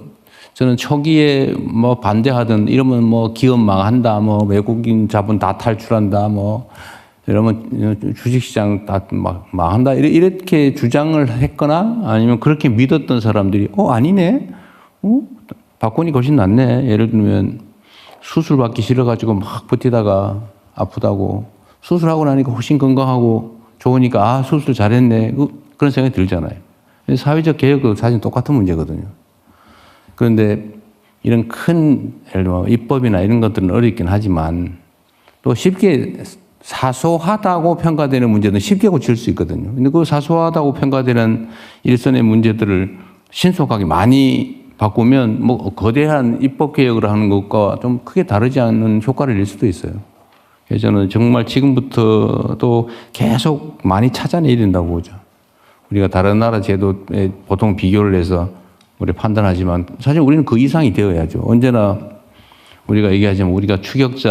저는 초기에 뭐 반대하던 이러면 뭐 기업 망한다, 뭐 외국인 자본 다 탈출한다, 뭐 이러면 주식시장 다 막 망한다 이렇게 주장을 했거나 아니면 그렇게 믿었던 사람들이 아니네, 박근이 훨씬 낫네. 예를 들면 수술 받기 싫어가지고 막 버티다가 아프다고 수술하고 나니까 훨씬 건강하고 좋으니까 수술 잘했네, 그런 생각이 들잖아요. 사회적 개혁도 사실 똑같은 문제거든요. 그런데 이런 큰 예를 들면 입법이나 이런 것들은 어렵긴 하지만 또 쉽게 사소하다고 평가되는 문제는 쉽게 고칠 수 있거든요. 근데 그 사소하다고 평가되는 일선의 문제들을 신속하게 많이 바꾸면 뭐 거대한 입법 개혁을 하는 것과 좀 크게 다르지 않는 효과를 낼 수도 있어요. 그래서 저는 정말 지금부터 또 계속 많이 찾아내야 된다고 보죠. 우리가 다른 나라 제도에 보통 비교를 해서 우리 판단하지만 사실 우리는 그 이상이 되어야죠. 언제나 우리가 얘기하자면 우리가 추격자의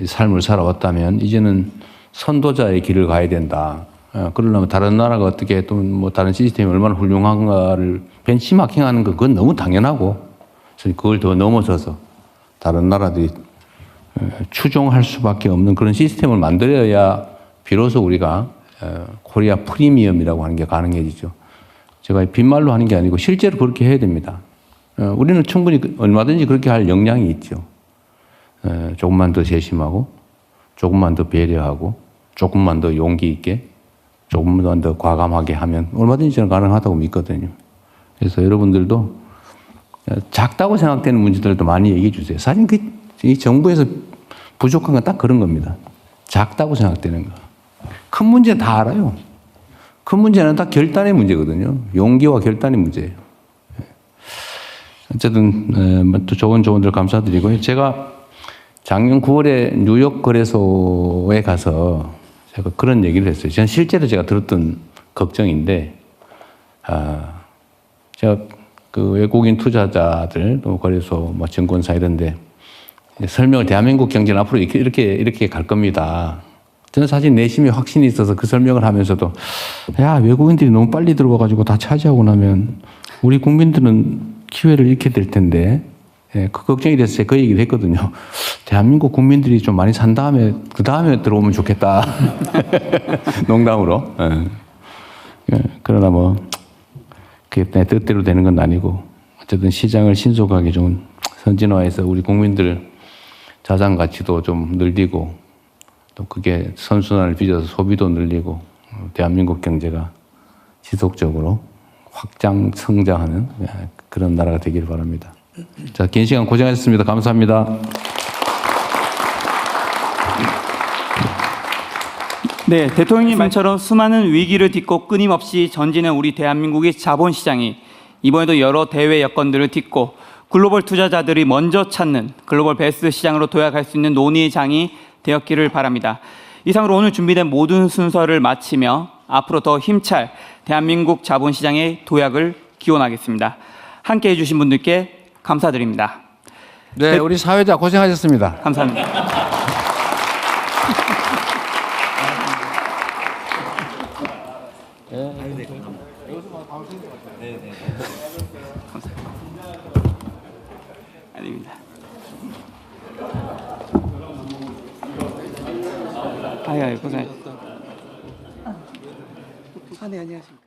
삶을 살아왔다면 이제는 선도자의 길을 가야 된다. 그러려면 다른 나라가 어떻게 또 뭐 다른 시스템이 얼마나 훌륭한가를 벤치마킹하는 건 그건 너무 당연하고 그걸 더 넘어서서 다른 나라들이 추종할 수밖에 없는 그런 시스템을 만들어야 비로소 우리가 코리아 프리미엄이라고 하는 게 가능해지죠. 제가 빈말로 하는 게 아니고 실제로 그렇게 해야 됩니다. 우리는 충분히 얼마든지 그렇게 할 역량이 있죠. 조금만 더 세심하고, 조금만 더 배려하고, 조금만 더 용기 있게, 조금만 더 과감하게 하면 얼마든지 저는 가능하다고 믿거든요. 그래서 여러분들도 작다고 생각되는 문제들도 많이 얘기해 주세요. 사실 이 정부에서 부족한 건 딱 그런 겁니다. 작다고 생각되는 거. 큰 문제는 다 알아요. 큰 문제는 다 결단의 문제거든요. 용기와 결단의 문제예요. 어쨌든 또 좋은 조언들 감사드리고요. 제가 작년 9월에 뉴욕 거래소에 가서 제가 그런 얘기를 했어요. 저는 실제로 제가 들었던 걱정인데, 제가 그 외국인 투자자들 또 거래소 뭐 증권사 이런데 설명을 대한민국 경제는 앞으로 이렇게 갈 겁니다. 저는 사실 내심에 확신이 있어서 그 설명을 하면서도 외국인들이 너무 빨리 들어와가지고 다 차지하고 나면 우리 국민들은 기회를 잃게 될 텐데 예, 그 걱정이 돼서 제가 그 얘기를 했거든요. 대한민국 국민들이 좀 많이 산 다음에 그 다음에 들어오면 좋겠다. 농담으로. 예. 예, 그러나 뭐 그게 내 뜻대로 되는 건 아니고 어쨌든 시장을 신속하게 좀 선진화해서 우리 국민들 자산 가치도 좀 늘리고 또 그게 선순환을 빚어서 소비도 늘리고 대한민국 경제가 지속적으로 확장 성장하는 그런 나라가 되기를 바랍니다. 자, 긴 시간 고생하셨습니다. 감사합니다. 네, 대통령님 말처럼 수많은 위기를 딛고 끊임없이 전진한 우리 대한민국의 자본시장이 이번에도 여러 대외 여건들을 딛고 글로벌 투자자들이 먼저 찾는 글로벌 베스트 시장으로 도약할 수 있는 논의의 장이 되었기를 바랍니다. 이상으로 오늘 준비된 모든 순서를 마치며 앞으로 더 힘찰 대한민국 자본시장의 도약을 기원하겠습니다. 함께 해주신 분들께 감사드립니다. 네, 우리 사회자 고생하셨습니다. 감사합니다. 아닙니다. 아유, 고생하셨습니다. 네, 안녕하십니까.